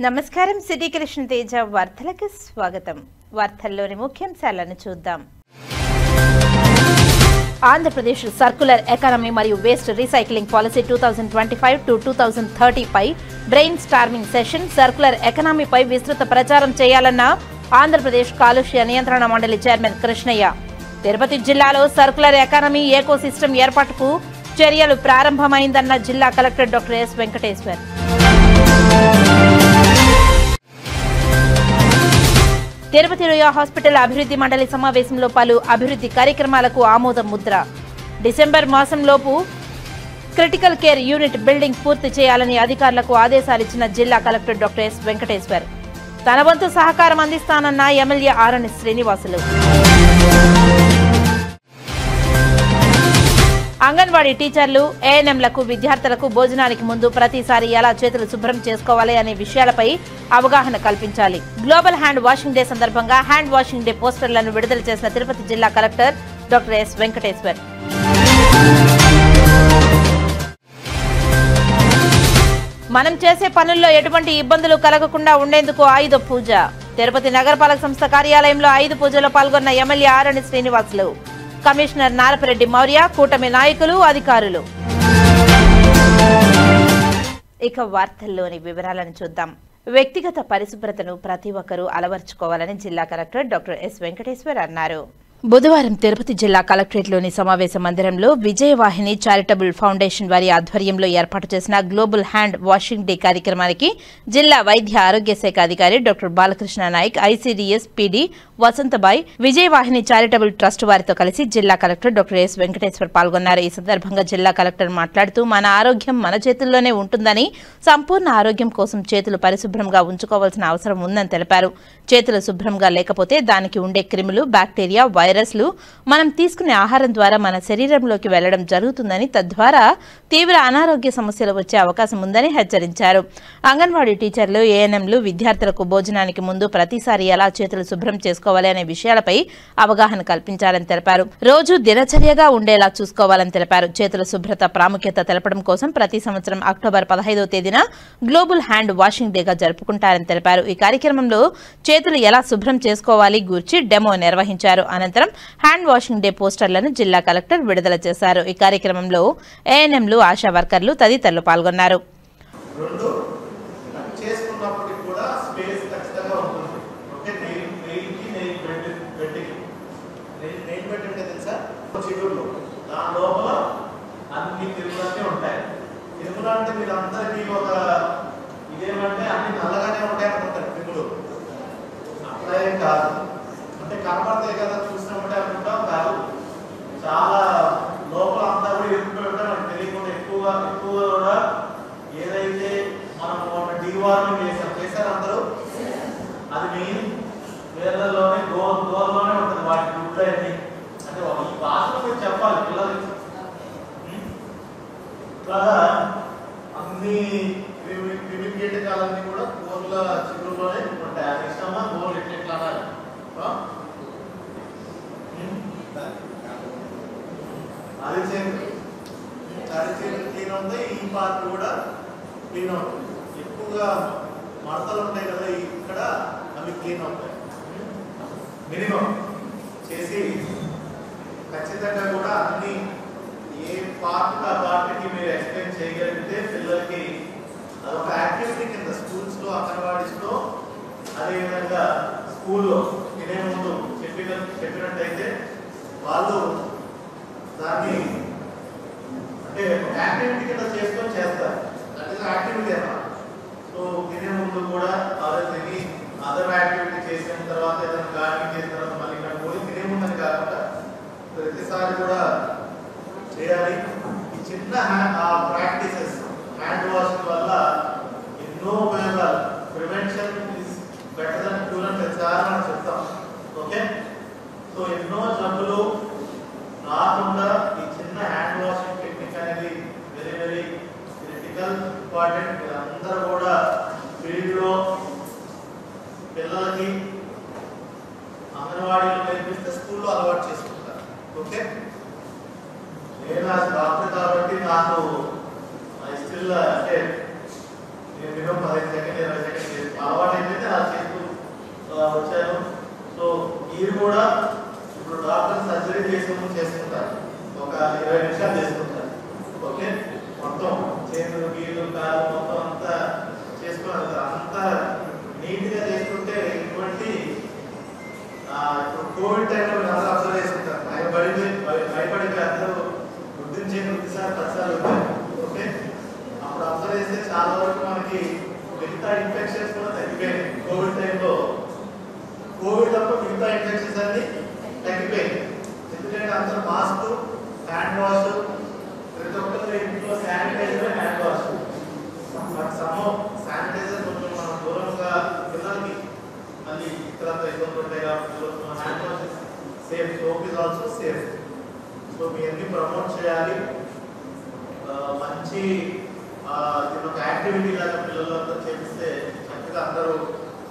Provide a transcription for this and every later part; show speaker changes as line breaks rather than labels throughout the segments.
నమస్కారం. సిటీ కృష్ణ తేజ వార్తలకు స్వాగతం. వార్తల్లోని ముఖ్యాంశాలను చూద్దాం. ఆంధ్రప్రదేశ్ సర్క్యులర్ ఎకానమీ మరియు వేస్ట్ రీసైక్లింగ్ పాలసీ 2025 to 2030 పై బ్రెయిన్ స్టార్మింగ్ సెషన్. సర్క్యులర్ ఎకానమీపై విస్తృత ప్రచారం చేయాలన్న ఆంధ్రప్రదేశ్ కాలుష్య నియంత్రణ మండలి చైర్మన్ కృష్ణయ్య. తిరుపతి జిల్లాలో సర్క్యులర్ ఎకానమీ ఎకోసిస్టమ్ ఏర్పాటుకు చర్యలు ప్రారంభమైందన్న జిల్లా collector doctor S Venkateshwar. Tirupati Ruya hospital అభివృద్ధి మండలి సమావేశంలో పలు అభివృద్ధి కార్యక్రమాలకు ఆమోదం ముద్ర. డిసెంబర్ మాసంలోపు క్రిటికల్ కేర్ యూనిట్ బిల్డింగ్ పూర్తి చేయాలని అధికారులకు ఆదేశాలిచ్చిన జిల్లా కలెక్టర్ డాక్టర్ ఎస్ వెంకటేశ్వర్. తన వంతు సహకారం అందిస్తానన్న ఎమ్మెల్యే ఆరణి శ్రీనివాసులు. అంగన్వాడీ టీచర్లు, ఏఎన్ఎంలకు విద్యార్థులకు భోజనానికి ముందు ప్రతిసారి ఎలా చేతులు శుభ్రం చేసుకోవాలి అనే విషయాలపై అవగాహన కల్పించాలి. గ్లోబల్ హ్యాండ్ వాషింగ్ డే సందర్భంగా హ్యాండ్ వాషింగ్ డే పోస్టర్లను విడుదల చేసిన తిరుపతి జిల్లా కలెక్టర్ డాక్టర్ ఎస్ వెంకటేశ్వర్. మనం చేసే పనుల్లో ఎటువంటి ఇబ్బందులు కలగకుండా ఉండేందుకు ఆయుధ పూజ. తిరుపతి నగరపాలక సంస్థ కార్యాలయంలో ఆయుధ పూజలో పాల్గొన్న ఎమ్మెల్యే ఆరణి శ్రీనివాసులు, కమిషనర్ నారపరెడ్డి మౌర్య, కూటమి నాయకులు, అధికారులు. ఇక వార్తల్లోని వివరాలను చూద్దాం. వ్యక్తిగత పరిశుభ్రతను ప్రతి ఒక్కరూ అలవర్చుకోవాలని జిల్లా కలెక్టర్ డాక్టర్ ఎస్ వెంకటేశ్వర్ అన్నారు. బుధవారం తిరుపతి జిల్లా కలెక్టరేట్లోని సమావేశ మందిరంలో విజయవాహిని చారిటబుల్ ఫౌండేషన్ వారి ఆధ్వర్యంలో ఏర్పాటు చేసిన గ్లోబల్ హ్యాండ్ వాషింగ్ డే కార్యక్రమానికి జిల్లా వైద్య ఆరోగ్య శాఖ అధికారి doctor Balakrishna Nayak, ICDS PD Vasanthabai, Vijayavahini charitable trust వారితో కలిసి జిల్లా కలెక్టర్ డాక్టర్ ఎస్ వెంకటేశ్వర్ పాల్గొన్నారు. ఈ సందర్భంగా జిల్లా కలెక్టర్ మాట్లాడుతూ మన ఆరోగ్యం మన చేతుల్లోనే ఉంటుందని, సంపూర్ణ ఆరోగ్యం కోసం చేతులు పరిశుభ్రంగా ఉంచుకోవాల్సిన అవసరం ఉందని తెలిపారు. చేతులు శుభ్రంగా లేకపోతే దానికి ఉండే క్రిములు, బ్యాక్టీరియా, వైరస్లు మనం తీసుకునే ఆహారం ద్వారా మన శరీరంలోకి వెళ్లడం జరుగుతుందని, తద్వారా తీవ్ర అనారోగ్య సమస్యలు వచ్చే అవకాశం ఉందని హెచ్చరించారు. అంగన్వాడీ టీచర్లు, ఏఎన్ఎంలు విద్యార్థులకు భోజనానికి ముందు ప్రతిసారి ఎలా చేతులు శుభ్రం చేసుకోవాలి అనే విషయాలపై అవగాహన కల్పించాలని తెలిపారు. రోజు దినచర్యగా ఉండేలా చూసుకోవాలని తెలిపారు. చేతుల శుభ్రత ప్రాముఖ్యత తెలపడం కోసం ప్రతి సంవత్సరం అక్టోబర్ 15వ తేదీన గ్లోబల్ హ్యాండ్ వాషింగ్ డేగా జరుపుకుంటారని తెలిపారు. ఈ కార్యక్రమంలో చేతులు ఎలా శుభ్రం చేసుకోవాలి గూర్చి డెమో నిర్వహించారు. అనంతరం హ్యాండ్ వాషింగ్ డే పోస్టర్లను జిల్లా కలెక్టర్ విడుదల చేశారు. ఈ కార్యక్రమంలో ఏఎన్ఎంలు, ఆశా వర్కర్లు తదితరులు పాల్గొన్నారు.
అంటే కనపడతాయి కదా, చూసినప్పుడే అనుకుంటాం కాదు, చాలా లోపల అంతా కూడా ఎదుర్కొని ఉంటాం. మనకు తెలియకుండా ఎక్కువ కూడా ఏదైతే మనం డీవార్మింగ్ చేశారు అందరూ, అది మెయిన్ వేర్లలోనే గోర్లోనే ఉంటుంది. వాటి గుడ్లు అన్ని అంటే ఈ భాషలో మీరు చెప్పాలి పిల్లలకి. ఇట్లాగా అన్ని కీటకాలన్నీ కూడా గోర్ల చిగురులోనే ఉంటాయి. అది ఇష్టమా గోర్లు ఎట్లా అనాలి, అరిచేతులు క్లీన్ అవుతాయి, ఈ పార్ట్ కూడా క్లీన్ అవుతుంది. ఎక్కువగా మడతలు ఉంటాయి కదా ఇక్కడ, అవి క్లీన్ అవుతాయి. మినిమం చేసి ఖచ్చితంగా కూడా అన్ని ఏ పార్ట్ ఆ పార్ట్కి మీరు ఎక్స్ప్లెయిన్ చేయగలిగితే పిల్లలకి అదొక యాక్టివిటీ కింద స్కూల్స్లో, అంగన్వాడీస్లో, అదేవిధంగా స్కూల్లో తినే ముందు చెప్పినట్టయితే వాళ్ళు దాన్ని అంటే యాక్టివిటీ కింద చేసుకొని చేస్తారు. దట్ ఈస్ యాక్టివిటీ అన్నమాట. సో తినే ముందు కూడా తిని అదర్ యాక్టివిటీ చేసిన తర్వాత, ఏదైనా గార్డెనింగ్ చేసిన తర్వాత మళ్ళీ ఇక్కడ పోయి తినే ముందని కాకుండా ప్రతిసారి కూడా చేయాలి. ఈ చిన్న ప్రాక్టీసెస్ హ్యాండ్ వాషింగ్ వల్ల ఎన్నో ఉపయోగాలు. Prevention is better than cure అని ప్రతిసారి మనం చెప్తాం. ఓకే, సో ఎన్నో జబ్బులు రాకుండా ఈ చిన్న హ్యాండ్ వాషింగ్ టెక్నిక్ అనేది వెరీ వెరీ క్రిటికల్, ఇంపార్టెంట్. మీరందరూ కూడా ఫీల్డ్లో పిల్లలకి అంగన్వాడీలో నేర్పిస్తే స్కూల్లో అలవాటు చేసుకుంటారు. ఓకే, నేను డాక్టర్ కాబట్టి నాకు స్టిల్ అంటే నేను 15 సెకండ్ 20 సెకండ్ అలవాటు అయిపోతే అలా చేస్తూ వచ్చాను. సో మీరు కూడా ఇప్పుడు డాక్టర్ సర్జరీ చేసుకుంటారు, ఒక 20 నిమిషాలు చేసుకుంటారు. ఓకే, మొత్తం చేతులు గీళ్ళు కాళ్ళు మొత్తం అంతా చేసుకున్నారు. అంతా నీట్గా చేసుకుంటే ఇటువంటి ఇప్పుడు కోవిడ్ టైంలో అందరూ అబ్జర్వ్ చేసుకుంటారు. భయపడిపోయి అందరూ గుర్తించేది 10 ఉంటాయి. ఓకే, అప్పుడు అబ్జర్వ్ చేస్తే చాలా వరకు మనకి మిగతా ఇన్ఫెక్షన్స్ కూడా తగ్గిపోయాయి. కోవిడ్ టైంలో కోవిడ్ తప్ప మిగతా ఇన్ఫెక్షన్స్ అన్ని తగ్గిపోయాయి. ఎందుకంటే అందరూ మాస్క్, హ్యాండ్ వాష్, ప్రతి ఒక్కరి ఇంట్లో sanitiser, hand wash. But sanitiser కొంచెం మనం దూరంగా పిల్లలకి మళ్ళీ ఇతరంతా ఇబ్బందులు ఉంటాయి కాబట్టి hand wash safe, soap is also safe. So మీ అన్ని ప్రమోట్ చేయాలి. మంచి దీని ఒక యాక్టివిటీ లాగా పిల్లలంతా చేపిస్తే చక్కగా అందరూ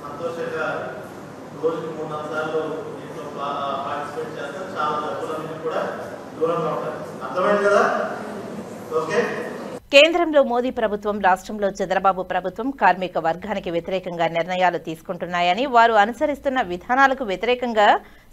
సంతోషంగా రోజుకి 3-4 సార్లు దీంట్లో పార్టిసిపేట్ చేస్తారు. చాలా జబ్బులన్నీ కూడా దూరంగా ఉంటారు. అర్థమైంది కదా? ఓకే.
కేంద్రంలో మోదీ ప్రభుత్వం, రాష్ట్రంలో చంద్రబాబు ప్రభుత్వం కార్మిక వర్గానికి వ్యతిరేకంగా నిర్ణయాలు తీసుకుంటున్నాయని, వారు అనుసరిస్తున్న విధానాలకు వ్యతిరేకంగా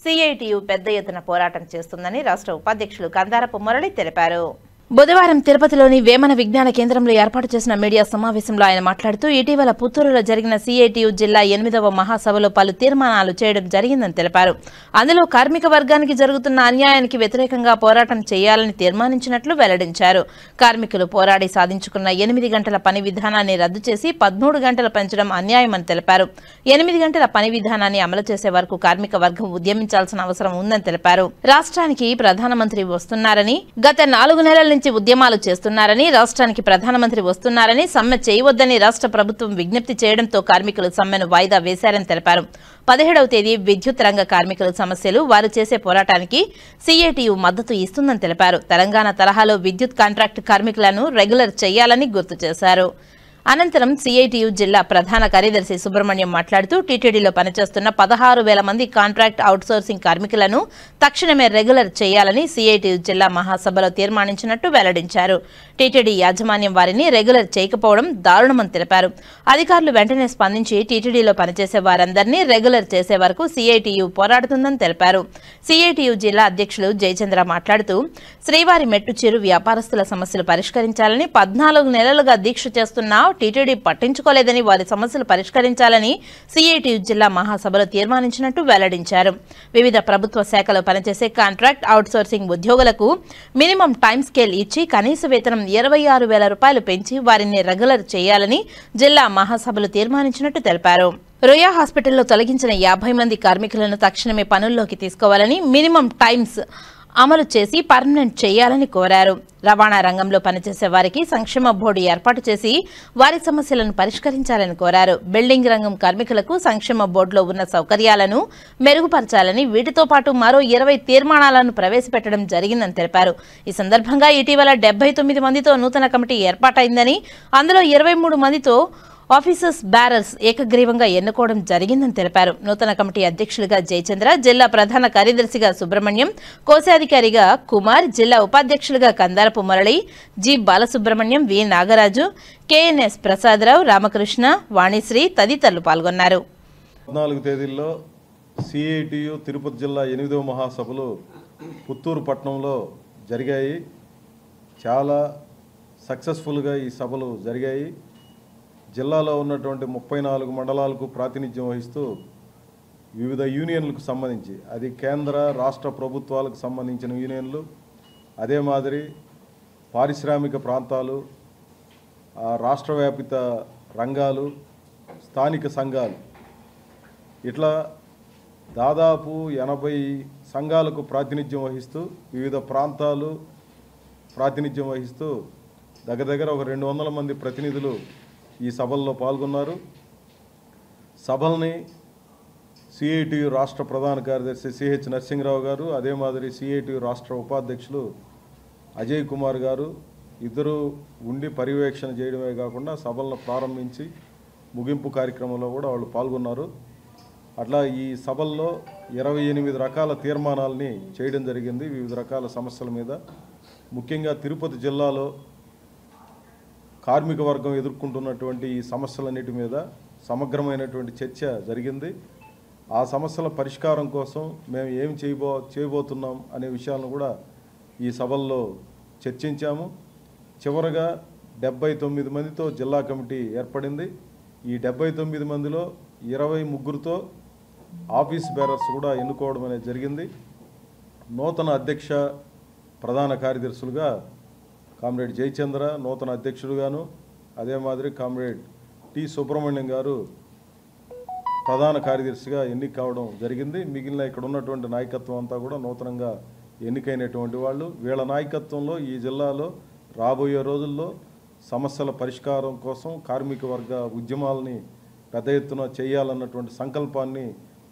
సిఐటియు పెద్ద ఎత్తున పోరాటం చేస్తుందని రాష్ట్ర ఉపాధ్యక్షులు కందారపు మురళి తెలిపారు. బుధవారం తిరుపతిలోని వేమన విజ్ఞాన కేంద్రంలో ఏర్పాటు చేసిన మీడియా సమావేశంలో ఆయన మాట్లాడుతూ, ఇటీవల పుత్తూరులో జరిగిన సిఐటియు జిల్లా 8వ మహాసభలో పలు తీర్మానాలు చేయడం జరిగిందని తెలిపారు. అందులో కార్మిక వర్గానికి జరుగుతున్న అన్యాయానికి వ్యతిరేకంగా పోరాటం చేయాలని తీర్మానించినట్లు వెల్లడించారు. కార్మికులు పోరాడి సాధించుకున్న 8 గంటల పని విధానాన్ని రద్దు చేసి 13 గంటలు పెంచడం అన్యాయమని తెలిపారు. 8 గంటల పని విధానాన్ని అమలు చేసే వరకు కార్మిక వర్గం ఉద్యమించాల్సిన అవసరం ఉందని తెలిపారు. రాష్ట్రానికి ప్రధానమంత్రి వస్తున్నారని, గత 4 నెలల నుంచి ఉద్యమాలు చేస్తున్నారని, రాష్ట్రానికి ప్రధానమంత్రి వస్తున్నారని, సమ్మె చేయవద్దని రాష్ట్ర ప్రభుత్వం విజ్ఞప్తి చేయడంతో కార్మికులు సమ్మెను వాయిదా వేశారని తెలిపారు. 17వ తేదీ విద్యుత్ రంగ కార్మికుల సమస్యలు, వారు చేసే పోరాటానికి సిఐటియు మద్దతు ఇస్తుందని తెలిపారు. తెలంగాణ తరహాలో విద్యుత్ కాంట్రాక్టు కార్మికులను రెగ్యులర్ చేయాలని గుర్తు చేశారు. అనంతరం సిఐటియు జిల్లా ప్రధాన కార్యదర్శి సుబ్రహ్మణ్యం మాట్లాడుతూ, టీటీడీలో పనిచేస్తున్న 16,000 మంది కాంట్రాక్ట్ అవుట్సోర్సింగ్ కార్మికులను తక్షణమే రెగ్యులర్ చేయాలని సిఐటియు జిల్లా మహాసభలో తీర్మానించినట్టు వెల్లడించారు. టీటీడీ యాజమాన్యం వారిని రెగ్యులర్ చేయకపోవడం దారుణమని తెలిపారు. అధికారులు వెంటనే స్పందించి టీటీడీలో పనిచేసే వారందరినీ రెగ్యులర్ చేసే వరకు సిఐటియు పోరాడుతుందని తెలిపారు. సిఐటియు జిల్లా అధ్యక్షులు జయచంద్ర మాట్లాడుతూ, శ్రీవారి మెట్టు చిరు వ్యాపారస్తుల సమస్యలు పరిష్కరించాలని 14 నెలలుగా దీక్ష చేస్తున్నా టీటీడీ పట్టించుకోలేదని, వారి సమస్యలు పరిష్కరించాలని సిఐటియు జిల్లా మహాసభలో తీర్మానించినట్టు వెల్లడించారు. వివిధ ప్రభుత్వ శాఖలో పనిచేసే కాంట్రాక్ట్ అవుట్సోర్సింగ్ ఉద్యోగులకు మినిమం టైం స్కేల్ ఇచ్చి కనీస వేతనం 26,000 రూపాయలు పెంచి వారిని రెగ్యులర్ చేయాలని జిల్లా మహాసభలో తీర్మానించినట్టు తెలిపారు. రుయా హాస్పిటల్లో తొలగించిన 50 మంది కార్మికులను తక్షణమే పనుల్లోకి తీసుకోవాలని, మినిమం టైమ్స్ అమలు చేసి పర్మనెంట్ చేయాలని కోరారు. రవాణా రంగంలో పనిచేసే వారికి సంక్షేమ బోర్డు ఏర్పాటు చేసి వారి సమస్యలను పరిష్కరించాలని కోరారు. బిల్డింగ్ రంగం కార్మికులకు సంక్షేమ బోర్డులో ఉన్న సౌకర్యాలను మెరుగుపరచాలని, వీటితో పాటు మరో 20 తీర్మానాలను ప్రవేశపెట్టడం జరిగిందని తెలిపారు. ఈ సందర్భంగా ఇటీవల 79 మందితో నూతన కమిటీ ఏర్పాటైందని, అందులో 23 మందితో ఆఫీసర్స్ బ్యారర్స్ ఏకగ్రీవంగా ఎన్నుకోవడం జరిగిందని తెలిపారు. నూతన కమిటీ అధ్యక్షులుగా జయచంద్ర, జిల్లా ప్రధాన కార్యదర్శిగా సుబ్రహ్మణ్యం, కోశాధికారిగా కుమార్, జిల్లా ఉపాధ్యక్షులుగా కందారపు మురళి, జి బాలసుబ్రహ్మణ్యం, వి నాగరాజు, కెఎన్ఎస్ ప్రసాదరావు, రామకృష్ణ, వాణిశ్రీ తదితరులు పాల్గొన్నారు.
14 తేదీల్లో సిఐటియు తిరుపతి జిల్లా 8వ మహాసభలు పుత్తూరు పట్టణంలో జరిగాయి. చాలా సక్సెస్ఫుల్గా ఈ సభలు జరిగాయి. జిల్లాలో ఉన్నటువంటి 34 మండలాలకు ప్రాతినిధ్యం వహిస్తూ వివిధ యూనియన్లకు సంబంధించి, అది కేంద్ర రాష్ట్ర ప్రభుత్వాలకు సంబంధించిన యూనియన్లు, అదే మాదిరి పారిశ్రామిక ప్రాంతాలు, రాష్ట్ర వ్యాపిత రంగాలు, స్థానిక సంఘాలు, ఇట్లా దాదాపు 80 సంఘాలకు ప్రాతినిధ్యం వహిస్తూ, వివిధ ప్రాంతాలు ప్రాతినిధ్యం వహిస్తూ దగ్గర ఒక 200 మంది ప్రతినిధులు ఈ సభల్లో పాల్గొన్నారు. సభల్ని సిఐటియు రాష్ట్ర ప్రధాన కార్యదర్శి సిహెచ్ నరసింహరావు గారు, అదే మాదిరి సిఐటియు రాష్ట్ర ఉపాధ్యక్షులు అజయ్ కుమార్ గారు ఇద్దరు ఉండి పర్యవేక్షణ చేయడమే కాకుండా సభలను ప్రారంభించి ముగింపు కార్యక్రమంలో కూడా వాళ్ళు పాల్గొన్నారు. అట్లా ఈ సభల్లో 28 రకాల తీర్మానాలని చేయడం జరిగింది వివిధ రకాల సమస్యల మీద. ముఖ్యంగా తిరుపతి జిల్లాలో కార్మిక వర్గం ఎదుర్కొంటున్నటువంటి ఈ సమస్యలన్నిటి మీద సమగ్రమైనటువంటి చర్చ జరిగింది. ఆ సమస్యల పరిష్కారం కోసం మేము ఏం చేయబోతున్నాం అనే విషయాలను కూడా ఈ సభల్లో చర్చించాము. చివరగా 79 మందితో జిల్లా కమిటీ ఏర్పడింది. ఈ 79 మందిలో 23తో ఆఫీస్ బేరర్స్ కూడా ఎన్నుకోవడం అనేది జరిగింది. నూతన అధ్యక్ష ప్రధాన కార్యదర్శులుగా కామ్రేడ్ జయచంద్ర నూతన అధ్యక్షుడుగాను, అదే మాదిరి కామ్రేడ్ టి సుబ్రహ్మణ్యం గారు ప్రధాన కార్యదర్శిగా ఎన్నిక కావడం జరిగింది. మిగిలిన ఇక్కడ ఉన్నటువంటి నాయకత్వం అంతా కూడా నూతనంగా ఎన్నికైనటువంటి వాళ్ళు. వీళ్ళ నాయకత్వంలో ఈ జిల్లాలో రాబోయే రోజుల్లో సమస్యల పరిష్కారం కోసం కార్మిక వర్గ ఉద్యమాలని పెద్ద ఎత్తున చేయాలన్నటువంటి సంకల్పాన్ని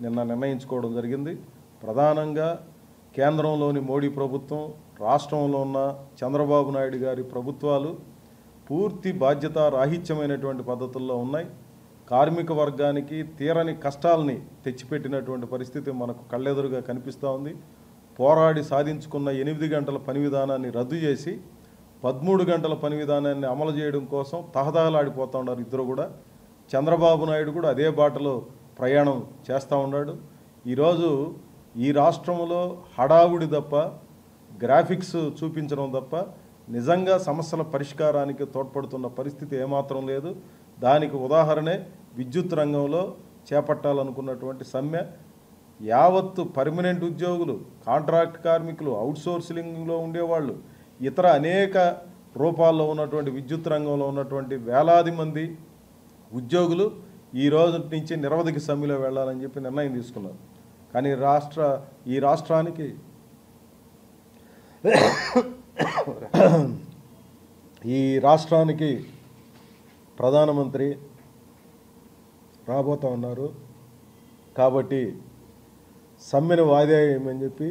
నిన్న నిర్ణయించుకోవడం జరిగింది. ప్రధానంగా కేంద్రంలోని మోడీ ప్రభుత్వం, రాష్ట్రంలో ఉన్న చంద్రబాబు నాయుడు గారి ప్రభుత్వాలు పూర్తి బాధ్యత రాహిత్యమైనటువంటి పద్ధతుల్లో ఉన్నాయి. కార్మిక వర్గానికి తీరని కష్టాలని తెచ్చిపెట్టినటువంటి పరిస్థితి మనకు కళ్ళెదురుగా కనిపిస్తూ ఉంది. పోరాడి సాధించుకున్న 8 గంటల పని విధానాన్ని రద్దు చేసి 13 గంటల పని విధానాన్ని అమలు చేయడం కోసం తహతహలాడిపోతూ ఉన్నారు ఇద్దరు కూడా. చంద్రబాబు నాయుడు కూడా అదే బాటలో ప్రయాణం చేస్తూ ఉన్నాడు. ఈరోజు ఈ రాష్ట్రంలో హడావుడి తప్ప, గ్రాఫిక్స్ చూపించడం తప్ప నిజంగా సమస్యల పరిష్కారానికి తోడ్పడుతున్న పరిస్థితి ఏమాత్రం లేదు. దానికి ఉదాహరణే విద్యుత్ రంగంలో చేపట్టాలనుకున్నటువంటి సమ్మె. యావత్తు పర్మనెంట్ ఉద్యోగులు, కాంట్రాక్ట్ కార్మికులు, అవుట్సోర్సింగ్లో ఉండేవాళ్ళు, ఇతర అనేక రూపాల్లో ఉన్నటువంటి విద్యుత్ రంగంలో ఉన్నటువంటి వేలాది మంది ఉద్యోగులు ఈ రోజు నుంచి నిరవధిక సమ్మెలో వెళ్ళాలని చెప్పి నిర్ణయం తీసుకున్నారు. కానీ ఈ రాష్ట్రానికి ప్రధానమంత్రి రాబోతూ ఉన్నారు కాబట్టి సమ్మెను వాయిదా వేయమని చెప్పి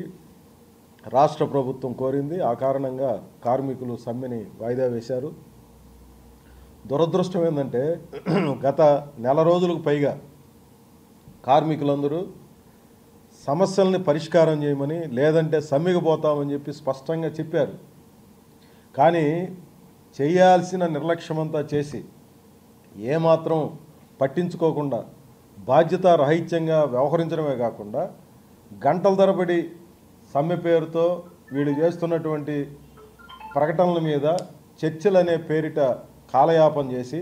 రాష్ట్ర ప్రభుత్వం కోరింది. ఆ కారణంగా కార్మికులు సమ్మెని వాయిదా వేశారు. దురదృష్టం ఏంటంటే గత నెల రోజులకు పైగా కార్మికులందరూ సమస్యల్ని పరిష్కారం చేయమని, లేదంటే సమ్మెకు పోతామని చెప్పి స్పష్టంగా చెప్పారు. కానీ చేయాల్సిన నిర్లక్ష్యమంతా చేసి ఏమాత్రం పట్టించుకోకుండా బాధ్యత రహిత్యంగా వ్యవహరించడమే కాకుండా గంటల తరబడి సమ్మె పేరుతో వీళ్ళు చేస్తున్నటువంటి ప్రకటనల మీద చర్చలు అనే పేరిట కాలయాపన చేసి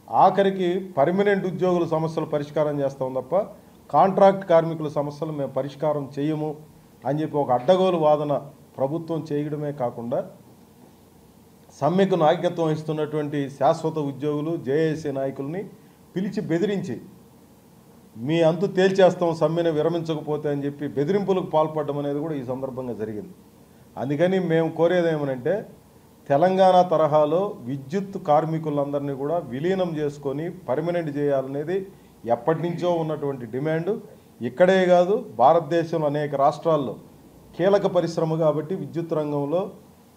ఆఖరికి పర్మనెంట్ ఉద్యోగుల సమస్యలు పరిష్కారం చేస్తాం తప్ప కాంట్రాక్ట్ కార్మికుల సమస్యలు మేము పరిష్కారం చేయము అని చెప్పి ఒక అడ్డగోలు వాదన ప్రభుత్వం చేయడమే కాకుండా సమ్మెకు నాయకత్వం వహిస్తున్నటువంటి శాశ్వత ఉద్యోగులు, జేఏసీ నాయకుల్ని పిలిచి బెదిరించి మీ అంతు తేల్చేస్తాం సమ్మెను విరమించకపోతే అని చెప్పి బెదిరింపులకు పాల్పడడం అనేది కూడా ఈ సందర్భంగా జరిగింది. అందుకని మేము కోరేది ఏమనంటే తెలంగాణ తరహాలో విద్యుత్ కార్మికులందరినీ కూడా విలీనం చేసుకొని పర్మనెంట్ చేయాలనేది ఎప్పటి నుంచో ఉన్నటువంటి డిమాండు. ఇక్కడే కాదు, భారతదేశంలో అనేక రాష్ట్రాల్లో కీలక పరిశ్రమ కాబట్టి విద్యుత్ రంగంలో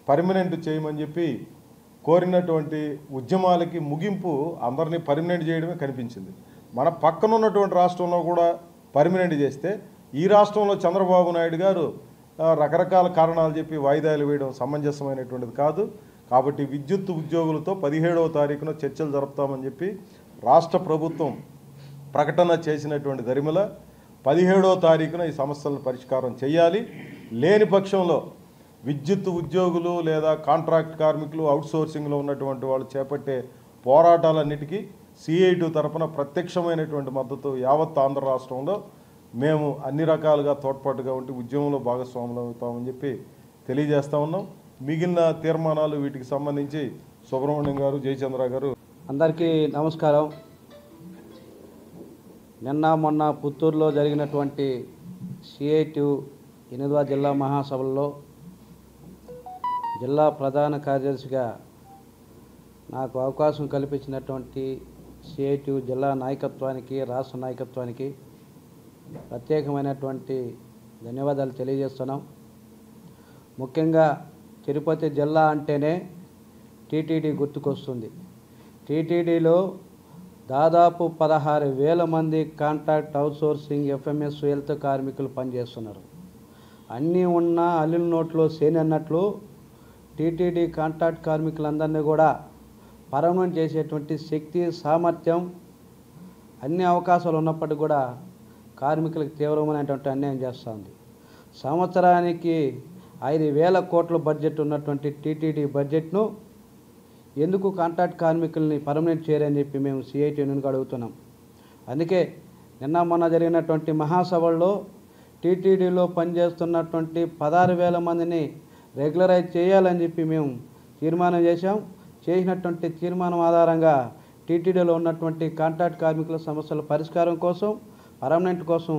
పర్మనెంట్ చేయమని చెప్పి కోరినటువంటి ఉద్యమాలకి ముగింపు అందరినీ పర్మనెంట్ చేయడమే కనిపించింది. మన పక్కన ఉన్నటువంటి రాష్ట్రంలో కూడా పర్మనెంట్ చేస్తే ఈ రాష్ట్రంలో చంద్రబాబు నాయుడు గారు రకరకాల కారణాలు చెప్పి వాయిదాలు వేయడం సమంజసమైనటువంటిది కాదు. కాబట్టి విద్యుత్ ఉద్యోగులతో 17వ తారీఖున చర్చలు జరుపుతామని చెప్పి రాష్ట్ర ప్రభుత్వం ప్రకటన చేసినటువంటి దరిమిల 17వ తారీఖున ఈ సమస్యలను పరిష్కారం చేయాలి. లేని పక్షంలో విద్యుత్ ఉద్యోగులు లేదా కాంట్రాక్ట్ కార్మికులు, అవుట్సోర్సింగ్లో ఉన్నటువంటి వాళ్ళు చేపట్టే పోరాటాలన్నిటికీ CITU తరఫున ప్రత్యక్షమైనటువంటి మద్దతు యావత్ ఆంధ్ర రాష్ట్రంలో మేము అన్ని రకాలుగా తోడ్పాటుగా ఉండి ఉద్యమంలో భాగస్వాములు అవుతామని చెప్పి తెలియజేస్తా ఉన్నాం. మిగిలిన తీర్మానాలు వీటికి సంబంధించి సుబ్రహ్మణ్యం గారు, జయచంద్ర గారు.
అందరికీ నమస్కారం. నిన్న మొన్న పుత్తూరులో జరిగినటువంటి CITU 8వ జిల్లా మహాసభల్లో జిల్లా ప్రధాన కార్యదర్శిగా నాకు అవకాశం కల్పించినటువంటి CITU జిల్లా నాయకత్వానికి, రాష్ట్ర నాయకత్వానికి ప్రత్యేకమైనటువంటి ధన్యవాదాలు తెలియజేస్తున్నాం. ముఖ్యంగా తిరుపతి జిల్లా అంటేనే TTD గుర్తుకొస్తుంది. TTDలో దాదాపు 16,000 మంది కాంట్రాక్ట్, అవుట్సోర్సింగ్, FMS హెల్త్ కార్మికులు పనిచేస్తున్నారు. అన్నీ ఉన్న అల్లిన నోట్లో సేని అన్నట్లు TTD కాంట్రాక్ట్ కార్మికులందరినీ కూడా పర్మనెంట్ చేసేటువంటి శక్తి, సామర్థ్యం అన్ని అవకాశాలు ఉన్నప్పటికీ కూడా కార్మికులకు తీవ్రమైనటువంటి అన్యాయం చేస్తుంది. సంవత్సరానికి 5,000 కోట్ల బడ్జెట్ ఉన్నటువంటి టీటీడీ బడ్జెట్ను ఎందుకు కాంట్రాక్ట్ కార్మికుల్ని పర్మనెంట్ చేయరని చెప్పి మేము సిఐటి యూనియన్గా అడుగుతున్నాం. అందుకే నిన్న మొన్న జరిగినటువంటి మహాసభల్లో టీటీడీలో పనిచేస్తున్నటువంటి 16,000 మందిని రెగ్యులరైజ్ చేయాలని చెప్పి మేము తీర్మానం చేశాం. చేసినటువంటి తీర్మానం ఆధారంగా టీటీడీలో ఉన్నటువంటి కాంట్రాక్ట్ కార్మికుల సమస్యల పరిష్కారం కోసం, పర్మనెంట్ కోసం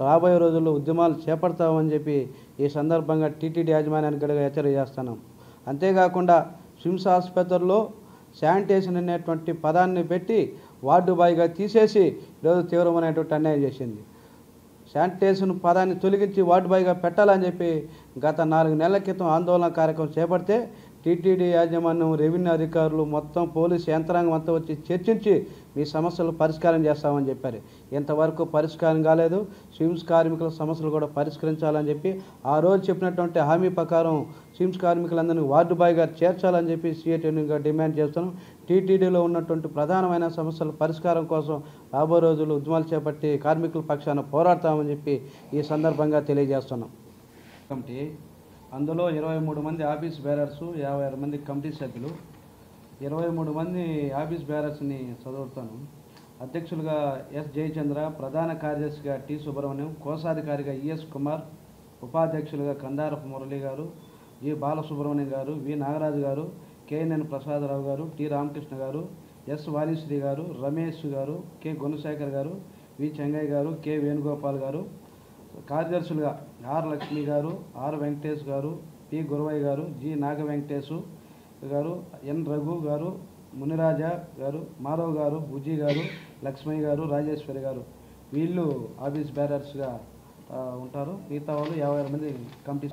రాబోయే రోజుల్లో ఉద్యమాలు చేపడతామని చెప్పి ఈ సందర్భంగా టీటీడీ యాజమాన్యానికి కూడా హెచ్చరిక చేస్తున్నాం. అంతేకాకుండా స్విమ్స్ ఆసుపత్రిలో శానిటేషన్ అనేటువంటి పదాన్ని పెట్టి వార్డు బాయ్గా తీసేసి ఈరోజు తీవ్రమైనటువంటి అన్యాయం చేసింది. శానిటేషన్ పదాన్ని తొలగించి వార్డు బాయ్గా పెట్టాలని చెప్పి గత 4 నెలల క్రితం ఆందోళన కార్యక్రమం చేపడితే టీటీడీ యాజమాన్యం, రెవెన్యూ అధికారులు, మొత్తం పోలీసు యంత్రాంగం అంతా వచ్చి చర్చించి మీ సమస్యలు పరిష్కారం చేస్తామని చెప్పారు. ఇంతవరకు పరిష్కారం కాలేదు. స్విమ్స్ కార్మికుల సమస్యలు కూడా పరిష్కరించాలని చెప్పి ఆ రోజు చెప్పినటువంటి హామీ ప్రకారం స్విమ్స్ కార్మికులందరినీ వార్డు బాయ్గా చేర్చాలని చెప్పి సిఐటిగా డిమాండ్ చేస్తున్నాం. టీటీడీలో ఉన్నటువంటి ప్రధానమైన సమస్యల పరిష్కారం కోసం రాబోయే రోజులు ఉద్యమాలు చేపట్టి కార్మికుల పక్షాన పోరాడతామని చెప్పి ఈ సందర్భంగా తెలియజేస్తున్నాం. కమిటీ అందులో 23 మంది ఆఫీస్ బేరర్సు, 56 మంది కమిటీ సభ్యులు. 23 మంది ఆఫీస్ బేరర్స్ని చదువుతాను. అధ్యక్షులుగా ఎస్ జయచంద్ర, ప్రధాన కార్యదర్శిగా టి సుబ్రహ్మణ్యం, కోశాధికారిగా ఈఎస్ కుమార్, ఉపాధ్యక్షులుగా కందారపు మురళి గారు, జి బాలసుబ్రహ్మణ్యం గారు, వి నాగరాజు గారు, కేఎన్ఎన్ ప్రసాదరావు గారు, టి రామకృష్ణ గారు, ఎస్ వాణిశ్రీ గారు, రమేష్ గారు, కె గుణశేఖర్ గారు, వి చెంగయ్య గారు, కె వేణుగోపాల్ గారు. కార్యదర్శులుగా ఆర్ లక్ష్మి గారు, ఆర్ వెంకటేష్ గారు, పి గురవయ్య గారు, జి నాగ వెంకటేశు గారు, ఎన్ రఘు గారు, మునిరాజా గారు, మాధవ్ గారు, బుజ్జి గారు, లక్ష్మయ్య గారు, రాజేశ్వరి గారు. వీళ్ళు ఆఫీస్ బేరర్స్గా ఉంటారు. మిగతా వాళ్ళు 56 మంది కమిటీ.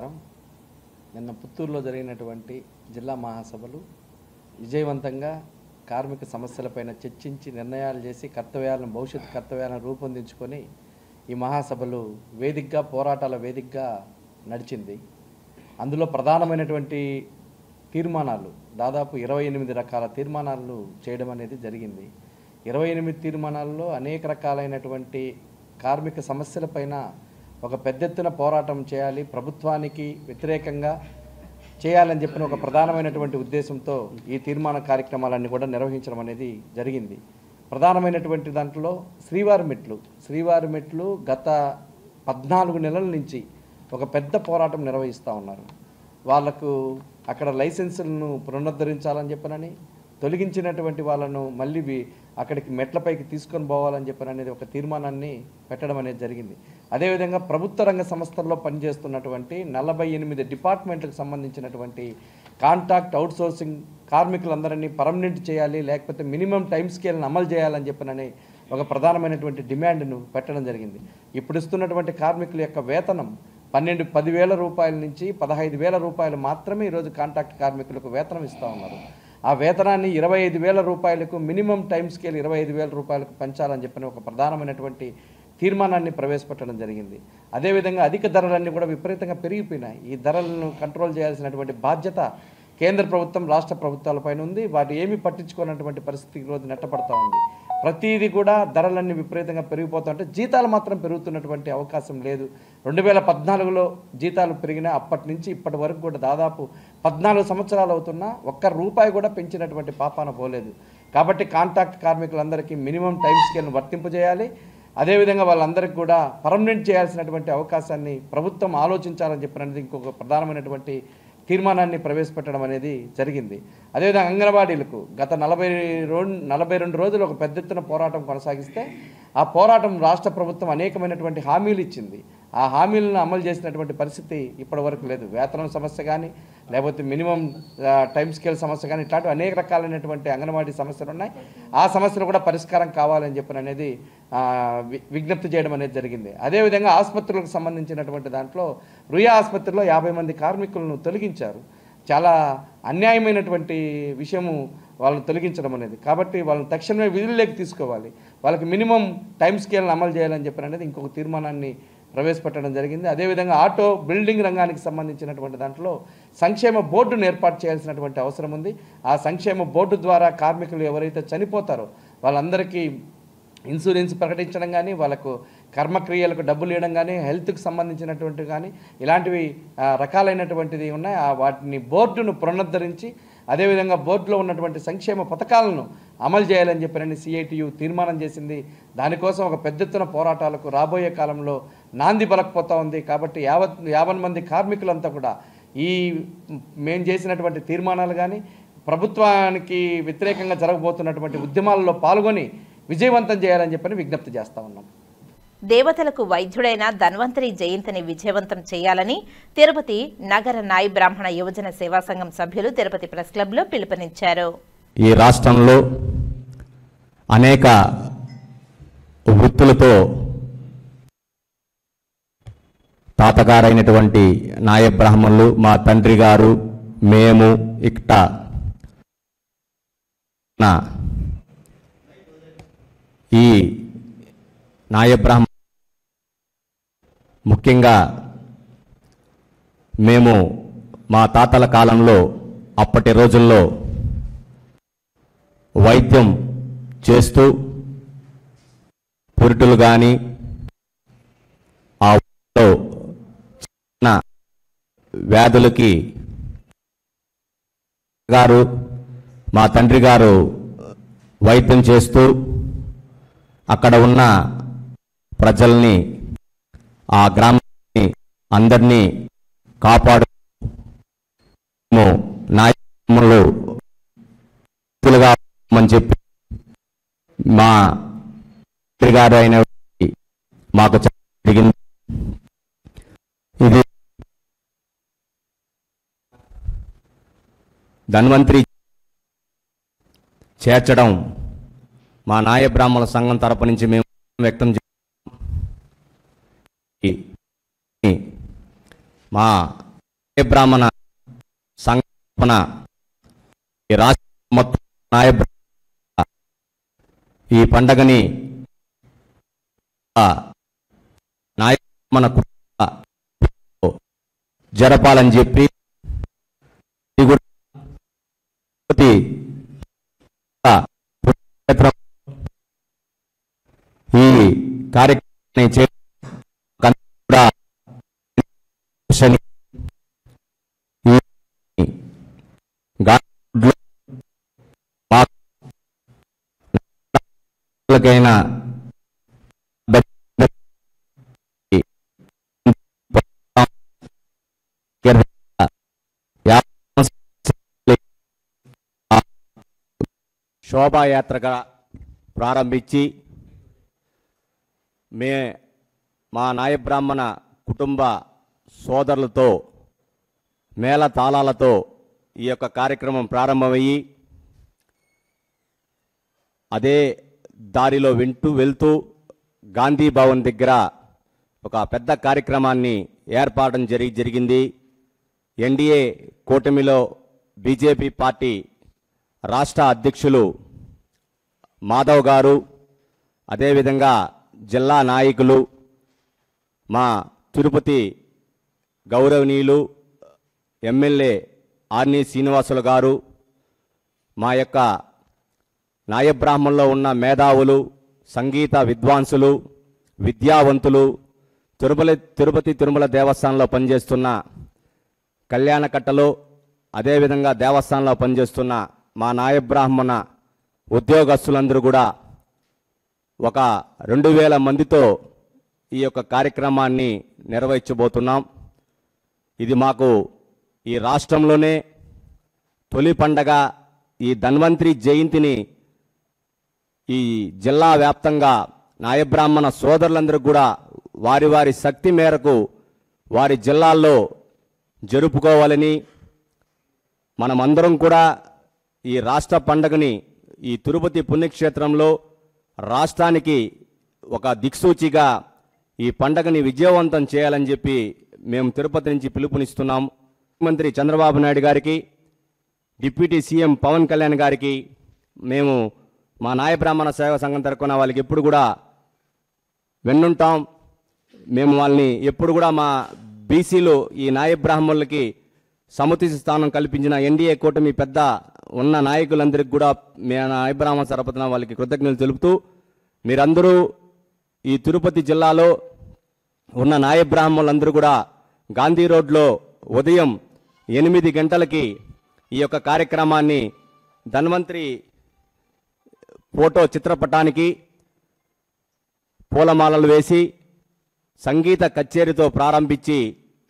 నిన్న పుత్తూరులో జరిగినటువంటి జిల్లా మహాసభలు విజయవంతంగా కార్మిక సమస్యలపైన చర్చించి నిర్ణయాలు చేసి భవిష్యత్ కర్తవ్యాలను రూపొందించుకొని ఈ మహాసభలు వేదికగా, పోరాటాల వేదికగా నడిచింది. అందులో ప్రధానమైనటువంటి తీర్మానాలు దాదాపు 28 రకాల తీర్మానాలు చేయడం అనేది జరిగింది. 28 తీర్మానాల్లో అనేక రకాలైనటువంటి కార్మిక సమస్యలపైన ఒక పెద్ద ఎత్తున పోరాటం చేయాలి, ప్రభుత్వానికి వ్యతిరేకంగా చేయాలని చెప్పిన ఒక ప్రధానమైనటువంటి ఉద్దేశంతో ఈ తీర్మాన కార్యక్రమాలన్నీ కూడా నిర్వహించడం అనేది జరిగింది. ప్రధానమైనటువంటి దాంట్లో శ్రీవారి మెట్లు గత 14 నెలల నుంచి ఒక పెద్ద పోరాటం నిర్వహిస్తూ ఉన్నారు. వాళ్లకు అక్కడ లైసెన్సులను పునరుద్ధరించాలని చెప్పనని, తొలగించినటువంటి వాళ్ళను మళ్ళీ అక్కడికి మెట్లపైకి తీసుకొని పోవాలని చెప్పననేది ఒక తీర్మానాన్ని పెట్టడం అనేది జరిగింది. అదేవిధంగా ప్రభుత్వ రంగ సంస్థల్లో పనిచేస్తున్నటువంటి 48 డిపార్ట్మెంట్లకు సంబంధించినటువంటి కాంట్రాక్ట్ అవుట్సోర్సింగ్ కార్మికులందరినీ పర్మనెంట్ చేయాలి, లేకపోతే మినిమం టైం స్కేల్ని అమలు చేయాలని చెప్పనని ఒక ప్రధానమైనటువంటి డిమాండ్ను పెట్టడం జరిగింది. ఇప్పుడు ఇస్తున్నటువంటి కార్మికుల యొక్క వేతనం 10,000 రూపాయల నుంచి 15,000 రూపాయలు మాత్రమే ఈరోజు కాంట్రాక్ట్ కార్మికులకు వేతనం ఇస్తూ ఉన్నారు. ఆ వేతనాన్ని 25,000 రూపాయలకు, మినిమం టైం స్కేల్ 25,000 రూపాయలకు పెంచాలని చెప్పిన ఒక ప్రధానమైనటువంటి తీర్మానాన్ని ప్రవేశపెట్టడం జరిగింది. అదేవిధంగా అధిక ధరలన్నీ కూడా విపరీతంగా పెరిగిపోయినాయి. ఈ ధరలను కంట్రోల్ చేయాల్సినటువంటి బాధ్యత కేంద్ర ప్రభుత్వం, రాష్ట్ర ప్రభుత్వాలపైన ఉంది. వాటి ఏమీ పట్టించుకున్నటువంటి పరిస్థితి ఈరోజు నెట్టపడతా ఉంది. ప్రతిదీ కూడా ధరలన్నీ విపరీతంగా పెరిగిపోతుంటే జీతాలు మాత్రం పెరుగుతున్నటువంటి అవకాశం లేదు. 2014లో జీతాలు పెరిగినా అప్పటి నుంచి ఇప్పటి వరకు కూడా దాదాపు 14 సంవత్సరాలు అవుతున్నా ఒక్క రూపాయి కూడా పెంచినటువంటి పాపాన పోలేదు. కాబట్టి కాంట్రాక్ట్ కార్మికులందరికీ మినిమం టైం స్కేల్ను వర్తింపజేయాలి. అదేవిధంగా వాళ్ళందరికీ కూడా పర్మనెంట్ చేయాల్సినటువంటి అవకాశాన్ని ప్రభుత్వం ఆలోచించాలని చెప్పినది ఇంకొక ప్రధానమైనటువంటి తీర్మానాన్ని ప్రవేశపెట్టడం అనేది జరిగింది. అదేవిధంగా అంగన్వాడీలకు గత 42 రోజులు ఒక పెద్ద ఎత్తున పోరాటం కొనసాగిస్తే ఆ పోరాటం రాష్ట్ర ప్రభుత్వం అనేకమైనటువంటి హామీలు ఇచ్చింది. ఆ హామీలను అమలు చేసినటువంటి పరిస్థితి ఇప్పటి వరకు లేదు. వేతనం సమస్య కానీ, లేకపోతే మినిమం టైం స్కేల్ సమస్య కానీ, ఇట్లాంటి అనేక రకాలైనటువంటి అంగన్వాడీ సమస్యలు ఉన్నాయి. ఆ సమస్యలు కూడా పరిష్కారం కావాలని చెప్పిన అనేది విజ్ఞప్తి చేయడం అనేది జరిగింది. అదేవిధంగా ఆసుపత్రులకు సంబంధించినటువంటి దాంట్లో రుయా ఆసుపత్రిలో 50 మంది కార్మికులను తొలగించారు. చాలా అన్యాయమైనటువంటి విషయము వాళ్ళని తొలగించడం అనేది. కాబట్టి వాళ్ళని తక్షణమే విధుల్లోకి తీసుకోవాలి, వాళ్ళకి మినిమం టైం స్కేల్ని అమలు చేయాలని చెప్పిన అనేది ఇంకొక తీర్మానాన్ని ప్రవేశపెట్టడం జరిగింది. అదేవిధంగా ఆటో బిల్డింగ్ రంగానికి సంబంధించినటువంటి దాంట్లో సంక్షేమ బోర్డును ఏర్పాటు చేయాల్సినటువంటి అవసరం ఉంది. ఆ సంక్షేమ బోర్డు ద్వారా కార్మికులు ఎవరైతే చనిపోతారో వాళ్ళందరికీ ఇన్సూరెన్స్ ప్రకటించడం కానీ, వాళ్ళకు కర్మక్రియలకు డబ్బులు ఇవ్వడం కానీ, హెల్త్కి సంబంధించినటువంటివి కానీ ఇలాంటివి రకాలైనటువంటిది ఉన్నాయి. వాటిని బోర్డును పునరుద్ధరించి అదేవిధంగా బోర్డులో ఉన్నటువంటి సంక్షేమ పథకాలను అమలు చేయాలని చెప్పని సిఐటియు తీర్మానం చేసింది. దానికోసం ఒక పెద్ద ఎత్తున పోరాటాలకు రాబోయే కాలంలో నాంది పలకపోతూ ఉంది. కాబట్టి 50 మంది కార్మికులంతా కూడా ఈ మేము చేసినటువంటి తీర్మానాలు కానీ ప్రభుత్వానికి వ్యతిరేకంగా జరగబోతున్నటువంటి ఉద్యమాలలో పాల్గొని విజయవంతం చేయాలని చెప్పని విజ్ఞప్తి చేస్తూ ఉన్నాం.
దేవతలకు వైద్యుడైన ధన్వంతరి జయంతిని విజయవంతం చేయాలని తిరుపతి నగర నాయి బ్రాహ్మణ యువజన సేవా సంఘం సభ్యులు తిరుపతి ప్రెస్ క్లబ్లో పిలుపునిచ్చారు.
ఈ రాష్ట్రంలో అనేక వృత్తులతో తాతగారైనటువంటి నాయ బ్రాహ్మణులు, మా తండ్రి గారు, మేము ఇట్ట ఈ నాయ బ్రాహ్మణ ముఖ్యంగా మేము మా తాతల కాలంలో అప్పటి రోజుల్లో వైద్యం చేస్తూ పురుటులు కానీ ఆ చిన్న వ్యాధులకి గారు మా తండ్రి గారు వైద్యం చేస్తూ అక్కడ ఉన్న ప్రజల్ని, ఆ గ్రామాన్ని అందరినీ కాపాడు నాయకులు అని చెప్పి మా తండ్రి గారు అయిన మాకు జరిగింది. ఇది ధన్వంతరి చేర్చడం మా నాయ బ్రాహ్మణ సంఘం తరపు నుంచి మేము వ్యక్తం చేస్తాం. మా నాయ బ్రాహ్మణ సంఘటన ఈ రాష్ట్ర మొత్తం నాయ ఈ పండగని నాయ బ్రాహ్మణ జరపాలని చెప్పి ఈ కార్యక్రమాన్ని శోభాయాత్రగా ప్రారంభించి మా నాయ బ్రాహ్మణ కుటుంబ సోదరులతో మేళ తాళాలతో ఈ యొక్క కార్యక్రమం ప్రారంభమయ్యి అదే దారిలో వెళ్తూ గాంధీ భవన్ దగ్గర ఒక పెద్ద కార్యక్రమాన్ని ఏర్పాటు జరిగింది. ఎన్డీఏ కూటమిలో బీజేపీ పార్టీ రాష్ట్ర అధ్యక్షులు మాధవ్ గారు, అదేవిధంగా జిల్లా నాయకులు, మా తిరుపతి గౌరవనీయులు ఎమ్మెల్యే ఆర్ని శ్రీనివాసులు గారు, మా యొక్క నాయ బ్రాహ్మణంలో ఉన్న మేధావులు, సంగీత విద్వాంసులు, విద్యావంతులు, తిరుపతి తిరుమల దేవస్థానంలో పనిచేస్తున్న కళ్యాణకట్టలో, అదేవిధంగా దేవస్థానంలో పనిచేస్తున్న మా నాయ బ్రాహ్మణ ఉద్యోగస్తులందరూ కూడా ఒక 2000 మందితో ఈ యొక్క కార్యక్రమాన్ని నిర్వహించబోతున్నాం. ఇది మాకు ఈ రాష్ట్రంలోనే తొలి పండగ. ఈ ధన్వంతరి జయంతిని ఈ జిల్లా వ్యాప్తంగా నాయ బ్రాహ్మణ సోదరులందరూ కూడా వారి వారి శక్తి మేరకు వారి జిల్లాల్లో జరుపుకోవాలని, మనమందరం కూడా ఈ రాష్ట్ర పండుగని ఈ తిరుపతి పుణ్యక్షేత్రంలో రాష్ట్రానికి ఒక దిక్సూచిగా ఈ పండుగని విజయవంతం చేయాలని చెప్పి మేము తిరుపతి నుంచి పిలుపునిస్తున్నాం. ముఖ్యమంత్రి చంద్రబాబు నాయుడు గారికి, డిప్యూటీ సీఎం పవన్ కళ్యాణ్ గారికి మేము మా నాయ బ్రాహ్మణ సేవా సంఘం తరపున వాళ్ళకి ఎప్పుడు కూడా వెన్నుంటాం. మేము వాళ్ళని ఎప్పుడు కూడా మా బీసీలు ఈ నాయ బ్రాహ్మణులకి సముచిత స్థానం కల్పించిన ఎన్డీఏ కూటమి పెద్ద ఉన్న నాయకులందరికీ కూడా నాయ బ్రాహ్మణ తరపున వాళ్ళకి కృతజ్ఞతలు తెలుపుతూ మీరందరూ ఈ తిరుపతి జిల్లాలో ఉన్న నాయ బ్రాహ్మణులందరూ కూడా గాంధీ రోడ్లో ఉదయం 8 గంటలకి ఈ యొక్క కార్యక్రమాన్ని ధన్వంతరి ఫోటో చిత్రపటానికి పూలమాలలు వేసి సంగీత కచేరీతో ప్రారంభించి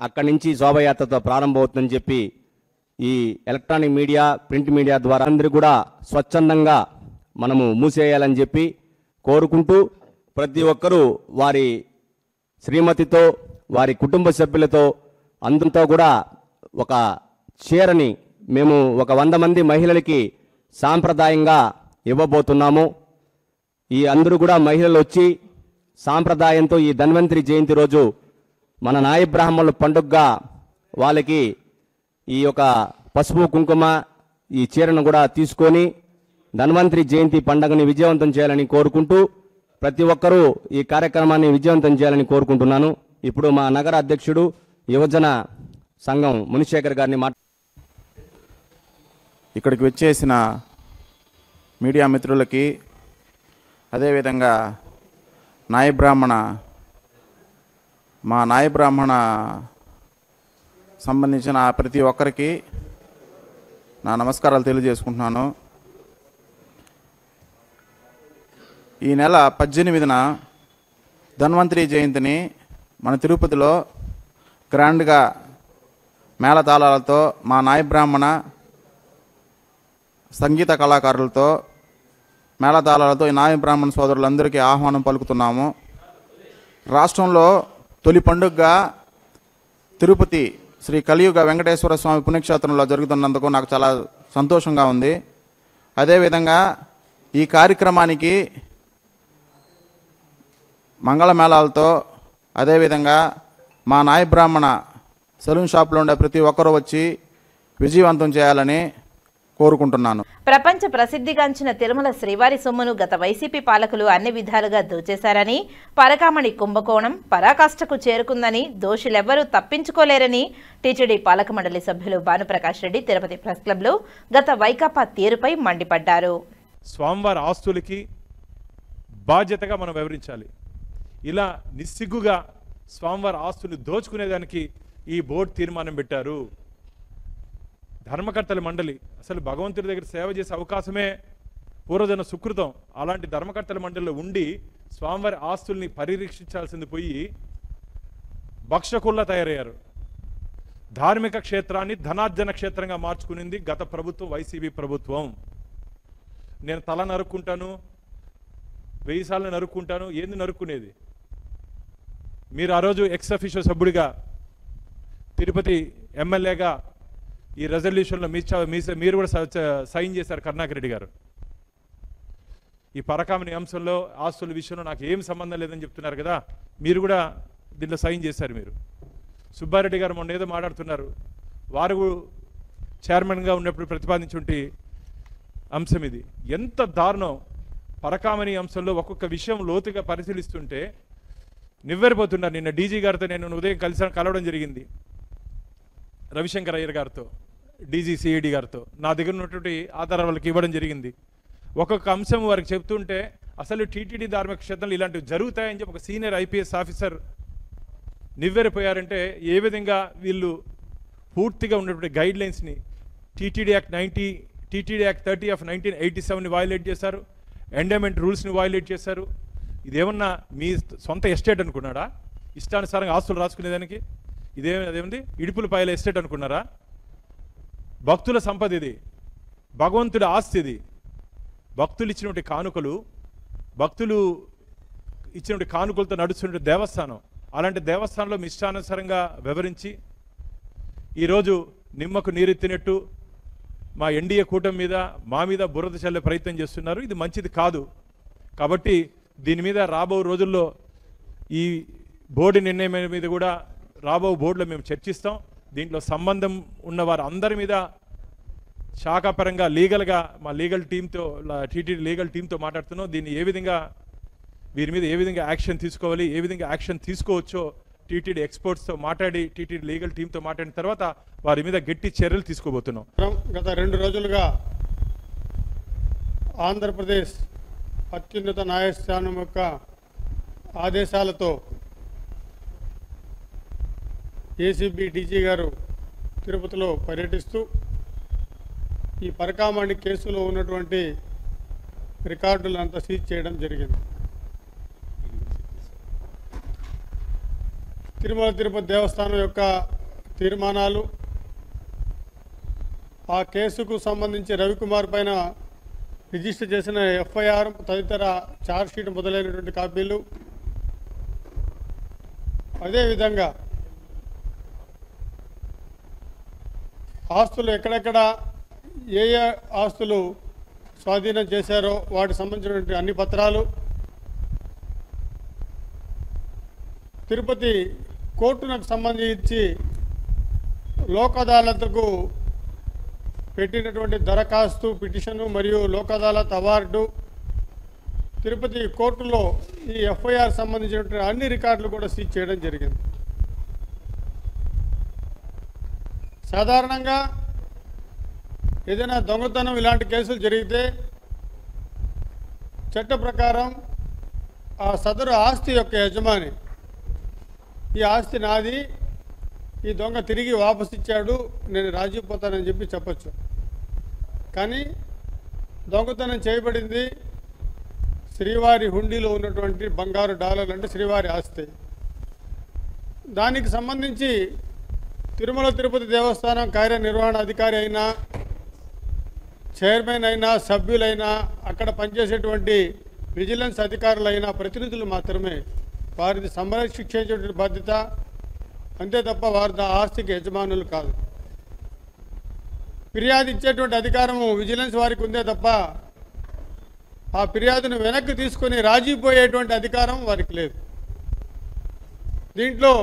అక్కడి నుంచి శోభయాత్రతో ప్రారంభమవుతుందని చెప్పి ఈ ఎలక్ట్రానిక్ మీడియా ప్రింట్ మీడియా ద్వారా అందరూ కూడా స్వచ్ఛందంగా మనము మూసేయాలని చెప్పి కోరుకుంటూ ప్రతి ఒక్కరూ వారి శ్రీమతితో వారి కుటుంబ సభ్యులతో అందరితో కూడా ఒక చీరని మేము ఒక 100 మంది మహిళలకి సాంప్రదాయంగా ఇవ్వబోతున్నాము. ఈ అందరూ కూడా మహిళలు వచ్చి సాంప్రదాయంతో ఈ ధన్వంతరి జయంతి రోజు మన నాయ బ్రాహ్మణుల పండుగగా వాళ్ళకి ఈ యొక్క పసుపు కుంకుమ ఈ చీరను కూడా తీసుకొని ధన్వంతరి జయంతి పండుగని విజయవంతం చేయాలని కోరుకుంటూ ప్రతి ఒక్కరూ ఈ కార్యక్రమాన్ని విజయవంతం చేయాలని కోరుకుంటున్నాను. ఇప్పుడు మా నగర అధ్యక్షుడు యువజన సంఘం మునిశేఖర్ గారిని
ఇక్కడికి వచ్చేసిన మీడియా మిత్రులకి అదేవిధంగా మా నాయ బ్రాహ్మణ సంబంధించిన ప్రతి ఒక్కరికి నా నమస్కారాలు తెలియజేసుకుంటున్నాను. ఈ నెల 18న ధన్వంతరి జయంతిని మన తిరుపతిలో గ్రాండ్గా మేళతాళాలతో మా నాయ బ్రాహ్మణ సంగీత కళాకారులతో మేళతాళాలతో ఈ నాయ బ్రాహ్మణ సోదరులందరికీ ఆహ్వానం పలుకుతున్నాము. రాష్ట్రంలో తొలి పండుగగా తిరుపతి శ్రీ కలియుగ వెంకటేశ్వర స్వామి పుణ్యక్షేత్రంలో జరుగుతున్నందుకు నాకు చాలా సంతోషంగా ఉంది. అదేవిధంగా ఈ కార్యక్రమానికి మంగళమేళాలతో అదేవిధంగా మా నాయ బ్రాహ్మణ సెలూన్ షాప్లో ఉండే ప్రతి ఒక్కరూ వచ్చి విజయవంతం చేయాలని కోరుకుంటున్నాను.
ప్రపంచ ప్రసిద్ధిగాంచిన తిరుమల శ్రీవారి సొమ్మును గత వైసీపీ పాలకులు అన్ని విధాలుగా దోచేశారని, పరకామణి కుంభకోణం పరాకాష్ఠకు చేరుకుందని, దోషులెవ్వరూ తప్పించుకోలేరని టీటీడీ పాలక మండలి సభ్యులు భానుప్రకాష్ రెడ్డి తిరుపతి ప్రెస్ క్లబ్లో గత వైకాపా తీరుపై మండిపడ్డారు.
స్వామివారి ఆస్తులకి బాధ్యతగా మనం వివరించాలి. ఇలా నిస్సిగ్గుగా స్వామివారి ఆస్తులు దోచుకునేదానికి ఈ బోర్డు తీర్మానం పెట్టారు. ధర్మకర్తల మండలి అసలు భగవంతుడి దగ్గర సేవ చేసే అవకాశమే పూర్వజన సుకృతం. అలాంటి ధర్మకర్తల మండలిలో ఉండి స్వామివారి ఆస్తుల్ని పరిరక్షించాల్సింది పోయి భక్షకుల్లా తయారయ్యారు. ధార్మిక క్షేత్రాన్ని ధనార్జన క్షేత్రంగా మార్చుకునింది గత ప్రభుత్వం, వైసీపీ ప్రభుత్వం. నేను తల నరుక్కుంటాను, 1000 సార్లు నరుక్కుంటాను, ఏంది నరుక్కునేది? మీరు ఆ రోజు ఎక్స్ అఫీషియో సభ్యుడిగా తిరుపతి ఎమ్మెల్యేగా ఈ రెజల్యూషన్లో మీరు కూడా సైన్ చేశారు కరుణాకర్ రెడ్డి గారు. ఈ పరకామణి అంశంలో ఆస్తుల విషయంలో నాకు ఏం సంబంధం లేదని చెప్తున్నారు కదా, మీరు కూడా దీంట్లో సైన్ చేశారు. మీరు సుబ్బారెడ్డి గారు మొన్న ఏదో మాట్లాడుతున్నారు, వారు చైర్మన్గా ఉన్నప్పుడు ప్రతిపాదించుంటే అంశం ఇది. ఎంత దారుణం! పరకామణి అంశంలో ఒక్కొక్క విషయం లోతుగా పరిశీలిస్తుంటే నివ్వెరపోతున్నారు. నిన్న డీజీ గారితో నేను ఉదయం కలవడం జరిగింది, రవిశంకర్ అయ్యర్ గారితో, డీజీ సిఐడి గారితో. నా దగ్గర ఉన్నటువంటి ఆధారాలు వాళ్ళకి ఇవ్వడం జరిగింది. ఒక్కొక్క అంశం వారికి చెప్తుంటే అసలు టీటీడీ ధార్మిక క్షేత్రంలో ఇలాంటివి జరుగుతాయని చెప్పి ఒక సీనియర్ ఐపీఎస్ ఆఫీసర్ నివ్వెరపోయారంటే ఏ విధంగా వీళ్ళు పూర్తిగా ఉన్నటువంటి గైడ్ లైన్స్ని టీటీడీ యాక్ట్ 30 ఆఫ్ 1987ని వైలేట్ చేశారు, ఎండోమెంట్ రూల్స్ని వైలేట్ చేశారు. ఇదేమన్నా మీ సొంత ఎస్టేట్ అనుకున్నాడా? ఇష్టానుసారంగా ఆస్తులు రాసుకునేదానికి అదేమిటి ఇడుపుల పాయల ఎస్టేట్ అనుకున్నారా? భక్తుల సంపద ఇది, భగవంతుడి ఆస్తి ఇది. భక్తులు ఇచ్చినటువంటి కానుకలు, భక్తులు ఇచ్చినటువంటి కానుకలతో నడుస్తున్న దేవస్థానం. అలాంటి దేవస్థానంలో మీ ఇష్టానుసారంగా వివరించి ఈరోజు నిమ్మకు నీరెత్తినట్టు మా ఎన్డీఏ కూటమి మీద మా మీద బురద చల్లే ప్రయత్నం చేస్తున్నారు. ఇది మంచిది కాదు. కాబట్టి దీని మీద రాబో రోజుల్లో ఈ బోర్డు నిర్ణయం మీద కూడా రాబో బోర్డులో మేము చర్చిస్తాం. దీంట్లో సంబంధం ఉన్న వారు అందరి మీద శాఖాపరంగా లీగల్గా మా లీగల్ టీంతో, టీటీడీ లీగల్ టీంతో మాట్లాడుతున్నాం. దీన్ని వీరి మీద ఏ విధంగా యాక్షన్ తీసుకోవాలి, ఏ విధంగా యాక్షన్ తీసుకోవచ్చో టీటీడీ ఎక్స్పర్ట్స్తో మాట్లాడి, టీటీడీ లీగల్ టీంతో మాట్లాడిన తర్వాత వారి మీద గట్టి చర్యలు తీసుకోబోతున్నాం.
గత 2 రోజులుగా ఆంధ్రప్రదేశ్ అత్యున్నత న్యాయస్థానం యొక్క ఆదేశాలతో ఏసీబీ డీజీ గారు తిరుపతిలో పర్యటిస్తూ ఈ పరకామణి కేసులో ఉన్నటువంటి రికార్డులంతా సీజ్ చేయడం జరిగింది. తిరుమల తిరుపతి దేవస్థానం యొక్క తీర్మానాలు, ఆ కేసుకు సంబంధించి రవికుమార్ పైన రిజిస్టర్ చేసిన ఎఫ్ఐఆర్ తదితర ఛార్జ్షీట్ మొదలైనటువంటి కాపీలు, అదేవిధంగా ఆస్తులు ఎక్కడెక్కడ ఏ ఏ ఆస్తులు స్వాధీనం చేశారో వాటికి సంబంధించినటువంటి అన్ని పత్రాలు, తిరుపతి కోర్టునకు సంబంధించి లోక్ అదాలత్కు పెట్టినటువంటి దరఖాస్తు, పిటిషను మరియు లోక్ అదాలత్ అవార్డు, తిరుపతి కోర్టులో ఈ ఎఫ్ఐఆర్ సంబంధించినటువంటి అన్ని రికార్డులు కూడా సీజ్ చేయడం జరిగింది. సాధారణంగా ఏదైనా దొంగతనం ఇలాంటి కేసులు జరిగితే చట్ట ప్రకారం ఆ సదరు ఆస్తి యొక్క యజమాని ఈ ఆస్తి నాది, ఈ దొంగ తిరిగి వాపసు ఇచ్చాడు, నేను రాజీ పోతానని చెప్పి చెప్పచ్చు. కానీ దొంగతనం చేయబడింది శ్రీవారి హుండీలో ఉన్నటువంటి బంగారు డాలర్లు, అంటే శ్రీవారి ఆస్తి. దానికి సంబంధించి తిరుమల తిరుపతి దేవస్థానం కార్యనిర్వహణ అధికారి అయినా, చైర్మన్ అయినా, సభ్యులైనా, అక్కడ పనిచేసేటువంటి విజిలెన్స్ అధికారులైనా ప్రతినిధులు మాత్రమే వారిని సంరక్షించేటువంటి బాధ్యత, అంతే తప్ప వారి ఆస్తికి యజమానులు కాదు. ఫిర్యాదు ఇచ్చేటువంటి అధికారము విజిలెన్స్ వారికి ఉందే తప్ప ఆ ఫిర్యాదును వెనక్కి తీసుకొని రాజీపోయేటువంటి అధికారం వారికి లేదు. దీంట్లో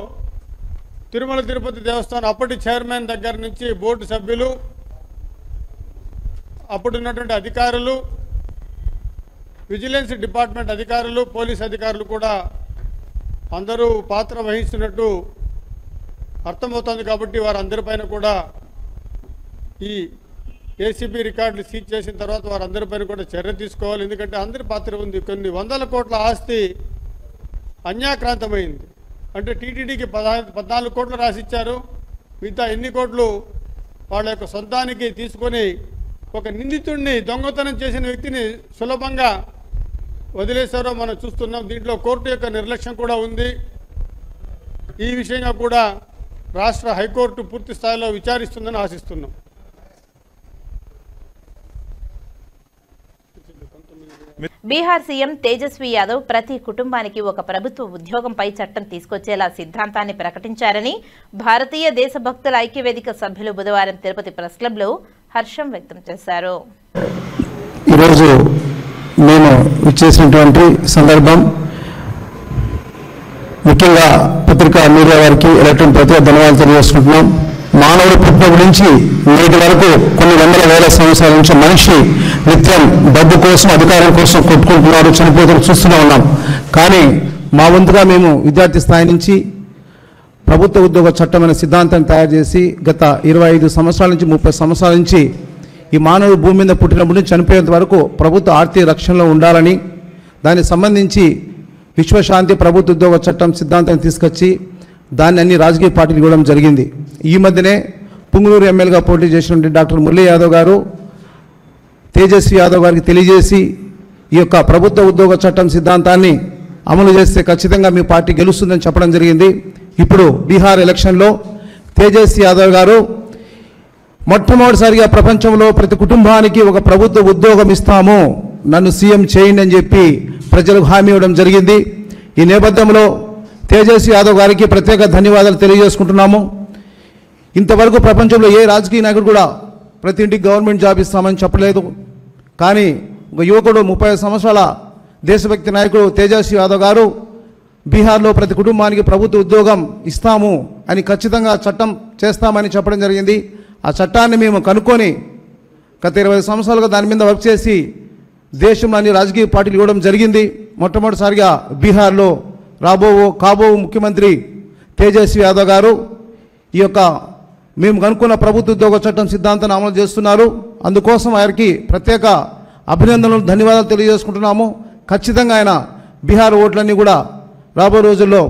తిరుమల తిరుపతి దేవస్థానం అప్పటి చైర్మన్ దగ్గర నుంచి బోర్డు సభ్యులు, అప్పుడున్నటువంటి అధికారులు, విజిలెన్స్ డిపార్ట్మెంట్ అధికారులు, పోలీస్ అధికారులు కూడా అందరూ పాత్ర వహిస్తున్నట్టు అర్థమవుతుంది. కాబట్టి వారందరిపైన కూడా ఈ ఏసీబీ రికార్డులు సీజ్ చేసిన తర్వాత వారందరిపైన కూడా చర్య తీసుకోవాలి. ఎందుకంటే అందరి పాత్ర ఉంది. కొన్ని వందల కోట్ల ఆస్తి అన్యాక్రాంతమైంది. అంటే టీటీడీకి 14 కోట్లు రాసిచ్చారు, మిగతా ఎన్ని కోట్లు వాళ్ళ యొక్క సొంతానికి తీసుకొని ఒక నిందితుడిని, దొంగతనం చేసిన వ్యక్తిని సులభంగా వదిలేశారో మనం చూస్తున్నాం. దీంట్లో కోర్టు యొక్క నిర్లక్ష్యం కూడా ఉంది. ఈ విషయంగా కూడా రాష్ట్ర హైకోర్టు పూర్తి స్థాయిలో విచారిస్తుందని ఆశిస్తున్నాం.
బీహార్ సీఎం తేజస్వి యాదవ్ ప్రతి కుటుంబానికి ఒక ప్రభుత్వ ఉద్యోగంపై చట్టం తీసుకొచ్చేలా సిద్ధాంతాన్ని ప్రకటించారని భారతీయ దేశభక్తుల ఐక్యవేదిక సభ్యులు బుధవారం తిరుపతి ప్రెస్ క్లబ్లో హర్షం వ్యక్తం చేశారు.
ఈరోజు మేము ఇచ్చేసినటువంటి సందర్భం ముఖ్యంగా పత్రికా మీడియా వారికి ఎలక్ట్రానిక్ ప్రతి ధన్యవాదాలు తెలియజేసుకుంటున్నాం. మానవుడు పుట్టినప్పటి నుంచి నేటి వరకు కొన్ని వందల వేల సంవత్సరాల నుంచి మనిషి నిత్యం డబ్బు కోసం, అధికారం కోసం కొట్టుకుంటున్నారు, చనిపోతున్నారు, చూస్తూనే ఉన్నాం. కానీ మా వంతుగా మేము విద్యార్థి స్థాయి నుంచి ప్రభుత్వ ఉద్యోగ చట్టం అనే సిద్ధాంతాన్ని తయారు చేసి గత 25 సంవత్సరాల నుంచి 30 సంవత్సరాల నుంచి ఈ మానవుడు భూమి మీద పుట్టినప్పటి నుంచి చనిపోయేంత వరకు ప్రభుత్వ ఆర్థిక రక్షణలో ఉండాలని, దానికి సంబంధించి విశ్వశాంతి ప్రభుత్వ ఉద్యోగ చట్టం సిద్ధాంతాన్ని తీసుకొచ్చి దాన్ని అన్ని రాజకీయ పార్టీలు ఇవ్వడం జరిగింది. ఈ మధ్యనే పుంగనూరు ఎమ్మెల్యేగా పోటీ చేసినటువంటి డాక్టర్ మురళీ యాదవ్ గారు తేజస్వి యాదవ్ గారికి తెలియజేసి ఈ యొక్క ప్రభుత్వ ఉద్యోగ చట్టం సిద్ధాంతాన్ని అమలు చేస్తే ఖచ్చితంగా మీ పార్టీ గెలుస్తుందని చెప్పడం జరిగింది. ఇప్పుడు బీహార్ ఎలక్షన్లో తేజస్వి యాదవ్ గారు మొట్టమొదటిసారిగా ప్రపంచంలో ప్రతి కుటుంబానికి ఒక ప్రభుత్వ ఉద్యోగం ఇస్తాము, నన్ను సీఎం చేయండి అని చెప్పి ప్రజలకు హామీ ఇవ్వడం జరిగింది. ఈ నేపథ్యంలో తేజస్వి యాదవ్ గారికి ప్రత్యేక ధన్యవాదాలు తెలియజేసుకుంటున్నాము. ఇంతవరకు ప్రపంచంలో ఏ రాజకీయ నాయకుడు కూడా ప్రతి ఇంటికి గవర్నమెంట్ జాబ్ ఇస్తామని చెప్పలేదు. కానీ ఒక యువకుడు 30 సంవత్సరాల దేశభక్తి నాయకుడు తేజస్వి యాదవ్ గారు బీహార్లో ప్రతి కుటుంబానికి ప్రభుత్వ ఉద్యోగం ఇస్తాము అని ఖచ్చితంగా చట్టం చేస్తామని చెప్పడం జరిగింది. ఆ చట్టాన్ని మేము కనుక్కొని గత 20 సంవత్సరాలుగా దాని మీద వర్క్ చేసి దేశంలో అన్ని రాజకీయ పార్టీలు ఇవ్వడం జరిగింది. మొట్టమొదటిసారిగా బీహార్లో కాబో ముఖ్యమంత్రి తేజస్వి యాదవ్ గారు ఈ యొక్క మేము కనుక్కున్న ప్రభుత్వ ఉద్యోగ చట్టం సిద్ధాంతాన్ని అమలు చేస్తున్నారు. అందుకోసం వారికి ప్రత్యేక అభినందనలు, ధన్యవాదాలు తెలియజేసుకుంటున్నాము. ఖచ్చితంగా ఆయన బీహార్ ఓట్లన్నీ కూడా రాబో రోజుల్లో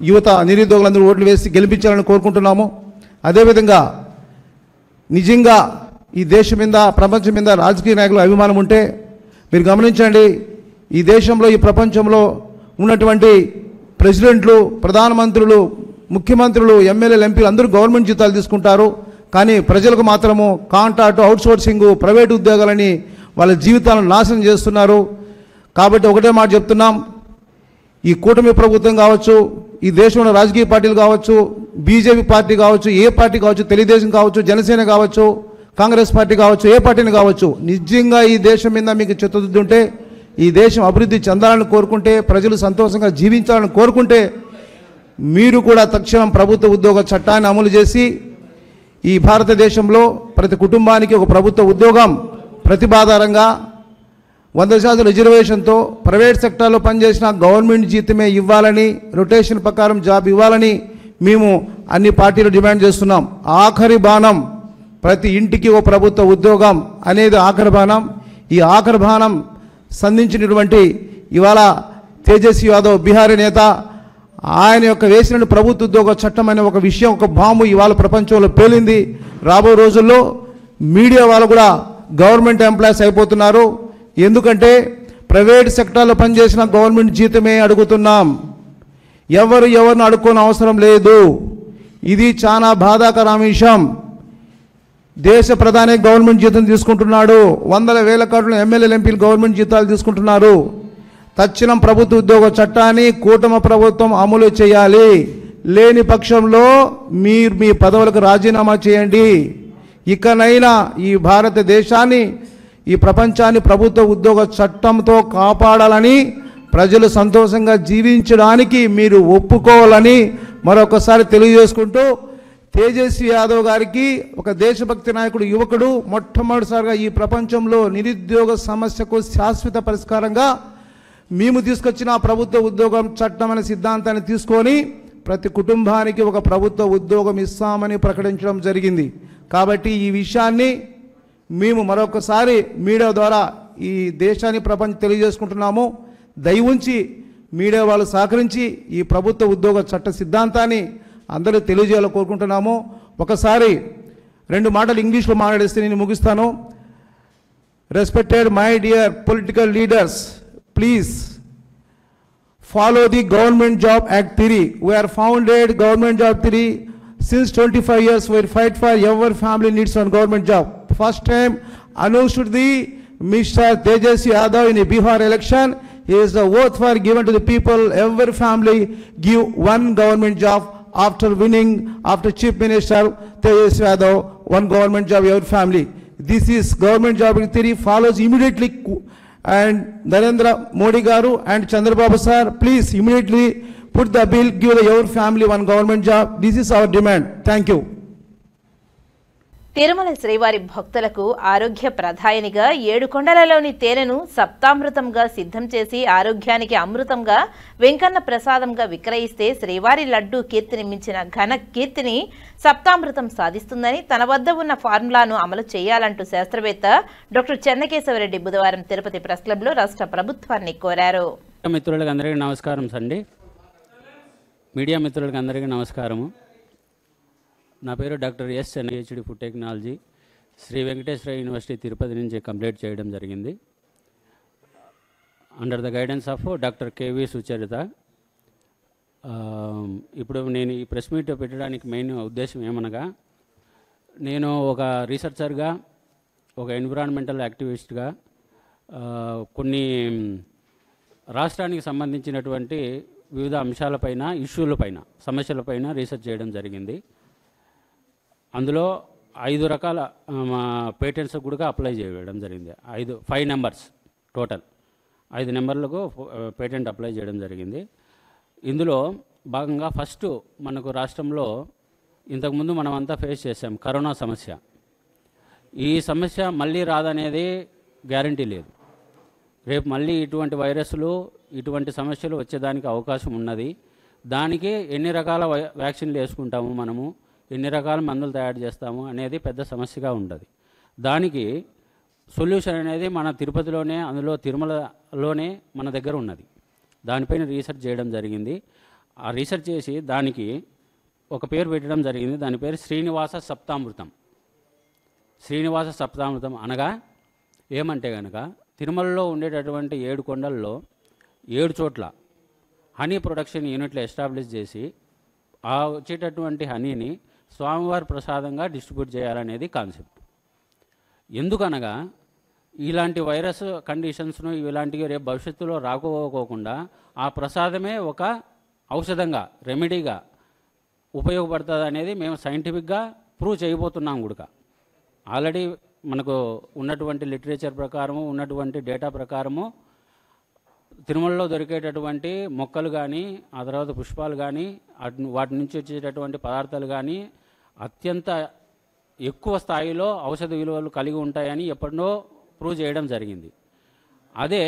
యువత నిరుద్యోగులందరూ ఓట్లు వేసి గెలిపించాలని కోరుకుంటున్నాము. అదేవిధంగా నిజంగా ఈ దేశం మీద ప్రపంచం మీద రాజకీయ నాయకుల అభిమానం ఉంటే మీరు గమనించండి, ఈ దేశంలో ఈ ప్రపంచంలో ఉన్నటువంటి ప్రెసిడెంట్లు, ప్రధానమంత్రులు, ముఖ్యమంత్రులు, ఎమ్మెల్యేలు, ఎంపీలు అందరూ గవర్నమెంట్ జీతాలు తీసుకుంటారు. కానీ ప్రజలకు మాత్రము కాంట్రాక్ట్, అవుట్సోర్సింగ్, ప్రైవేట్ ఉద్యోగాలని వాళ్ళ జీవితాలను నాశనం చేస్తున్నారు. కాబట్టి ఒకటే మాట చెప్తున్నాం, ఈ కూటమి ప్రభుత్వం కావచ్చు, ఈ దేశంలో రాజకీయ పార్టీలు కావచ్చు, బీజేపీ పార్టీ కావచ్చు, ఏ పార్టీ కావచ్చు, తెలుగుదేశం కావచ్చు, జనసేన కావచ్చు, కాంగ్రెస్ పార్టీ కావచ్చు, ఏ పార్టీని కావచ్చు, నిజంగా ఈ దేశం మీద మీకు చిత్తశుద్ధి ఉంటే, ఈ దేశం అభివృద్ధి చెందాలని కోరుకుంటే, ప్రజలు సంతోషంగా జీవించాలని కోరుకుంటే మీరు కూడా తక్షణం ప్రభుత్వ ఉద్యోగ చట్టాన్ని అమలు చేసి ఈ భారతదేశంలో ప్రతి కుటుంబానికి ఒక ప్రభుత్వ ఉద్యోగం ప్రతిపాదారంగా 100% రిజర్వేషన్తో ప్రైవేట్ సెక్టార్లో పనిచేసిన గవర్నమెంట్ జీతమే ఇవ్వాలని, రొటేషన్ ప్రకారం జాబ్ ఇవ్వాలని మేము అన్ని పార్టీలు డిమాండ్ చేస్తున్నాం. ఆఖరి బాణం ప్రతి ఇంటికి ఒక ప్రభుత్వ ఉద్యోగం అనేది ఆఖరి బాణం. ఈ ఆఖరి బాణం సంధించినటువంటి ఇవాళ తేజస్వి యాదవ్ బీహారీ నేత, ఆయన యొక్క వేసిన ప్రభుత్వ ఉద్యోగ చట్టం అనే ఒక విషయం, ఒక బాంబు ఇవాళ ప్రపంచంలో పేలింది. రాబో రోజుల్లో మీడియా వాళ్ళు కూడా గవర్నమెంట్ ఎంప్లాయీస్ అయిపోతున్నారు. ఎందుకంటే ప్రైవేట్ సెక్టార్లో పనిచేసిన గవర్నమెంట్ జీతమే అడుగుతున్నాం, ఎవరిని అడుక్కోని అవసరం లేదు. ఇది చాలా బాధాకర విషయం. దేశ ప్రధాని గవర్నమెంట్ జీతం తీసుకుంటున్నాడు, వందల వేల కోట్ల ఎమ్మెల్యేలు, ఎంపీలు గవర్నమెంట్ జీతాలు తీసుకుంటున్నారు. తక్షణం ప్రభుత్వ ఉద్యోగ చట్టాన్ని కూటమి ప్రభుత్వం అమలు చేయాలి. లేని పక్షంలో మీరు మీ పదవులకు రాజీనామా చేయండి. ఇకనైనా ఈ భారతదేశాన్ని, ఈ ప్రపంచాన్ని ప్రభుత్వ ఉద్యోగ చట్టంతో కాపాడాలని, ప్రజలు సంతోషంగా జీవించడానికి మీరు ఒప్పుకోవాలని మరొకసారి తెలియజేసుకుంటూ, తేజస్వి యాదవ్ గారికి ఒక దేశభక్తి నాయకుడు, యువకుడు, మొట్టమొదటిసారిగా ఈ ప్రపంచంలో నిరుద్యోగ సమస్యకు శాశ్వత పరిష్కారంగా మేము తీసుకొచ్చిన ప్రభుత్వ ఉద్యోగం చట్టం అనే సిద్ధాంతాన్ని తీసుకొని ప్రతి కుటుంబానికి ఒక ప్రభుత్వ ఉద్యోగం ఇస్తామని ప్రకటించడం జరిగింది. కాబట్టి ఈ విషయాన్ని మేము మరొకసారి మీడియా ద్వారా ఈ దేశాన్ని ప్రపంచం తెలియజేసుకుంటున్నాము. దయవుంచి మీడియా వాళ్ళు సహకరించి ఈ ప్రభుత్వ ఉద్యోగ చట్ట సిద్ధాంతాన్ని అందరూ తెలియజేయాలని కోరుకుంటున్నాము. ఒకసారి 2 మాటలు ఇంగ్లీష్లో మాట్లాడేస్తే నేను ముగిస్తాను. Respected my dear political leaders, please follow the Government Job Act 3. We are founded Government Job 3 since 25 years. We fight for every family needs one government job. First time announced the Mr. Tejasvi Yadav in a Bihar election. He is the oath for given to the people. Every family give one government job. After winning, after Chief Minister Tejasvi Yadav, one government job every family. This is Government Job 3 follows immediately. And Narendra Modi garu and Chandrababu sir, please immediately put the bill, give your family one government job. This is our demand. Thank you.
Tirumala శ్రీవారి భక్తులకు ఆరోగ్య ప్రదాయనిగా 7 కొండలలోని తేనెను సప్తామృతంగా సిద్ధం చేసి ఆరోగ్యానికి అమృతంగా వెంకన్న ప్రసాదంగా విక్రయిస్తే శ్రీవారి లడ్డూ కీర్తిని మించిన ఘన కీర్తిని సప్తామృతం సాధిస్తుందని, తన వద్ద ఉన్న ఫార్ములాను అమలు చేయాలంటూ శాస్త్రవేత్త డాక్టర్ చెన్నకేశవరెడ్డి బుధవారం తిరుపతి ప్రెస్ క్లబ్లో రాష్ట్ర ప్రభుత్వాన్ని కోరారు.
మిత్రులకు అందరికీ నమస్కారం అండి. మీడియా మిత్రులకు అందరికీ నమస్కారము. నా పేరు doctor S PhD food technology, Sri Venkateswara university Tirupati నుంచి కంప్లీట్ చేయడం జరిగింది. Under the guidance of doctor K V Sucharitha. ఇప్పుడు నేను ఈ ప్రెస్ మీట్ పెట్టడానికి మెయిన్ ఉద్దేశం ఏమనగా, నేను ఒక రీసెర్చర్గా, ఒక ఎన్విరాన్మెంటల్ యాక్టివిస్ట్గా కొన్ని రాష్ట్రానికి సంబంధించినటువంటి వివిధ అంశాలపైన, ఇష్యూలపైన, సమస్యలపైన రీసెర్చ్ చేయడం జరిగింది. అందులో 5 రకాల పేటెంట్స్ కూడా అప్లై చేయడం జరిగింది. 5 నెంబర్స్ టోటల్ 5 నెంబర్లకు పేటెంట్ అప్లై చేయడం జరిగింది. ఇందులో భాగంగా ఫస్ట్ మనకు రాష్ట్రంలో ఇంతకుముందు మనం అంతా ఫేస్ చేసాం కరోనా సమస్య. ఈ సమస్య మళ్ళీ రాదనేది గ్యారంటీ లేదు. రేపు మళ్ళీ ఇటువంటి వైరస్లు, ఇటువంటి సమస్యలు వచ్చేదానికి అవకాశం ఉన్నది. దానికి ఎన్ని రకాల వ్యాక్సిన్లు వేసుకుంటాము మనము, ఎన్ని రకాల మందులు తయారు చేస్తాము అనేది పెద్ద సమస్యగా ఉండదు. దానికి సొల్యూషన్ అనేది మన తిరుపతిలోనే, అందులో తిరుమలలోనే మన దగ్గర ఉన్నది. దానిపైన రీసెర్చ్ చేయడం జరిగింది. ఆ రీసెర్చ్ చేసి దానికి ఒక పేరు పెట్టడం జరిగింది. దాని పేరు శ్రీనివాస సప్తామృతం. శ్రీనివాస సప్తామృతం అనగా ఏమంటే కనుక తిరుమలలో ఉండేటటువంటి 7 కొండల్లో 7 చోట్ల హనీ ప్రొడక్షన్ యూనిట్లు ఎస్టాబ్లిష్ చేసి ఆ వచ్చేటటువంటి హనీని స్వామివారి ప్రసాదంగా డిస్ట్రిబ్యూట్ చేయాలనేది కాన్సెప్ట్. ఎందుకనగా ఇలాంటి వైరస్ కండిషన్స్ను ఇలాంటివి రేపు భవిష్యత్తులో రాకపోకుండా ఆ ప్రసాదమే ఒక ఔషధంగా, రెమెడీగా ఉపయోగపడుతుంది అనేది మేము సైంటిఫిక్గా ప్రూవ్ చేయబోతున్నాం కూడా. ఆల్రెడీ మనకు ఉన్నటువంటి లిటరేచర్ ప్రకారము, ఉన్నటువంటి డేటా ప్రకారము తిరుమలలో దొరికేటటువంటి మొక్కలు కానీ, ఆ తర్వాత పుష్పాలు కానీ, వాటి నుంచి వచ్చేటటువంటి పదార్థాలు కానీ అత్యంత ఎక్కువ స్థాయిలో ఔషధ విలువలు కలిగి ఉంటాయని ఎప్పుడో ప్రూవ్ చేయడం జరిగింది. అదే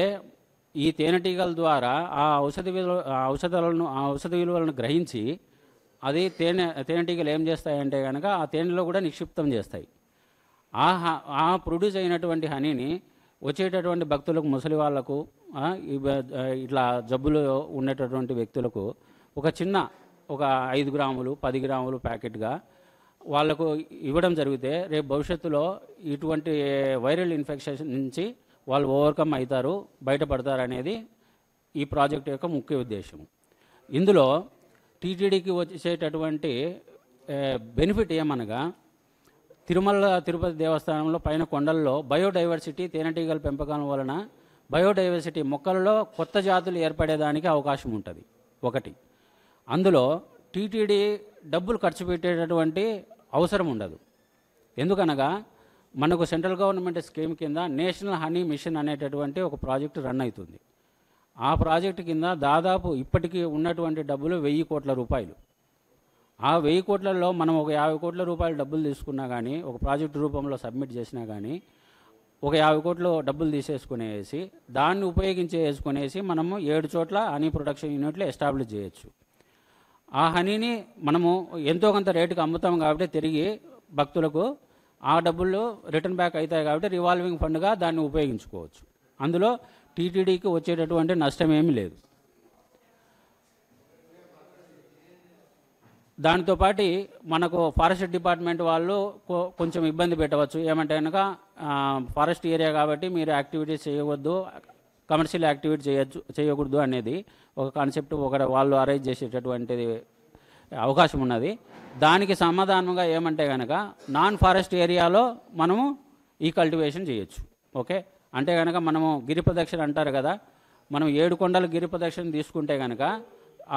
ఈ తేనెటీగల ద్వారా ఆ ఔషధ విలువలను గ్రహించి అది తేనెటీగలు ఏం చేస్తాయంటే కనుక ఆ తేనెలో కూడా నిక్షిప్తం చేస్తాయి. ఆ ప్రొడ్యూస్ అయినటువంటి హనీని వచ్చేటటువంటి భక్తులకు, ముసలి వాళ్లకు, ఇట్లా జబ్బులు ఉండేటటువంటి వ్యక్తులకు ఒక 5 గ్రాములు 10 గ్రాములు ప్యాకెట్గా వాళ్లకు ఇవ్వడం జరిగితే రేపు భవిష్యత్తులో ఇటువంటి వైరల్ ఇన్ఫెక్షన్ నుంచి వాళ్ళు ఓవర్కమ్ అవుతారు, బయటపడతారు అనేది ఈ ప్రాజెక్ట్ యొక్క ముఖ్య ఉద్దేశం. ఇందులో టీటీడీకి వచ్చేటటువంటి బెనిఫిట్ ఏమనగా తిరుపతి దేవస్థానంలో పైన కొండల్లో బయోడైవర్సిటీ, తేనెటీగల పెంపకం వలన బయోడైవర్సిటీ మొక్కలలో కొత్త జాతులు ఏర్పడేదానికి అవకాశం ఉంటుంది. ఒకటి, అందులో టీటీడీ డబ్బులు ఖర్చు పెట్టేటటువంటి అవసరం ఉండదు. ఎందుకనగా మనకు సెంట్రల్ గవర్నమెంట్ స్కీమ్ కింద నేషనల్ హనీ మిషన్ అనేటటువంటి ఒక ప్రాజెక్టు రన్ అవుతుంది. ఆ ప్రాజెక్టు కింద దాదాపు ఇప్పటికీ ఉన్నటువంటి డబ్బులు 1000 కోట్ల రూపాయలు. ఆ 1000 కోట్లలో మనం ఒక 50 కోట్ల రూపాయలు డబ్బులు తీసుకున్నా కానీ, ఒక ప్రాజెక్టు రూపంలో సబ్మిట్ చేసినా కానీ ఒక 50 కోట్లు డబ్బులు తీసేసుకునేసి దాన్ని ఉపయోగించేసుకునేసి మనము 7 చోట్ల హనీ ప్రొడక్షన్ యూనిట్లు ఎస్టాబ్లిష్ చేయొచ్చు. ఆ హనీని మనము ఎంతో కొంత రేటుకి అమ్ముతాం కాబట్టి తిరిగి భక్తులకు ఆ డబ్బులు రిటర్న్ బ్యాక్ అవుతాయి కాబట్టి రివాల్వింగ్ ఫండ్గా దాన్ని ఉపయోగించుకోవచ్చు. అందులో టీటీడీకి వచ్చేటటువంటి నష్టం ఏమీ లేదు. దాంతోపాటు మనకు ఫారెస్ట్ డిపార్ట్మెంట్ వాళ్ళు కొంచెం ఇబ్బంది పెట్టవచ్చు. ఏమంటే కనుక ఫారెస్ట్ ఏరియా కాబట్టి మీరు యాక్టివిటీస్ చేయవద్దు, కమర్షియల్ యాక్టివిటీ చేయకూడదు అనేది ఒక కాన్సెప్ట్ వాళ్ళు అరేంజ్ చేసేటటువంటిది అవకాశం ఉన్నది. దానికి సమాధానంగా ఏమంటే కనుక నాన్ ఫారెస్ట్ ఏరియాలో మనము ఈ కల్టివేషన్ చేయొచ్చు. ఓకే, అంటే కనుక మనము గిరి ప్రదక్షిణ అంటారు కదా, మనం 7 కొండల గిరి ప్రదక్షిణ తీసుకుంటే కనుక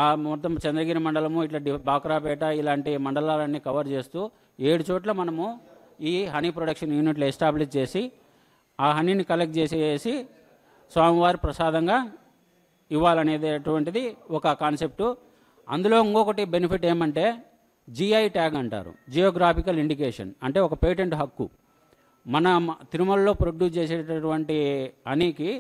ఆ మొత్తం చంద్రగిరి మండలము, ఇట్లా బాక్రాపేట ఇలాంటి మండలాలన్నీ కవర్ చేస్తూ 7 చోట్ల మనము ఈ హనీ ప్రొడక్షన్ యూనిట్లు ఎస్టాబ్లిష్ చేసి ఆ హనీని కలెక్ట్ చేసేసి స్వామివారి ప్రసాదంగా ఇవ్వాలనేటటువంటిది ఒక కాన్సెప్టు. అందులో ఇంకొకటి బెనిఫిట్ ఏమంటే జిఐ ట్యాగ్ అంటారు, జియోగ్రాఫికల్ ఇండికేషన్, అంటే ఒక పేటెంట్ హక్కు. మన తిరుమలలో ప్రొడ్యూస్ చేసేటటువంటి హనీకి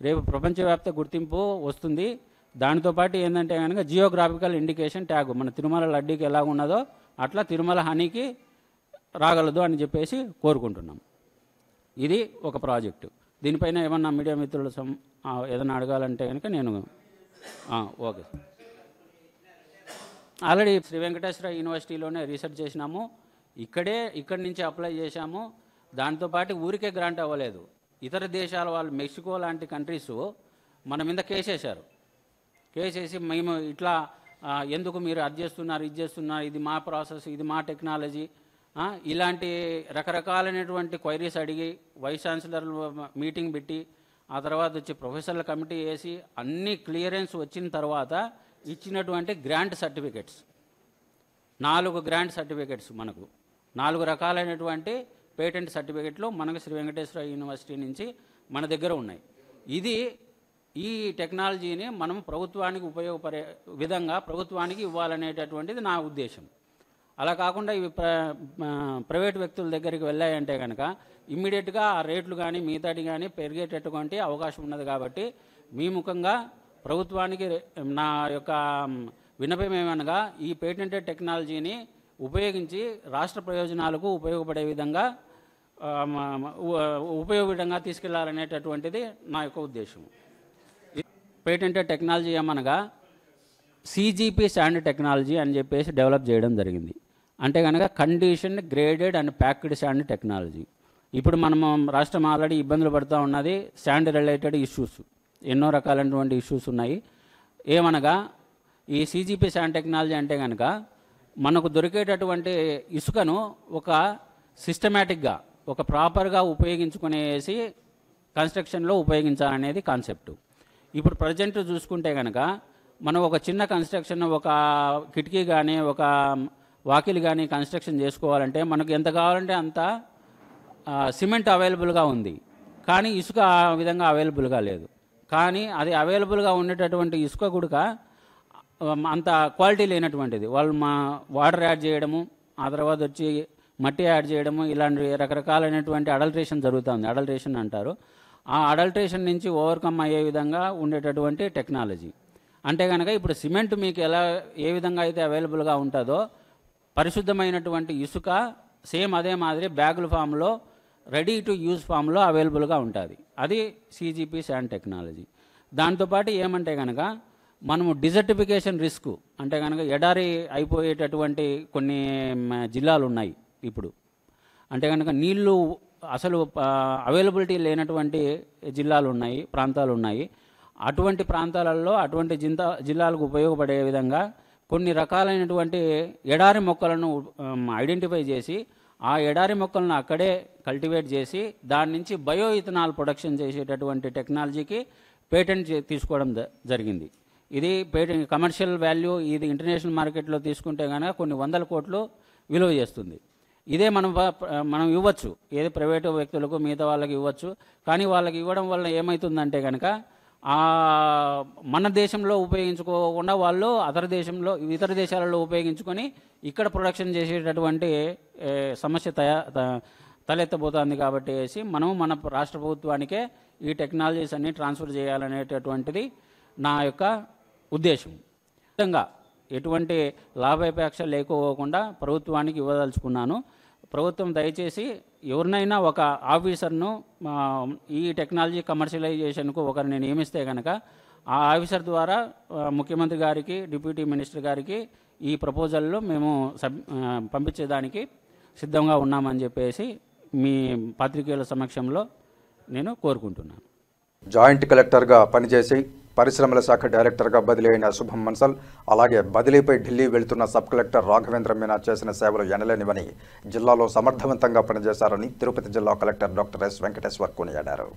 రేపు ప్రపంచవ్యాప్త గుర్తింపు వస్తుంది. దానితోపాటు ఏంటంటే కనుక జియోగ్రాఫికల్ ఇండికేషన్ ట్యాగ్ మన తిరుమల లడ్డీకి ఎలా ఉన్నదో అట్లా తిరుమల హనీకి రాగలదు అని చెప్పేసి కోరుకుంటున్నాం. ఇది ఒక ప్రాజెక్టు. దీనిపైన ఏమన్నా మీడియా మిత్రులు ఏదైనా అడగాలంటే కనుక నేను ఓకే. ఆల్రెడీ శ్రీ వెంకటేశ్వర యూనివర్సిటీలోనే రీసెర్చ్ చేసినాము, ఇక్కడి నుంచి అప్లై చేశాము. దాంతోపాటు ఊరికే గ్రాంట్ అవ్వలేదు, ఇతర దేశాల వాళ్ళు మెక్సికో లాంటి కంట్రీస్ మన మీద కేసేశారు. కేసేసి మేము ఇట్లా ఎందుకు మీరు అది చేస్తున్నారు, ఇది మా ప్రాసెస్, ఇది మా టెక్నాలజీ, ఇలాంటి రకరకాలైనటువంటి క్వైరీస్ అడిగి వైస్ ఛాన్సలర్ మీటింగ్ పెట్టి ఆ తర్వాత వచ్చి ప్రొఫెసర్ల కమిటీ వేసి అన్ని క్లియరెన్స్ వచ్చిన తర్వాత ఇచ్చినటువంటి గ్రాంట్ సర్టిఫికెట్స్ 4 గ్రాంట్ సర్టిఫికెట్స్, మనకు 4 రకాలైనటువంటి పేటెంట్ సర్టిఫికెట్లు మనకు శ్రీ వెంకటేశ్వర యూనివర్సిటీ నుంచి మన దగ్గర ఉన్నాయి. ఈ టెక్నాలజీని మనం ప్రభుత్వానికి ఉపయోగపడే విధంగా ప్రభుత్వానికి ఇవ్వాలనేటటువంటిది నా ఉద్దేశం. అలా కాకుండా ఇవి ప్రైవేట్ వ్యక్తుల దగ్గరికి వెళ్ళాయంటే కనుక ఇమ్మీడియట్గా ఆ రేట్లు కానీ మిగతాటి కానీ పెరిగేటటువంటి అవకాశం ఉన్నది. కాబట్టి మీ ముఖంగా ప్రభుత్వానికి నా యొక్క విన్నపం ఏమనగా ఈ పేటెంటెడ్ టెక్నాలజీని ఉపయోగించి రాష్ట్ర ప్రయోజనాలకు ఉపయోగపడే విధంగా ఉపయోగంగా తీసుకెళ్లాలనేటటువంటిది నా యొక్క ఉద్దేశం. పేటెంటెడ్ టెక్నాలజీ ఏమనగా CGP శాండ్ టెక్నాలజీ అని చెప్పేసి డెవలప్ చేయడం జరిగింది. అంటే కనుక condition graded and packed sand technology. ఇప్పుడు మనము రాష్ట్రం ఆల్రెడీ ఇబ్బందులు పడుతూ ఉన్నది శాండ్ రిలేటెడ్ ఇష్యూస్, ఎన్నో రకాలైనటువంటి ఇష్యూస్ ఉన్నాయి. ఏమనగా ఈ CGP శాండ్ టెక్నాలజీ అంటే కనుక మనకు దొరికేటటువంటి ఇసుకను ఒక సిస్టమేటిక్గా ఒక ప్రాపర్గా ఉపయోగించుకునేసి కన్స్ట్రక్షన్లో ఉపయోగించాలనేది కాన్సెప్ట్. ఇప్పుడు ప్రజెంట్ చూసుకుంటే కనుక మనం ఒక చిన్న కన్స్ట్రక్షన్, ఒక కిటికీ కానీ ఒక వాకిలి కానీ కన్స్ట్రక్షన్ చేసుకోవాలంటే మనకు ఎంత కావాలంటే అంత సిమెంట్ అవైలబుల్గా ఉంది, కానీ ఇసుక ఆ విధంగా అవైలబుల్గా లేదు. కానీ అది అవైలబుల్గా ఉండేటటువంటి ఇసుక కూడా అంత క్వాలిటీ లేనటువంటిది. వాళ్ళు వాటర్ యాడ్ చేయడము, ఆ తర్వాత వచ్చి మట్టి యాడ్ చేయడము, ఇలాంటి రకరకాలైనటువంటి అడల్ట్రేషన్ జరుగుతుంది. అడల్ట్రేషన్ అంటారు. ఆ అడల్ట్రేషన్ నుంచి ఓవర్కమ్ అయ్యే విధంగా ఉండేటటువంటి టెక్నాలజీ. అంటే కనుక ఇప్పుడు సిమెంట్ మీకు ఏ విధంగా అయితే అవైలబుల్గా ఉంటుందో పరిశుద్ధమైనటువంటి ఇసుక సేమ్ అదే మాదిరి బ్యాగుల ఫామ్లో రెడీ టు యూజ్ ఫామ్లో అవైలబుల్గా ఉంటుంది. అది CGP శాండ్ టెక్నాలజీ. దాంతోపాటు ఏమంటే కనుక మనము డిజర్టిఫికేషన్ రిస్క్ అంటే కనుక ఎడారి అయిపోయేటటువంటి కొన్ని జిల్లాలు ఉన్నాయి ఇప్పుడు. అంటే కనుక నీళ్లు అసలు అవైలబిలిటీ లేనటువంటి జిల్లాలు ఉన్నాయి, ప్రాంతాలు ఉన్నాయి. అటువంటి ప్రాంతాలలో అటువంటి జిల్లాలకు ఉపయోగపడే విధంగా కొన్ని రకాలైనటువంటి ఎడారి మొక్కలను ఐడెంటిఫై చేసి ఆ ఎడారి మొక్కలను అక్కడే కల్టివేట్ చేసి దాని నుంచి బయో ఇథనాల్ ప్రొడక్షన్ చేసేటటువంటి టెక్నాలజీకి పేటెంట్ తీసుకోవడం జరిగింది. ఇది పేటెంట్ కమర్షియల్ వాల్యూ, ఇది ఇంటర్నేషనల్ మార్కెట్లో తీసుకుంటే కనుక కొన్ని 100 కోట్లు విలువ చేస్తుంది. ఇదే మనం ఇవ్వచ్చు, ఏది ప్రైవేటు వ్యక్తులకు మిగతా వాళ్ళకి ఇవ్వచ్చు. కానీ వాళ్ళకి ఇవ్వడం వల్ల ఏమవుతుందంటే కనుక మన దేశంలో ఉపయోగించుకోకుండా వాళ్ళు ఇతర దేశాలలో ఉపయోగించుకొని ఇక్కడ ప్రొడక్షన్ చేసేటటువంటి సమస్య తలెత్తబోతోంది. కాబట్టి మనం మన రాష్ట్ర ప్రభుత్వానికే ఈ టెక్నాలజీస్ అన్ని ట్రాన్స్ఫర్ చేయాలనేటటువంటిది నా యొక్క ఉద్దేశం. విధంగా ఎటువంటి లాభాపేక్ష లేకపోకుండా ప్రభుత్వానికి ఇవ్వదలుచుకున్నాను. ప్రభుత్వం దయచేసి ఎవరినైనా ఒక ఆఫీసర్ను ఈ టెక్నాలజీ కమర్షియలైజేషన్కు ఒకరిని నియమిస్తే కనుక ఆ ఆఫీసర్ ద్వారా ముఖ్యమంత్రి గారికి, డిప్యూటీ మినిస్టర్ గారికి ఈ ప్రపోజల్లో మేము పంపించేదానికి సిద్ధంగా ఉన్నామని చెప్పేసి మీ పాత్రికేయుల సమక్షంలో నేను కోరుకుంటున్నాను.
జాయింట్ కలెక్టర్గా పనిచేసి పరిశ్రమల శాఖ డైరెక్టర్గా బదిలీ అయిన శుభం బన్సల్, అలాగే బదిలీపై ఢిల్లీ వెళ్తున్న సబ్ కలెక్టర్ రాఘవేంద్ర మీనా చేసిన సేవలు ఎనలేనివని, జిల్లాలో సమర్థవంతంగా పనిచేశారని తిరుపతి జిల్లా కలెక్టర్ డాక్టర్ ఎస్ వెంకటేశ్వర్ కొనియాడారు.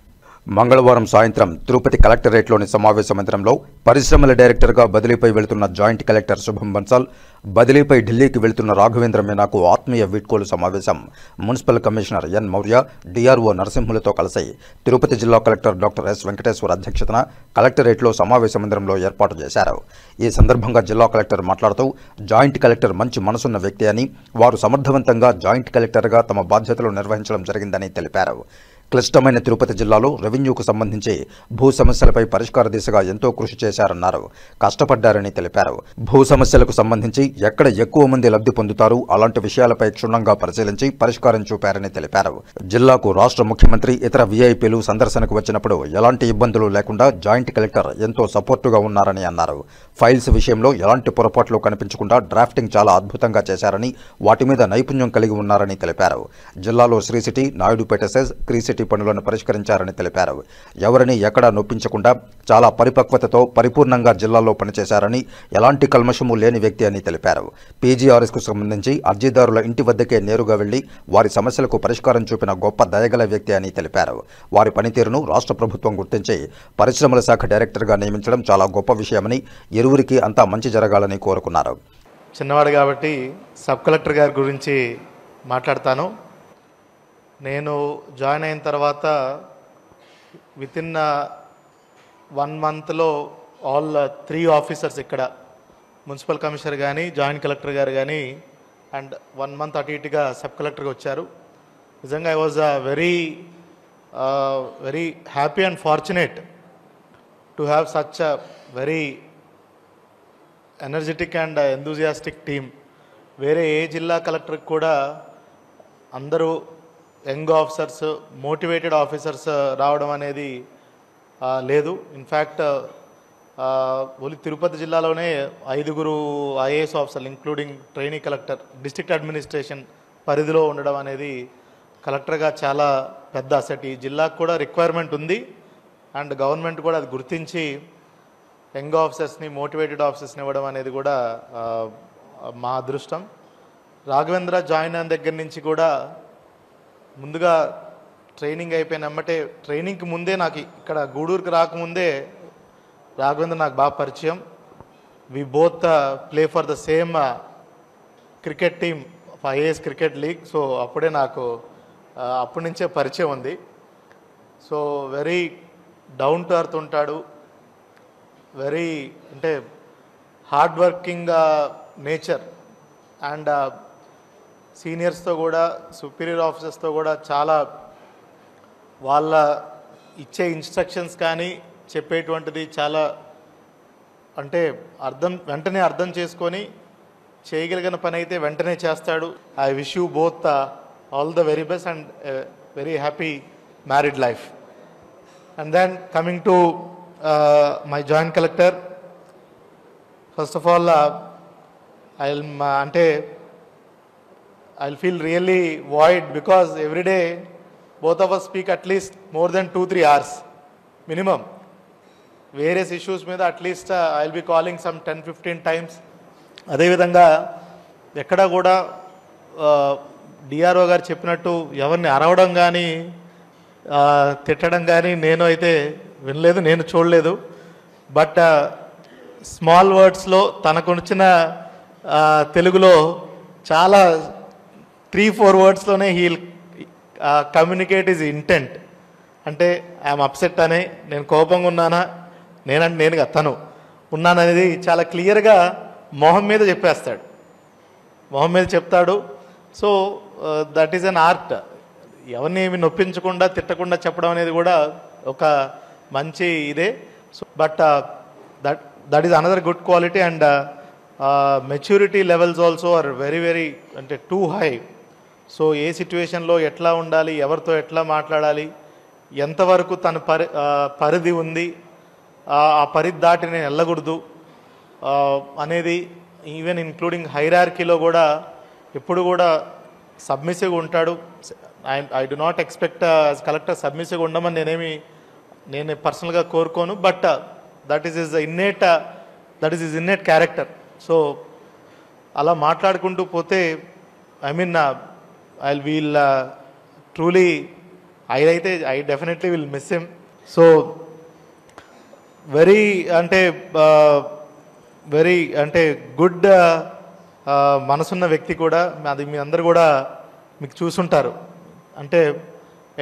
మంగళవారం సాయంత్రం తిరుపతి కలెక్టరేట్లోని సమావేశ మందిరంలో పరిశ్రమల డైరెక్టర్గా బదిలీపై వెళ్తున్న జాయింట్ కలెక్టర్ శుభం బన్సల్, బదిలీపై ఢిల్లీకి వెళ్తున్న రాఘవేంద్ర మీనాకు ఆత్మీయ వీడ్కోలు సమావేశం municipal commissioner N Maurya, DRO నరసింహులతో కలిసి తిరుపతి జిల్లా కలెక్టర్ డాక్టర్ ఎస్ వెంకటేశ్వర్ అధ్యక్షతన కలెక్టరేట్లో సమావేశ మందిరంలో ఏర్పాటు చేశారు. ఈ సందర్భంగా జిల్లా కలెక్టర్ మాట్లాడుతూ జాయింట్ కలెక్టర్ మంచి మనసున్న వ్యక్తి అని, వారు సమర్థవంతంగా జాయింట్ కలెక్టర్గా తమ బాధ్యతలు నిర్వహించడం జరిగిందని తెలిపారు. క్లిష్టమైన తిరుపతి జిల్లాలో రెవెన్యూకు సంబంధించి భూ సమస్యలపై పరిష్కార దిశగా ఎంతో కృషి చేశారన్నారు. కష్టపడ్డారని తెలిపారు. భూ సమస్యలకు సంబంధించి ఎక్కడ ఎక్కువ మంది లబ్ధి పొందుతారు అలాంటి విషయాలపై క్షుణ్ణంగా పరిశీలించి పరిష్కారం చూపారని తెలిపారు. జిల్లాకు రాష్ట్ర ముఖ్యమంత్రి, ఇతర వీఐపీలు సందర్శనకు వచ్చినప్పుడు ఎలాంటి ఇబ్బందులు లేకుండా జాయింట్ కలెక్టర్ ఎంతో సపోర్టుగా ఉన్నారని అన్నారు. ఫైల్స్ విషయంలో ఎలాంటి పొరపాట్లు కనిపించకుండా డ్రాఫ్టింగ్ చాలా అద్భుతంగా చేశారని, వాటి మీద నైపుణ్యం కలిగి ఉన్నారని తెలిపారు. జిల్లాలో శ్రీ సిటీ, నాయుడుపేట సెజ్, క్రీసిటీ పనులను పరిష్కరించారని తెలిపారు. ఎవరిని ఎక్కడా నొప్పించకుండా చాలా పరిపక్వతతో పరిపూర్ణంగా జిల్లాలో పనిచేశారని, ఎలాంటి కల్మషము లేని వ్యక్తి అని తెలిపారు. పీజీఆర్ఎస్కు సంబంధించి అర్జీదారుల ఇంటి వద్దకే నేరుగా వెళ్లి వారి సమస్యలకు పరిష్కారం చూపిన గొప్ప దయగల వ్యక్తి అని తెలిపారు. వారి పనితీరును రాష్ట్ర ప్రభుత్వం గుర్తించి పరిశ్రమల శాఖ డైరెక్టర్గా నియమించడం చాలా గొప్ప విషయమని, ఇరువురికి అంతా మంచి జరగాలని కోరుకున్నారు.
చిన్నవాడు కాబట్టి సబ్ కలెక్టర్ గారి గురించి మాట్లాడతాను. నేను జాయిన్ అయిన తర్వాత వితిన్ 1 మంత్లో ఆల్ 3 ఆఫీసర్స్ ఇక్కడ మున్సిపల్ కమిషనర్ కానీ, జాయింట్ కలెక్టర్ గారు కానీ అండ్ 1 మంత్ అటు ఇటుగా సబ్ కలెక్టర్గా వచ్చారు. నిజంగా I was very happy and fortunate to have such a very energetic and enthusiastic team. వేరే ఏ జిల్లా కలెక్టర్కి కూడా అందరూ యంగ్ ఆఫీసర్స్, మోటివేటెడ్ ఆఫీసర్స్ రావడం అనేది లేదు. ఇన్ఫ్యాక్ట్ ఓన్లీ తిరుపతి జిల్లాలోనే 5 ఐఏఎస్ ఆఫీసర్లు including trainee collector district administration పరిధిలో ఉండడం అనేది కలెక్టర్గా చాలా పెద్ద అసెట్. ఈ జిల్లాకు కూడా రిక్వైర్మెంట్ ఉంది అండ్ గవర్నమెంట్ కూడా అది గుర్తించి యంగ్ ఆఫీసర్స్ని, మోటివేటెడ్ ఆఫీసర్స్ని ఇవ్వడం అనేది కూడా మా అదృష్టం. రాఘవేంద్ర జాయిన్ అయిన దగ్గర నుంచి కూడా ముందుగా ట్రైనింగ్ అయిపోయిన వెంబటే, ట్రైనింగ్కి ముందే నాకు ఇక్కడ గూడూరుకి రాకముందే రాఘవేంద్ర నాకు బాగా పరిచయం. We both play for the same cricket team of IAS cricket league. So అప్పుడే నాకు అప్పటి నుంచే పరిచయం ఉంది. So very down to earth ఉంటాడు, వెరీ అంటే హార్డ్ వర్కింగ్ నేచర్ అండ్ సీనియర్స్తో కూడా, సుపీరియర్ ఆఫీసర్స్తో కూడా చాలా వాళ్ళ ఇచ్చే ఇన్స్ట్రక్షన్స్ కానీ చెప్పేటువంటిది చాలా అంటే వెంటనే అర్థం చేసుకొని చేయగలిగిన పని అయితే వెంటనే చేస్తాడు. I wish you both all the very best and very happy married life. And then coming to my joint collector, first of all I'll feel really void because every day both of us speak at least more than 2-3 hours minimum. Various issues మీద at least I'll be calling some 10-15 times. అదేవిధంగా ఎక్కడ కూడా DRO గారు చెప్పినట్టు ఎవరిని అరవడం కానీ తిట్టడం కానీ నేను అయితే వినలేదు, నేను చూడలేదు. బట్ స్మాల్ వర్డ్స్లో తనకు వచ్చిన తెలుగులో చాలా 3-4 వర్డ్స్లోనే హీల్ కమ్యూనికేట్ ఈజ్ ఇంటెంట్. అంటే ఐఎమ్ అప్సెట్ అని, నేను కోపంగా ఉన్నానా, నేనుగా తను ఉన్నాననేది చాలా క్లియర్గా మొహం మీద చెప్పేస్తాడు, మొహం మీద చెప్తాడు. So that is an art. ఎవరిని ఏమి నొప్పించకుండా, తిట్టకుండా చెప్పడం అనేది కూడా ఒక మంచి ఇదే. So but that is another good quality. And maturity levels also are very very అంటే టూ హై. సో ఏ సిచ్యువేషన్లో ఎట్లా ఉండాలి, ఎవరితో ఎట్లా మాట్లాడాలి, ఎంతవరకు తన పరిధి ఉంది, ఆ పరిధి దాటి నేను వెళ్ళకూడదు అనేది, ఈవెన్ ఇంక్లూడింగ్ హైరార్కీలో కూడా ఎప్పుడు కూడా సబ్మిసివ్గా ఉంటాడు. I do not expect as collector సబ్మిసివ్గా ఉండమని నేను పర్సనల్గా కోరుకోను. But that is is innate character. So అలా మాట్లాడుకుంటూ పోతే we'll truly I definitely will miss him. So very good మనసున్న వ్యక్తి కూడా. అది మీ అందరు కూడా మీకు చూసుంటారు. అంటే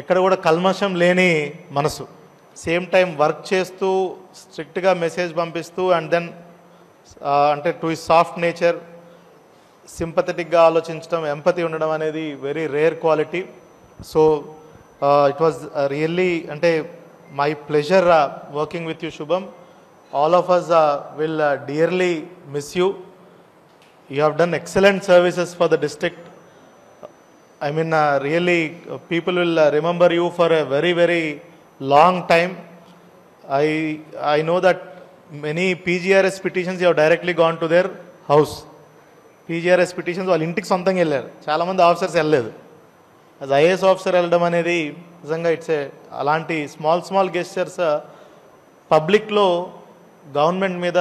ఎక్కడ కూడా కల్మషం లేని మనసు, సేమ్ టైం వర్క్ చేస్తూ స్ట్రిక్ట్గా మెసేజ్ పంపిస్తూ అండ్ దెన్ అంటే టు హిస్ సాఫ్ట్ నేచర్, సింపథెటిక్గా ఆలోచించడం, ఎంపతి ఉండడం అనేది very rare quality. So it was really అంటే my pleasure working with you Shubham. All of us will dearly miss you. You have done excellent services for the district. Really people will remember you for a very very long time. I know that many PGRS petitions you have directly gone to their house. PGRS petitions వాళ్ళ ఇంటికి సొంతంగా వెళ్ళారు, చాలామంది officers వెళ్ళలేదు. As IAS officer వెళ్ళడం అనేది నిజంగా అలాంటి స్మాల్ గెస్చర్స్ పబ్లిక్లో గవర్నమెంట్ మీద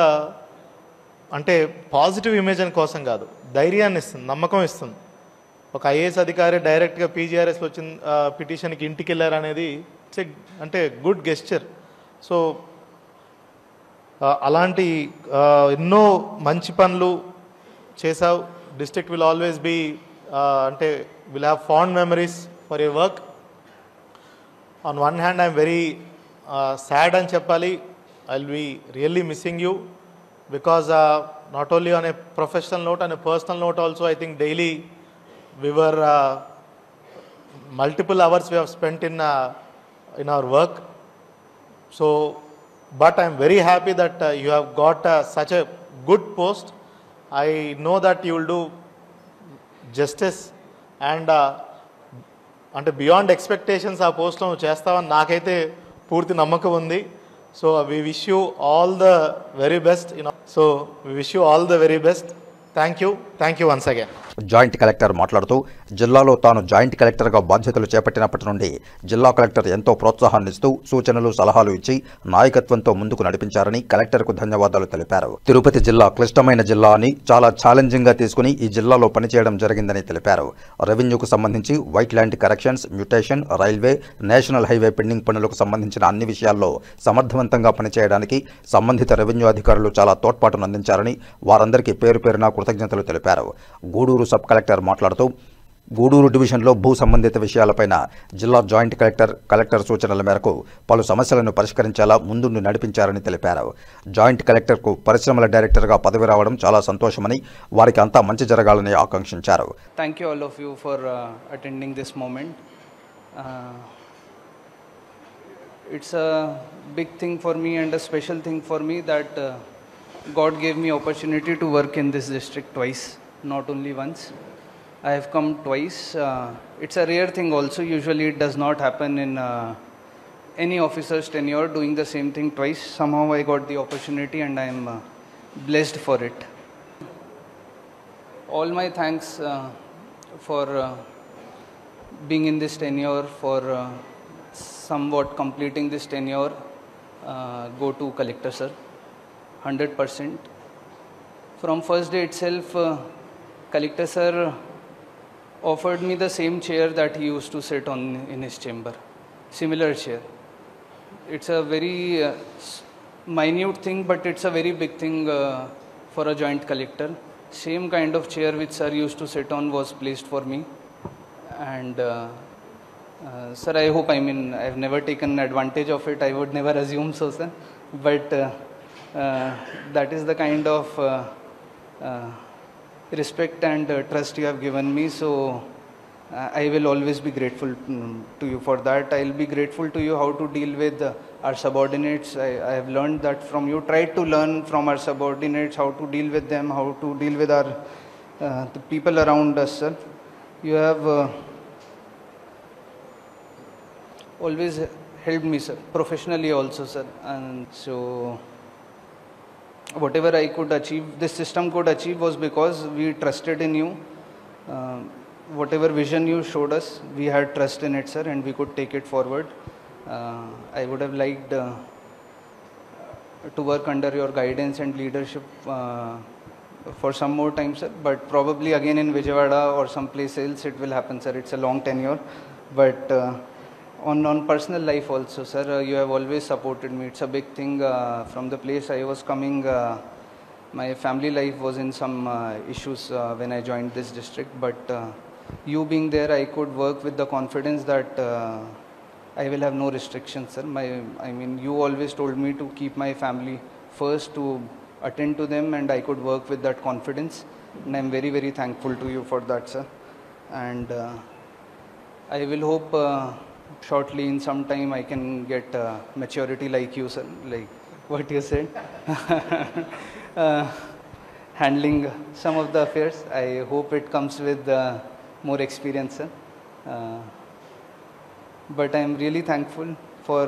అంటే పాజిటివ్ ఇమేజ్ కోసం కాదు, ధైర్యాన్ని ఇస్తుంది, నమ్మకం ఇస్తుంది. ఒక ఐఏఎస్ అధికారి డైరెక్ట్గా పీజీఆర్ఎస్లో వచ్చిన పిటిషన్కి ఇంటికి వెళ్ళారు అనేది అంటే గుడ్ గెస్చర్. సో అలాంటి ఎన్నో మంచి పనులు చేసావు. డిస్ట్రిక్ట్ విల్ ఆల్వేస్ బీ అంటే will have fond memories for your work. On one hand I'm very sad అని చెప్పాలి. I will be really missing you because not only on a professional note, on a personal note also I think daily we were multiple hours we have spent in our work. So but I am very happy that you have got such a good post. I know that you will do justice and అంటే beyond expectations ఆ పోస్ట్లో నువ్వు చేస్తావని నాకైతే పూర్తి నమ్మకం ఉంది. So we wish you all the very best. So we wish you all the very best. Thank you once again.
Joint collector మాట్లాడుతూ జిల్లాలో తాను జాయింట్ కలెక్టర్గా బాధ్యతలు చేపట్టినప్పటి నుండి జిల్లా కలెక్టర్ ఎంతో ప్రోత్సాహాన్నిస్తూ సూచనలు సలహాలు ఇచ్చి నాయకత్వంతో ముందుకు నడిపించారని కలెక్టర్కు ధన్యవాదాలు తెలిపారు. తిరుపతి జిల్లా క్లిష్టమైన జిల్లా అని చాలా ఛాలెంజింగ్గా తీసుకుని ఈ జిల్లాలో పనిచేయడం జరిగిందని తెలిపారు. రెవెన్యూకు సంబంధించి white land corrections, mutation, railway, national highway pending పనులకు సంబంధించిన అన్ని విషయాల్లో సమర్థవంతంగా పనిచేయడానికి సంబంధిత రెవెన్యూ అధికారులు చాలా తోడ్పాటును అందించారని వారందరికీ పేరు పేరున కృతజ్ఞతలు తెలిపారు. గూడూరు సబ్ కలెక్టర్ మాట్లాడుతూ గూడూరు డివిజన్లో భూ సంబంధిత విషయాలపైన జిల్లా జాయింట్ కలెక్టర్ సూచనల మేరకు పలు సమస్యలను పరిష్కరించేలా ముందుండి నడిపించారని తెలిపారు. జాయింట్ కలెక్టర్కు పరిశ్రమల డైరెక్టర్గా పదవి రావడం చాలా సంతోషమని, వారికి అంతా మంచి జరగాలని ఆకాంక్షించారు.
Thank you all of you for attending this moment. It's a big thing for me and a special thing for me that God gave me opportunity to work in this district twice, not only once. I have come twice. It's a rare thing also. Usually it does not happen in any officer's tenure doing the same thing twice. Somehow I got the opportunity and I am blessed for it. All my thanks for being in this tenure, for somewhat completing this tenure, go to Collector sir. 100%. From first day itself, Collector sir offered me the same chair that he used to sit on in his chamber, similar chair. It's a very minute thing, but it's a very big thing for a joint collector. Same kind of chair which sir used to sit on was placed for me. And sir, I hope, I've never taken advantage of it. I would never assume so, sir. But that is the kind of respect and trust you have given me. So I will always be grateful to you for that. I will be grateful to you how to deal with our subordinates. I have learned that from you. Tried to learn from our subordinates how to deal with them, how to deal with our the people around us, sir. You have always helped me, sir, professionally also, sir. And so whatever I could achieve, this system could achieve, was because we trusted in you. Whatever vision you showed us, we had trust in it, sir, and we could take it forward. I would have liked to work under your guidance and leadership for some more time, sir, but probably again in Vijayawada or someplace else it will happen, sir. It's a long tenure, but on personal life also, sir, you have always supported me. It's a big thing. From the place I was coming, my family life was in some issues when I joined this district, but you being there, I could work with the confidence that I will have no restrictions, sir. You always told me to keep my family first, to attend to them, and I could work with that confidence, and I'm very, very thankful to you for that, sir. And I will hope shortly, in some time, I can get maturity like you, sir, like what you said. Handling some of the affairs, I hope it comes with more experience, sir. But I am really thankful for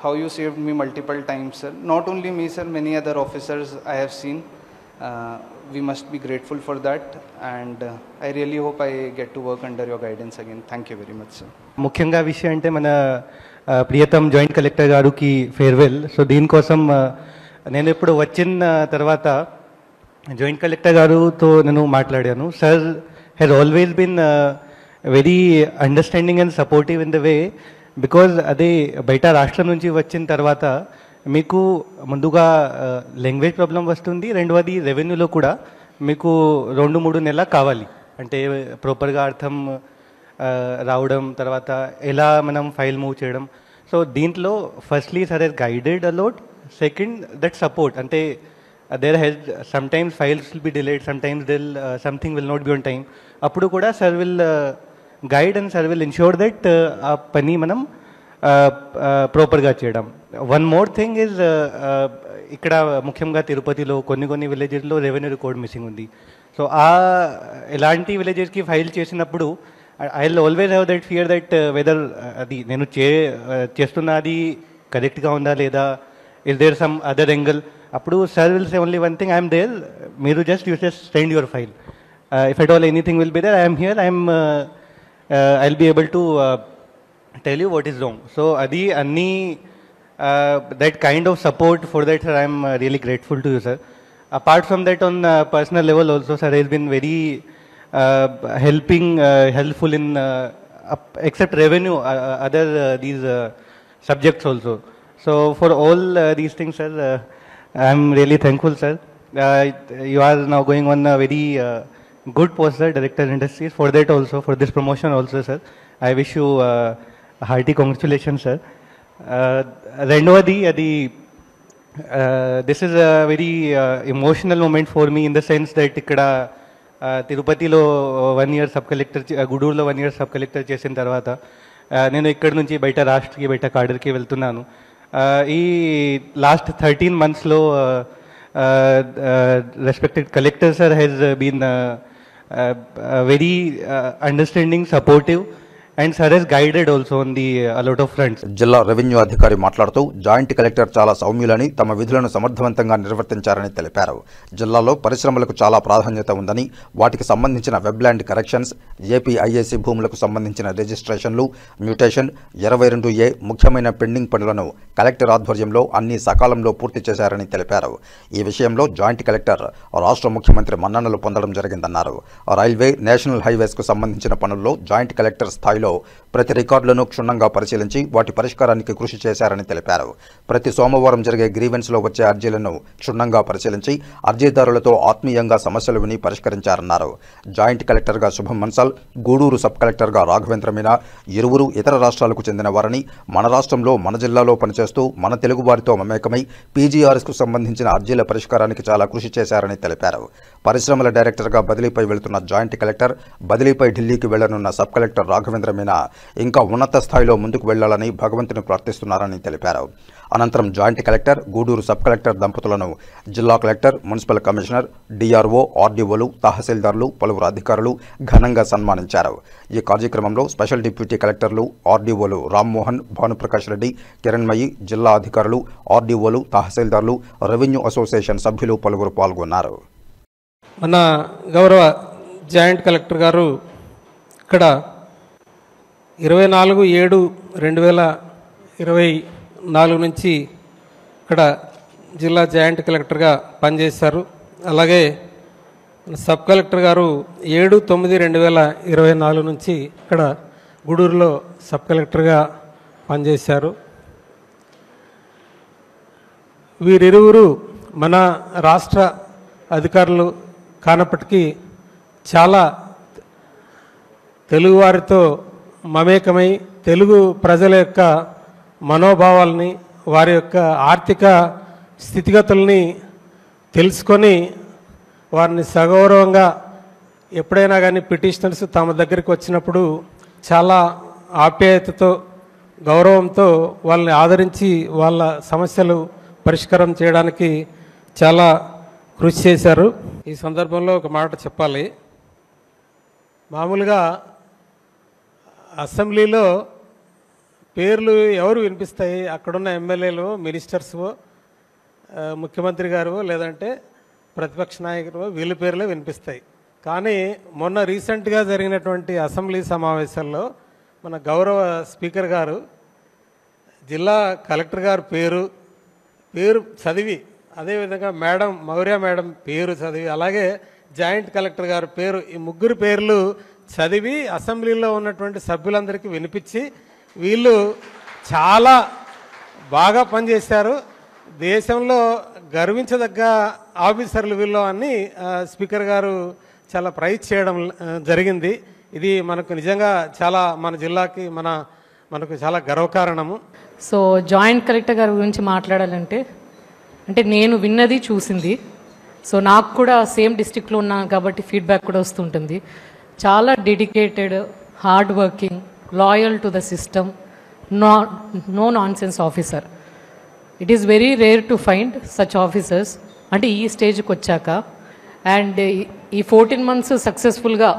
how you saved me multiple times, sir. Not only me, sir, many other officers I have seen. We must be grateful for that, and I really hope I get to work under your guidance again. Thank you very much, sir.
ముఖ్యంగా విషయం అంటే మన Priyatham joint collector గారికి farewell. So దీనికోసం నేను ఇప్పుడు వచ్చిన తర్వాత జాయింట్ కలెక్టర్ గారుతో నేను మాట్లాడాను. Sir has always been very understanding and supportive in the way, because అదే బయట రాష్ట్రం నుంచి వచ్చిన తర్వాత మీకు ముందుగా లాంగ్వేజ్ ప్రాబ్లం వస్తుంది, రెండవది రెవెన్యూలో కూడా మీకు 2-3 నెలలు కావాలి అంటే ప్రాపర్గా అర్థం రావడం, తర్వాత ఎలా మనం ఫైల్ మూవ్ చేయడం. సో దీంట్లో firstly sir he's guided a lot. Second, that support అంటే there he's sometimes files will be delayed, sometimes something will not be on time. అప్పుడు కూడా sir will guide and sir will ensure that ఆ పని మనం ప్రాపర్గా చేయడం. One more thing is, ఇక్కడ ముఖ్యంగా తిరుపతిలో కొన్ని విలేజెస్లో రెవెన్యూ రికార్డ్ మిస్సింగ్ ఉంది. సో ఎలాంటి విలేజెస్కి ఫైల్ చేసినప్పుడు I'll always have that fear that whether అది నేను చేస్తున్నది కరెక్ట్గా ఉందా లేదా, is there some other angle. అప్పుడు sir will say only one thing, I am there, మీరు you just send your file. If at all anything will be there, I am here, I'll be able to tell you what is wrong. So adi anni that kind of support, for that sir, I am really grateful to you sir. Apart from that, on personal level also sir has been very helpful in except revenue, other these subjects also. So for all these things sir, I am really thankful sir. You are now going on a very good post sir, Director Industries. For that also, for this promotion also sir, I wish you hearty congratulations sir. Rendavadi adi this is a very emotional moment for me in the sense that ikkada తిరుపతిలో 1 year sub collector, గూడూరులో 1 year sub collector చేసిన తర్వాత నేను ఇక్కడి నుంచి బయట రాష్ట్రకి బయట కాడర్కి వెళ్తున్నాను. ఈ లాస్ట్ 13 monthsలో respected collector sir has been very understanding, supportive, and sir has guided also on the a lot of fronts.
జిల్లా రెవెన్యూ అధికారి మాట్లాడుతూ జాయింట్ కలెక్టర్ చాలా సౌమ్యులని, తమ విధులను సమర్థవంతంగా నిర్వర్తించారని తెలిపారు. జిల్లాలో పరిశ్రమలకు చాలా ప్రాధాన్యత ఉందని, వాటికి సంబంధించిన వెబ్లాండ్ కరెక్షన్స్, ఏపీఐఏసీ భూములకు సంబంధించిన రిజిస్ట్రేషన్లు, మ్యూటేషన్, 22A ముఖ్యమైన పెండింగ్ పనులను కలెక్టర్ ఆధ్వర్యంలో అన్ని సకాలంలో పూర్తి చేశారని తెలిపారు. ఈ విషయంలో జాయింట్ కలెక్టర్ రాష్ట్ర ముఖ్యమంత్రి మన్ననలు పొందడం జరిగిందన్నారు. రైల్వే, నేషనల్ హైవేస్కు సంబంధించిన పనుల్లో జాయింట్ కలెక్టర్ స్థాయిలో ప్రతి రికార్డులను క్షుణ్ణంగా పరిశీలించి వాటి పరిష్కారానికి కృషి చేశారని తెలిపారు. ప్రతి సోమవారం జరిగే గ్రీవెన్స్లో వచ్చే అర్జీలను క్షుణ్ణంగా పరిశీలించి అర్జీదారులతో ఆత్మీయంగా సమస్యలు విని పరిష్కరించారన్నారు. జాయింట్ కలెక్టర్గా శుభం మన్సల్, గూడూరు సబ్ కలెక్టర్గా రాఘవేంద్ర మీనా ఇరువురు ఇతర రాష్ట్రాలకు చెందిన వారని, మన రాష్ట్రంలో మన జిల్లాలో పనిచేస్తూ మన తెలుగు వారితో మమేకమై పీజీఆర్ఎస్కు సంబంధించిన అర్జీల పరిష్కారానికి చాలా కృషి చేశారని తెలిపారు. పరిశ్రమల డైరెక్టర్గా బదిలీపై వెళుతున్న జాయింట్ కలెక్టర్, బదిలీపై ఢిల్లీకి వెళ్లనున్న సబ్ కలెక్టర్ రాఘవేంద్ర మీనా ఇంకా ఉన్నత స్థాయిలో ముందుకు వెళ్లాలని భగవంతుని ప్రార్థిస్తున్నారని తెలిపారు. అనంతరం joint collector, Gudur sub collector దంపతులను జిల్లా కలెక్టర్, మున్సిపల్ కమిషనర్, డిఆర్ఓ, ఆర్డీఓలు, తహసీల్దార్లు, పలువురు అధికారులు ఘనంగా సన్మానించారు. ఈ కార్యక్రమంలో స్పెషల్ డిప్యూటీ కలెక్టర్లు, ఆర్డీఓలు రామ్మోహన్, భానుప్రకాష్ రెడ్డి, కిరణ్మయి, జిల్లా అధికారులు, ఆర్డీఓలు, తహసీల్దార్లు, రెవెన్యూ అసోసియేషన్ సభ్యులు పలువురు పాల్గొన్నారు.
మన గౌరవ జాయింట్ కలెక్టర్ గారు ఇక్కడ 24/7/2024 నుంచి ఇక్కడ జిల్లా జాయింట్ కలెక్టర్గా పనిచేశారు. అలాగే సబ్ కలెక్టర్ గారు 7/9/2024 నుంచి ఇక్కడ గూడూరులో సబ్ కలెక్టర్గా పనిచేశారు. వీరిరువురు మన రాష్ట్ర అధికారులు కానప్పటికీ చాలా తెలుగువారితో మమేకమై తెలుగు ప్రజల యొక్క మనోభావాల్ని, వారి యొక్క ఆర్థిక స్థితిగతుల్ని తెలుసుకొని వారిని సగౌరవంగా ఎప్పుడైనా కానీ పిటిషనర్స్ తమ దగ్గరికి వచ్చినప్పుడు చాలా ఆప్యాయతతో, గౌరవంతో వాళ్ళని ఆదరించి వాళ్ళ సమస్యలు పరిష్కారం చేయడానికి చాలా కృషి చేశారు. ఈ సందర్భంలో ఒక మాట చెప్పాలి. మామూలుగా అసెంబ్లీలో పేర్లు ఎవరు వినిపిస్తాయి? అక్కడున్న ఎమ్మెల్యేలు, మినిస్టర్స్, ముఖ్యమంత్రి గారు, లేదంటే ప్రతిపక్ష నాయకులు, వీళ్ళ పేర్లే వినిపిస్తాయి. కానీ మొన్న రీసెంట్గా జరిగినటువంటి అసెంబ్లీ సమావేశాల్లో మన గౌరవ స్పీకర్ గారు జిల్లా కలెక్టర్ గారు పేరు చదివి, అదేవిధంగా మేడం మౌర్య మేడం పేరు చదివి, అలాగే జాయింట్ కలెక్టర్ గారి పేరు, ఈ ముగ్గురు పేర్లు చదివి అసెంబ్లీలో ఉన్నటువంటి సభ్యులందరికీ వినిపించి వీళ్ళు చాలా బాగా పనిచేశారు, దేశంలో గర్వించదగ్గ ఆఫీసర్లు వీళ్ళు అని స్పీకర్ గారు చాలా ప్రైజ్ చేయడం జరిగింది. ఇది మనకు నిజంగా చాలా, మన జిల్లాకి మనకు చాలా గర్వకారణము.
సో జాయింట్ కలెక్టర్ గారి గురించి మాట్లాడాలంటే, అంటే నేను విన్నది చూసింది, సో నాకు కూడా సేమ్ డిస్ట్రిక్ట్లో ఉన్నాను కాబట్టి ఫీడ్బ్యాక్ కూడా వస్తుంటుంది. చాలా dedicated, hard working, loyal to the system, no nonsense officer. It is very rare to find such officers, అంటే ఈ స్టేజ్కి వచ్చాక. అండ్ ఈ 14 months సక్సెస్ఫుల్గా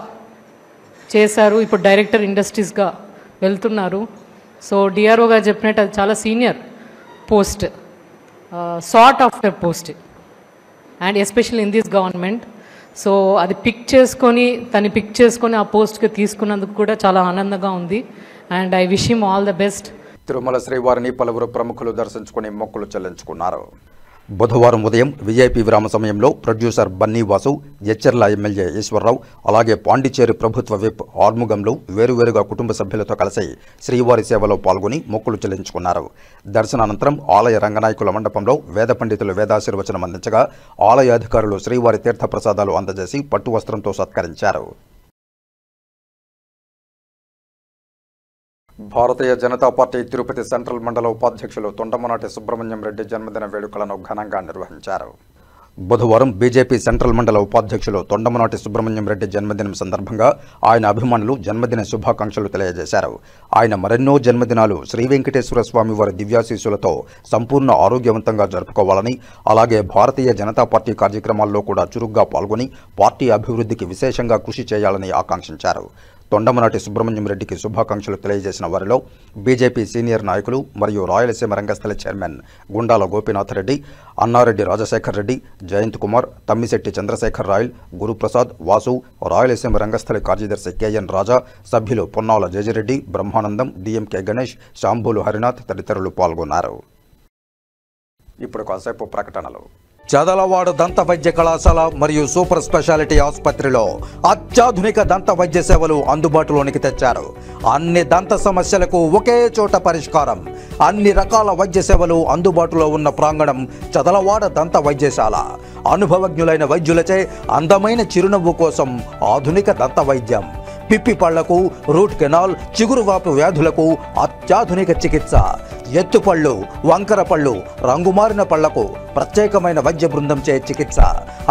చేశారు. ఇప్పుడు డైరెక్టర్ ఇండస్ట్రీస్గా వెళ్తున్నారు. సో డిఆర్ఓ గారు చెప్పినట్టు అది చాలా senior post, sought after post, and especially in this government. So అది పిక్ చేసుకొని ఆ పోస్ట్కి తీసుకున్నందుకు కూడా చాలా ఆనందంగా ఉంది. And I wish him all the best.
Tirumala శ్రీవారిని పలువురు ప్రముఖులు దర్శించుకుని మొక్కులు చెల్లించుకున్నారు. బుధవారం ఉదయం విఐపి విరామ సమయంలో ప్రొడ్యూసర్ బన్నీ వాసు, ఎచ్చెర్ల ఎమ్మెల్యే ఈశ్వరరావు, అలాగే పాండిచేరి ప్రభుత్వ విప్ ఆర్ముగంలో వేరువేరుగా కుటుంబ సభ్యులతో కలిసి శ్రీవారి సేవలో పాల్గొని మొక్కులు చెల్లించుకున్నారు. దర్శనానంతరం ఆలయ రంగనాయకుల మండపంలో వేద పండితులు వేదాశీర్వచనం అందించగా ఆలయ అధికారులు శ్రీవారి తీర్థప్రసాదాలు అందజేసి పట్టు వస్త్రంతో సత్కరించారు. భారతీయ జనతా పార్టీ తిరుపతి సెంట్రల్ మండల ఉపాధ్యక్షులు తొండమనాటి సుబ్రహ్మణ్యం రెడ్డి జన్మదిన వేడుకలను ఘనంగా నిర్వహించారు. బుధవారం బీజేపీ సెంట్రల్ మండల ఉపాధ్యక్షులు తొండమనాటి సుబ్రహ్మణ్యం రెడ్డి జన్మదినం సందర్భంగా ఆయన అభిమానులు జన్మదిన శుభాకాంక్షలు తెలియజేశారు. ఆయన మరెన్నో జన్మదినాలు శ్రీ వెంకటేశ్వర స్వామి వారి దివ్యాశీస్సులతో సంపూర్ణ ఆరోగ్యవంతంగా జరుపుకోవాలని, అలాగే భారతీయ జనతా పార్టీ కార్యక్రమాల్లో కూడా చురుగ్గా పాల్గొని పార్టీ అభివృద్ధికి విశేషంగా కృషి చేయాలని ఆకాంక్షించారు. తొండమనాటి సుబ్రహ్మణ్యం రెడ్డికి శుభాకాంక్షలు తెలియజేసిన వారిలో బీజేపీ సీనియర్ నాయకులు మరియు రాయలసీమ రంగస్థల చైర్మన్ గుండాల గోపీనాథ్ రెడ్డి, అన్నారెడ్డి రాజశేఖర్ రెడ్డి, జయంత్ కుమార్, తమ్మిశెట్టి చంద్రశేఖర్ రాయల్, గురుప్రసాద్, వాసు, రాయలసీమ రంగస్థల కార్యదర్శి కేఎన్ రాజా, సభ్యులు పొన్నాల జయజిరెడ్డి, బ్రహ్మానందం, డిఎంకే గణేష్, శాంభూలు హరినాథ్ తదితరులు పాల్గొన్నారు. ఇప్పుడు కాసేపు ప్రకటనలు. చదలవాడ దంత వైద్య కళాశాల మరియు సూపర్ స్పెషాలిటీ ఆసుపత్రిలో అత్యాధునిక దంత వైద్య సేవలు అందుబాటులోనికి తెచ్చారు. అన్ని దంత సమస్యలకు ఒకే చోట పరిష్కారం. అన్ని రకాల వైద్య సేవలు అందుబాటులో ఉన్న ప్రాంగణం చదలవాడ దంత వైద్యశాల. అనుభవజ్ఞులైన వైద్యులచే అందమైన చిరునవ్వు కోసం ఆధునిక దంత వైద్యం. పిప్పి పళ్లకు, రూట్ కెనాల్, చిగురువాపు వ్యాధులకు అత్యాధునిక చికిత్స. ఎత్తుపళ్ళు, వంకర పళ్ళు, రంగుమారిన పళ్లకు ప్రత్యేకమైన వైద్య బృందంచే చికిత్స.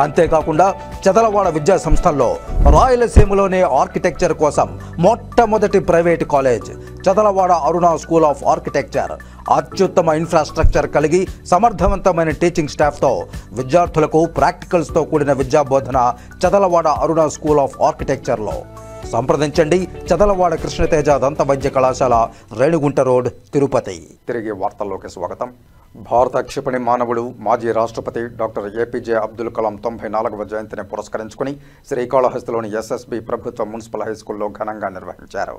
అంతేకాకుండా చదలవాడ విద్యా సంస్థల్లో రాయలసీమలోనే ఆర్కిటెక్చర్ కోసం మొట్టమొదటి private college Chadalavada Aruna school of architecture. అత్యుత్తమ ఇన్ఫ్రాస్ట్రక్చర్ కలిగి సమర్థవంతమైన టీచింగ్ స్టాఫ్తో విద్యార్థులకు ప్రాక్టికల్స్తో కూడిన విద్యాబోధన చదలవాడ అరుణ స్కూల్ ఆఫ్ ఆర్కిటెక్చర్లో. సంప్రదించండి. చదలవాడ కృష్ణతేజ దంత వైద్య కళాశాల, రేణుగుంట రోడ్, తిరుపతి. తిరిగి వార్తల్లోకి స్వాగతం. భారత క్షిపణి మానవుడు మాజీ రాష్ట్రపతి డాక్టర్ ఏపీజే అబ్దుల్ కలాం 94వ జయంతిని పురస్కరించుకుని శ్రీకాళహస్తిలోని ఎస్ఎస్బి ప్రభుత్వ మున్సిపల్ హైస్కూల్లో ఘనంగా నిర్వహించారు.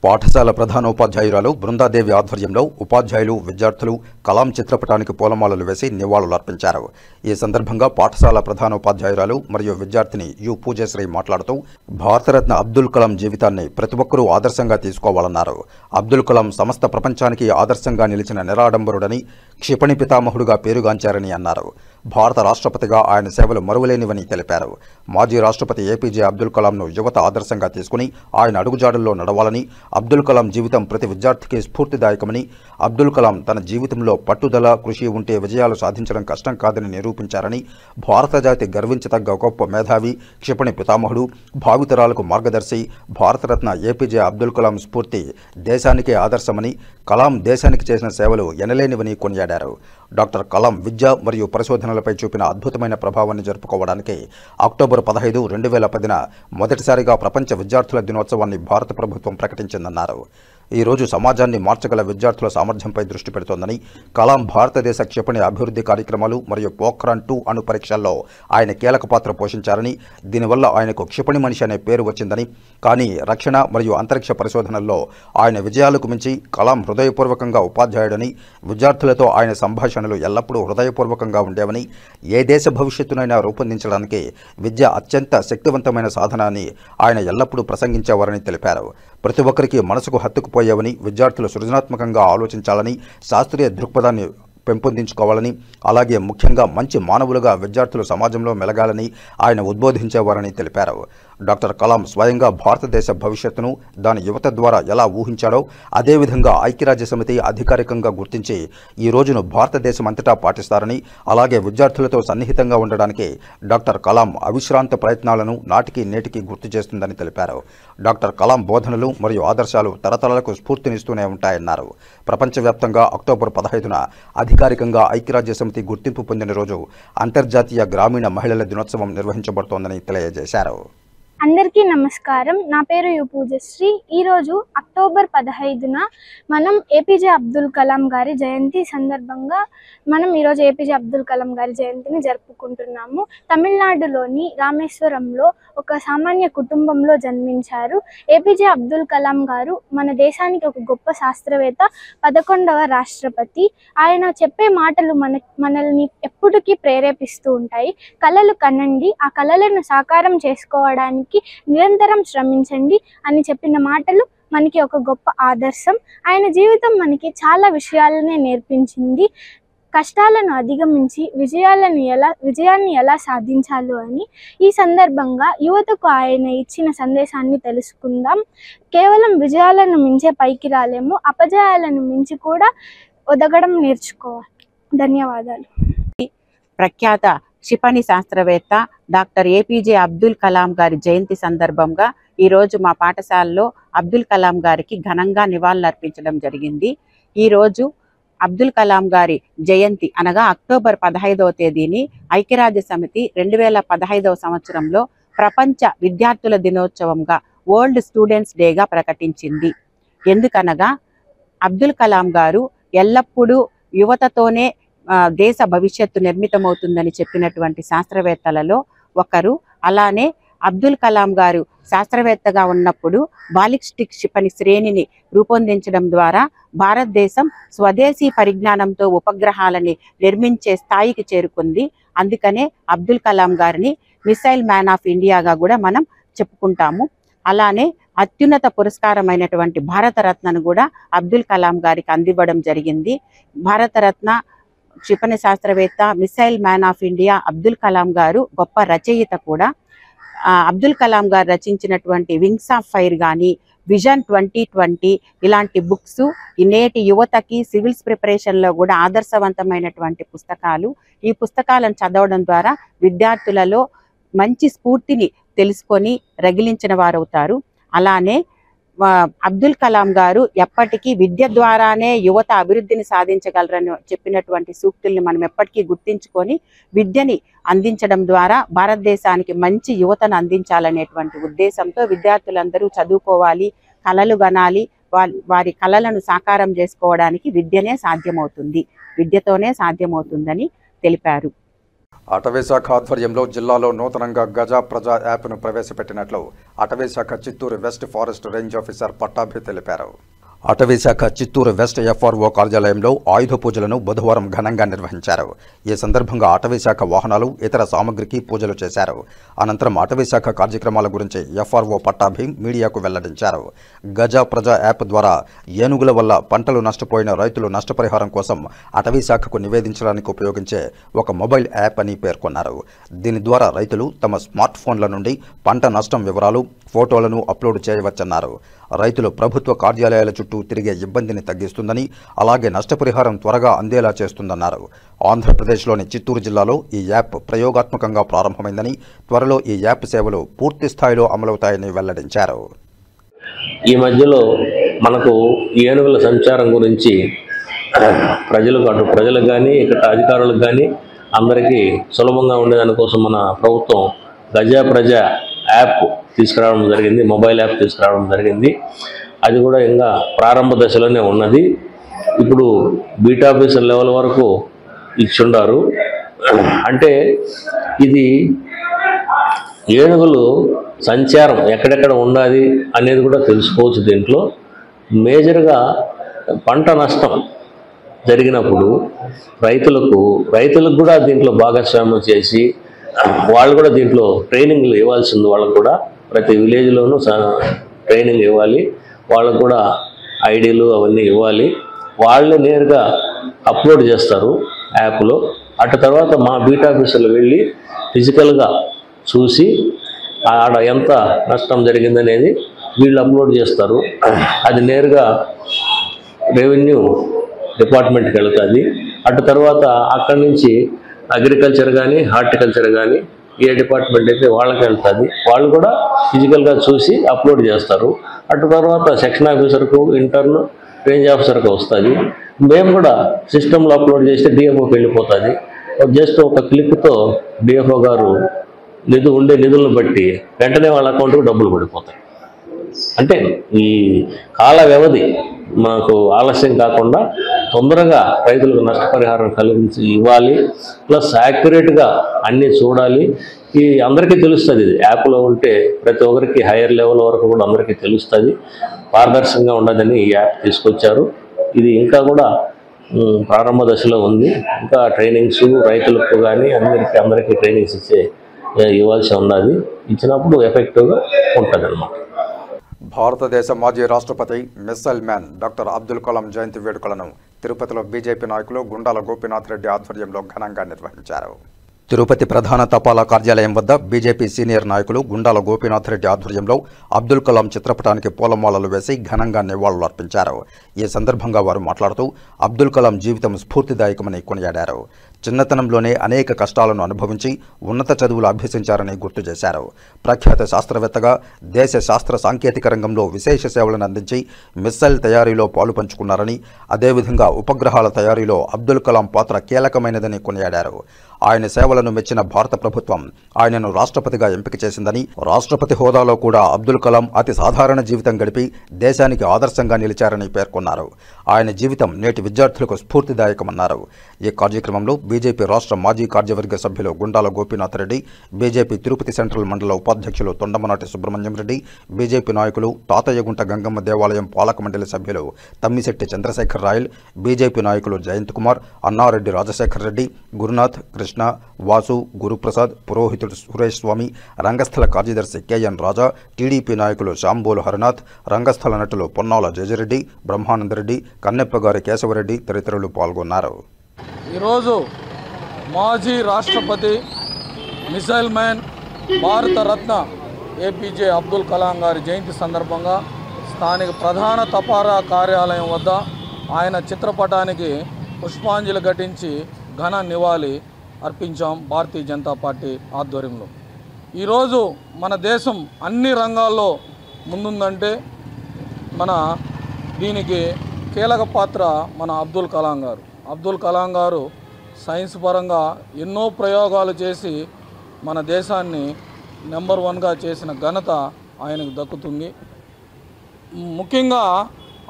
పాఠశాల ప్రధానోపాధ్యాయురాలు బృందాదేవి ఆధ్వర్యంలో ఉపాధ్యాయులు, విద్యార్థులు కలాం చిత్రపటానికి పూలమాలలు వేసి నివాళులర్పించారు. ఈ సందర్భంగా పాఠశాల ప్రధానోపాధ్యాయురాలు మరియు విద్యార్థిని యు పూజశ్రీ మాట్లాడుతూ భారతరత్న అబ్దుల్ కలాం జీవితాన్ని ప్రతి ఒక్కరూ ఆదర్శంగా తీసుకోవాలన్నారు. అబ్దుల్ కలాం సమస్త ప్రపంచానికి ఆదర్శంగా నిలిచిన నిరాడంబరుడని, క్షిపణి పితామహుడుగా పేరుగాంచారని అన్నారు. భారత రాష్ట్రపతిగా ఆయన సేవలు మరువలేనివని తెలిపారు. మాజీ రాష్ట్రపతి ఏపీజే అబ్దుల్ కలాంను యువత ఆదర్శంగా తీసుకుని ఆయన అడుగుజాడల్లో నడవాలని, అబ్దుల్ కలాం జీవితం ప్రతి విద్యార్థికి స్ఫూర్తిదాయకమని, అబ్దుల్ కలాం తన జీవితంలో పట్టుదల, కృషి ఉంటే విజయాలు సాధించడం కష్టం కాదని నిరూపించారని, భారత జాతి గర్వించదగ్గ గొప్ప మేధావి, క్షిపణి పితామహుడు, భావితరాలకు మార్గదర్శి, భారతరత్న ఏపీజే అబ్దుల్ కలాం స్ఫూర్తి దేశానికే ఆదర్శమని, కలాం దేశానికి చేసిన సేవలు ఎనలేనివని కొనియాడారు. డాక్టర్ కలాం విద్య మరియు పరిశోధనలపై చూపిన అద్భుతమైన ప్రభావాన్ని జరుపుకోవడానికి అక్టోబర్ 15, 2010 మొదటిసారిగా ప్రపంచ విద్యార్థుల దినోత్సవాన్ని భారత ప్రభుత్వం ప్రకటించిందన్నారు. ఈ రోజు సమాజాన్ని మార్చగల విద్యార్థుల సామర్థ్యంపై దృష్టి పెడుతోందని, కలాం భారతదేశ క్షిపణి అభివృద్ధి కార్యక్రమాలు మరియు పోఖ్రాన్ 2 అణు పరీక్షల్లో ఆయన కీలక పాత్ర పోషించారని, దీనివల్ల ఆయనకు క్షిపణి మనిషి అనే పేరు వచ్చిందని, కానీ రక్షణ మరియు అంతరిక్ష పరిశోధనల్లో ఆయన విజయాలకు మించి కలాం హృదయపూర్వకంగా ఉపాధ్యాయుడని, విద్యార్థులతో ఆయన సంభాషణలు ఎల్లప్పుడూ హృదయపూర్వకంగా ఉండేవని, ఏ దేశ భవిష్యత్తునైనా రూపొందించడానికి విద్య అత్యంత శక్తివంతమైన సాధన అని ఆయన ఎల్లప్పుడూ ప్రసంగించేవారని తెలిపారు. ప్రతి ఒక్కరికి మనసుకు హత్తుకుపోయేవని, విద్యార్థులు సృజనాత్మకంగా ఆలోచించాలని, శాస్త్రీయ దృక్పథాన్ని పెంపొందించుకోవాలని, అలాగే ముఖ్యంగా మంచి మానవులుగా విద్యార్థులు సమాజంలో మెలగాలని ఆయన ఉద్బోధించేవారని తెలిపారు. డాక్టర్ కలాం స్వయంగా భారతదేశ భవిష్యత్తును దాని యువత ద్వారా ఎలా ఊహించాడో అదేవిధంగా ఐక్యరాజ్య సమితి అధికారికంగా గుర్తించి ఈ రోజును భారతదేశం అంతటా పాటిస్తారని, అలాగే విద్యార్థులతో సన్నిహితంగా ఉండడానికి డాక్టర్ కలాం అవిశ్రాంత ప్రయత్నాలను నాటికి నేటికి గుర్తు చేస్తుందని తెలిపారు. డాక్టర్ కలాం బోధనలు మరియు ఆదర్శాలు తరతరాలకు స్ఫూర్తినిస్తూనే ఉంటాయన్నారు. ప్రపంచవ్యాప్తంగా అక్టోబర్ 15న అధికారికంగా ఐక్యరాజ్య సమితి గుర్తింపు పొందిన రోజు అంతర్జాతీయ గ్రామీణ మహిళల దినోత్సవం నిర్వహించబడుతోందని తెలియజేశారు.
అందరికీ నమస్కారం. నా పేరు యు పూజశ్రీ. ఈరోజు అక్టోబర్ 15న మనం ఏపీజే అబ్దుల్ కలాం గారి జయంతి సందర్భంగా ఈరోజు ఏపీజే అబ్దుల్ కలాం గారి జయంతిని జరుపుకుంటున్నాము. తమిళనాడులోని రామేశ్వరంలో ఒక సామాన్య కుటుంబంలో జన్మించారు. ఏపీజే అబ్దుల్ కలాం గారు మన దేశానికి ఒక గొప్ప శాస్త్రవేత్త, 11వ రాష్ట్రపతి. ఆయన చెప్పే మాటలు మనల్ని ఎప్పటికీ ప్రేరేపిస్తూ ఉంటాయి. కలలు కనండి, ఆ కలలను సాకారం చేసుకోవడానికి నిరంతరం శ్రమించండి అని చెప్పిన మాటలు మనకి ఒక గొప్ప ఆదర్శం. ఆయన జీవితం మనకి చాలా విషయాలనే నేర్పించింది. కష్టాలను అధిగమించి విజయాన్ని ఎలా సాధించాలో అని. ఈ సందర్భంగా యువతకు ఆయన ఇచ్చిన సందేశాన్ని తెలుసుకుందాం. కేవలం విజయాలను మించే పైకి రాలేము, అపజయాలను మించి కూడా ఒదగడం నేర్చుకోవాలి. ధన్యవాదాలు.
ప్రఖ్యాత క్షిపణి శాస్త్రవేత్త డాక్టర్ ఏపీజే అబ్దుల్ కలాం గారి జయంతి సందర్భంగా ఈరోజు మా పాఠశాలలో అబ్దుల్ కలాం గారికి ఘనంగా నివాళులర్పించడం జరిగింది. ఈరోజు అబ్దుల్ కలాం గారి జయంతి అనగా అక్టోబర్ 15వ తేదీని ఐక్యరాజ్య సమితి 2015వ సంవత్సరంలో ప్రపంచ విద్యార్థుల దినోత్సవంగా వరల్డ్ స్టూడెంట్స్ డేగా ప్రకటించింది. ఎందుకనగా అబ్దుల్ కలాం గారు ఎల్లప్పుడూ యువతతోనే దేశ భవిష్యత్తు నిర్మితమవుతుందని చెప్పినటువంటి శాస్త్రవేత్తలలో ఒకరు. అలానే అబ్దుల్ కలాం గారు శాస్త్రవేత్తగా ఉన్నప్పుడు బాలిస్టిక్ క్షిపణి శ్రేణిని రూపొందించడం ద్వారా భారతదేశం స్వదేశీ పరిజ్ఞానంతో ఉపగ్రహాలని నిర్మించే స్థాయికి చేరుకుంది. అందుకనే అబ్దుల్ కలాం గారిని మిసైల్ మ్యాన్ ఆఫ్ ఇండియాగా కూడా మనం చెప్పుకుంటాము. అలానే అత్యున్నత పురస్కారమైనటువంటి భారతరత్నను కూడా అబ్దుల్ కలాం గారికి అందివ్వడం జరిగింది. భారతరత్న, క్షిపణి శాస్త్రవేత్త, missile man of India Abdul Kalam గారు గొప్ప రచయిత కూడా. అబ్దుల్ కలాం గారు రచించినటువంటి వింగ్స్ ఆఫ్ ఫైర్ కానీ, విజన్ 2020 ఇలాంటి బుక్స్ నేటి యువతకి సివిల్స్ ప్రిపరేషన్లో కూడా ఆదర్శవంతమైనటువంటి పుస్తకాలు. ఈ పుస్తకాలను చదవడం ద్వారా విద్యార్థులలో మంచి స్ఫూర్తిని తెలుసుకొని రగిలించిన వారవుతారు. అలానే అబ్దుల్ కలాం గారు ఎప్పటికీ విద్య ద్వారానే యువత అభివృద్ధిని సాధించగలరని చెప్పినటువంటి సూక్తుల్ని మనం ఎప్పటికీ గుర్తించుకొని విద్యని అందించడం ద్వారా భారతదేశానికి మంచి యువతను అందించాలనేటువంటి ఉద్దేశంతో విద్యార్థులందరూ చదువుకోవాలి, కలలు గనాలి, వారి కలలను సాకారం చేసుకోవడానికి విద్యనే సాధ్యమవుతుంది, విద్యతోనే సాధ్యమవుతుందని తెలిపారు.
అటవీశాఖ ఆధ్వర్యంలో జిల్లాలో నూతనంగా గజా ప్రజా యాప్ను ప్రవేశపెట్టినట్లు అటవీశాఖ Chittoor west forest range officer Pattabhi తెలిపారు. అటవీశాఖ చిత్తూరు వెస్ట్ ఎఫ్ఆర్ఓ కార్యాలయంలో ఆయుధ పూజలను బుధవారం ఘనంగా నిర్వహించారు. ఈ సందర్భంగా అటవీశాఖ వాహనాలు, ఇతర సామగ్రికి పూజలు చేశారు. అనంతరం అటవీశాఖ కార్యక్రమాల గురించి ఎఫ్ఆర్ఓ పట్టాభి మీడియాకు వెల్లడించారు. గజా ప్రజా యాప్ ద్వారా ఏనుగుల వల్ల పంటలు నష్టపోయిన రైతులు నష్టపరిహారం కోసం అటవీశాఖకు నివేదించడానికి ఉపయోగించే ఒక మొబైల్ యాప్ అని పేర్కొన్నారు. దీని ద్వారా రైతులు తమ స్మార్ట్ ఫోన్ల నుండి పంట నష్టం వివరాలు, ఫోటోలను అప్లోడ్ చేయవచ్చన్నారు. రైతులు ప్రభుత్వ కార్యాలయాల చుట్టూ తిరిగే ఇబ్బందిని తగ్గిస్తుందని, అలాగే నష్టపరిహారం త్వరగా అందేలా చేస్తుందన్నారు. ఆంధ్రప్రదేశ్లోని చిత్తూరు జిల్లాలో ఈ యాప్ ప్రయోగాత్మకంగా ప్రారంభమైందని, త్వరలో ఈ యాప్ సేవలు పూర్తి స్థాయిలో అమలవుతాయని వెల్లడించారు.
ఈ మధ్యలో మనకు ఏనుగుల సంచారం గురించి ప్రజలకు కానీ ఇక్కడ అధికారులకు కానీ అందరికీ సులభంగా ఉండేదానికోసం మన ప్రభుత్వం గజా ప్రజా యాప్ తీసుకురావడం జరిగింది, మొబైల్ యాప్ తీసుకురావడం జరిగింది. అది కూడా ఇంకా ప్రారంభ దశలోనే ఉన్నది. ఇప్పుడు బీటా ఆఫీసర్ లెవెల్ వరకు ఇచ్చుండారు. అంటే ఇది ఏనుగులు సంచారం ఎక్కడెక్కడ ఉండాలి అనేది కూడా తెలుసుకోవచ్చు. దీంట్లో మేజర్గా పంట నష్టం జరిగినప్పుడు రైతులకు కూడా దీంట్లో భాగస్వామ్యం చేసి వాళ్ళు కూడా దీంట్లో ట్రైనింగ్లు ఇవ్వాల్సింది. వాళ్ళకు కూడా ప్రతి విలేజ్లోనూ ట్రైనింగ్ ఇవ్వాలి, వాళ్ళకు కూడా ఐడీలు అవన్నీ ఇవ్వాలి. వాళ్ళే నేరుగా అప్లోడ్ చేస్తారు యాప్లో. అటు తర్వాత మా బీటా ఆఫీసర్లు వెళ్ళి ఫిజికల్గా చూసి ఆడ ఎంత నష్టం జరిగిందనేది వీళ్ళు అప్లోడ్ చేస్తారు. అది నేరుగా రెవెన్యూ డిపార్ట్మెంట్కి వెళ్తుంది. అటు తర్వాత అక్కడి నుంచి అగ్రికల్చర్ కానీ, హార్టికల్చర్ కానీ ఏ డిపార్ట్మెంట్ అయితే వాళ్ళకి వెళ్తుంది. వాళ్ళు కూడా ఫిజికల్గా చూసి అప్లోడ్ చేస్తారు. అటు తర్వాత సెక్షన్ ఆఫీసర్కు, ఇంటర్న్, రేంజ్ ఆఫీసర్కి వస్తుంది. మేము కూడా సిస్టంలో అప్లోడ్ చేస్తే డిఎఫ్ఓకి వెళ్ళిపోతుంది. జస్ట్ ఒక క్లిక్తో డిఎఫ్ఓ గారు నిధులను బట్టి వెంటనే వాళ్ళ అకౌంట్కి డబ్బులు పడిపోతాయి. అంటే ఈ కాల వ్యవధి మనకు ఆలస్యం కాకుండా తొందరగా రైతులకు నష్టపరిహారం కలిగించి ఇవ్వాలి. ప్లస్ యాక్యురేట్గా అన్నీ చూడాలి. ఈ అందరికీ తెలుస్తుంది. ఇది యాప్లో ఉంటే ప్రతి ఒక్కరికి హైయర్ లెవెల్ వరకు కూడా అందరికీ తెలుస్తుంది. పారదర్శకంగా ఉండదని ఈ యాప్ తీసుకొచ్చారు. ఇది ఇంకా కూడా ప్రారంభ దశలో ఉంది. ఇంకా ట్రైనింగ్స్ రైతులకు కానీ అందరికీ ట్రైనింగ్స్ ఇవ్వాల్సి ఉన్నది. ఇచ్చినప్పుడు ఎఫెక్టివ్గా ఉంటుంది అన్నమాట.
భారతదేశ మాజీ రాష్ట్రపతి missile man doctor Abdul Kalam జయంతి వేడుకలను తిరుపతిలో బీజేపీ నాయకులు గుండాల గోపీనాథ్ రెడ్డి ఆధ్వర్యంలో ఘనంగా నిర్వహించారు. తిరుపతి ప్రధాన తపాలా కార్యాలయం వద్ద బీజేపీ సీనియర్ నాయకులు గుండాల గోపీనాథ్ రెడ్డి ఆధ్వర్యంలో అబ్దుల్ కలాం చిత్రపటానికి పూలమాలలు వేసి ఘనంగా నివాళులర్పించారు. ఈ సందర్భంగా వారు మాట్లాడుతూ అబ్దుల్ కలాం జీవితం స్ఫూర్తిదాయకమని కొనియాడారు. చిన్నతనంలోనే అనేక కష్టాలను అనుభవించి ఉన్నత చదువులు అభ్యసించారని గుర్తు చేశారు. ప్రఖ్యాత శాస్త్రవేత్తగా దేశ శాస్త్ర సాంకేతిక రంగంలో విశేష సేవలను అందించి మిస్సైల్ తయారీలో పాలు పంచుకున్నారని, అదేవిధంగా ఉపగ్రహాల తయారీలో అబ్దుల్ కలాం పాత్ర కీలకమైనదని కొనియాడారు. ఆయన సేవలను మెచ్చిన భారత ప్రభుత్వం ఆయనను రాష్ట్రపతిగా ఎంపిక చేసిందని, రాష్ట్రపతి హోదాలో కూడా అబ్దుల్ కలాం అతి సాధారణ జీవితం గడిపి దేశానికి ఆదర్శంగా నిలిచారని పేర్కొన్నారు. ఆయన జీవితం నేటి విద్యార్థులకు స్ఫూర్తిదాయకమన్నారు. ఈ కార్యక్రమంలో బీజేపీ రాష్ట్ర మాజీ కార్యవర్గ సభ్యులు గుండాల గోపీనాథ్ రెడ్డి, బీజేపీ తిరుపతి సెంట్రల్ మండల ఉపాధ్యక్షులు తొండమనాటి సుబ్రహ్మణ్యం రెడ్డి, బీజేపీ నాయకులు తాతయ్యగుంట గంగమ్మ దేవాలయం పాలక మండలి సభ్యులు తమ్మిశెట్టి చంద్రశేఖర్ రాయల్, బీజేపీ నాయకులు జయంత్ కుమార్, అన్నారెడ్డి రాజశేఖర్ రెడ్డి, గురునాథ్, కృష్ణ, వాసు, గురుప్రసాద్, పురోహితుడు సురేష్ స్వామి, రంగస్థల కార్యదర్శి కేఎన్ రాజా, టీడీపీ నాయకులు శాంబోలు హరినాథ్, రంగస్థల నటులు పొన్నాల జయజరెడ్డి, బ్రహ్మానందరెడ్డి, కన్నెప్పగారి కేశవరెడ్డి తదితరులు పాల్గొన్నారు.
ఈరోజు మాజీ రాష్ట్రపతి missile man Bharat Ratna APJ Abdul Kalam గారి జయంతి సందర్భంగా స్థానిక ప్రధాన తపాలా కార్యాలయం వద్ద ఆయన చిత్రపటానికి పుష్పాంజలి ఘటించి ఘన నివాళి అర్పించాం భారతీయ జనతా పార్టీ ఆధ్వర్యంలో. ఈరోజు మన దేశం అన్ని రంగాల్లో ముందుందంటే దీనికి కీలక పాత్ర మన అబ్దుల్ కలాం గారు. అబ్దుల్ కలాం గారు సైన్స్ పరంగా ఎన్నో ప్రయోగాలు చేసి మన దేశాన్ని నెంబర్ 1గా చేసిన ఘనత ఆయనకు దక్కుతుంది. ముఖ్యంగా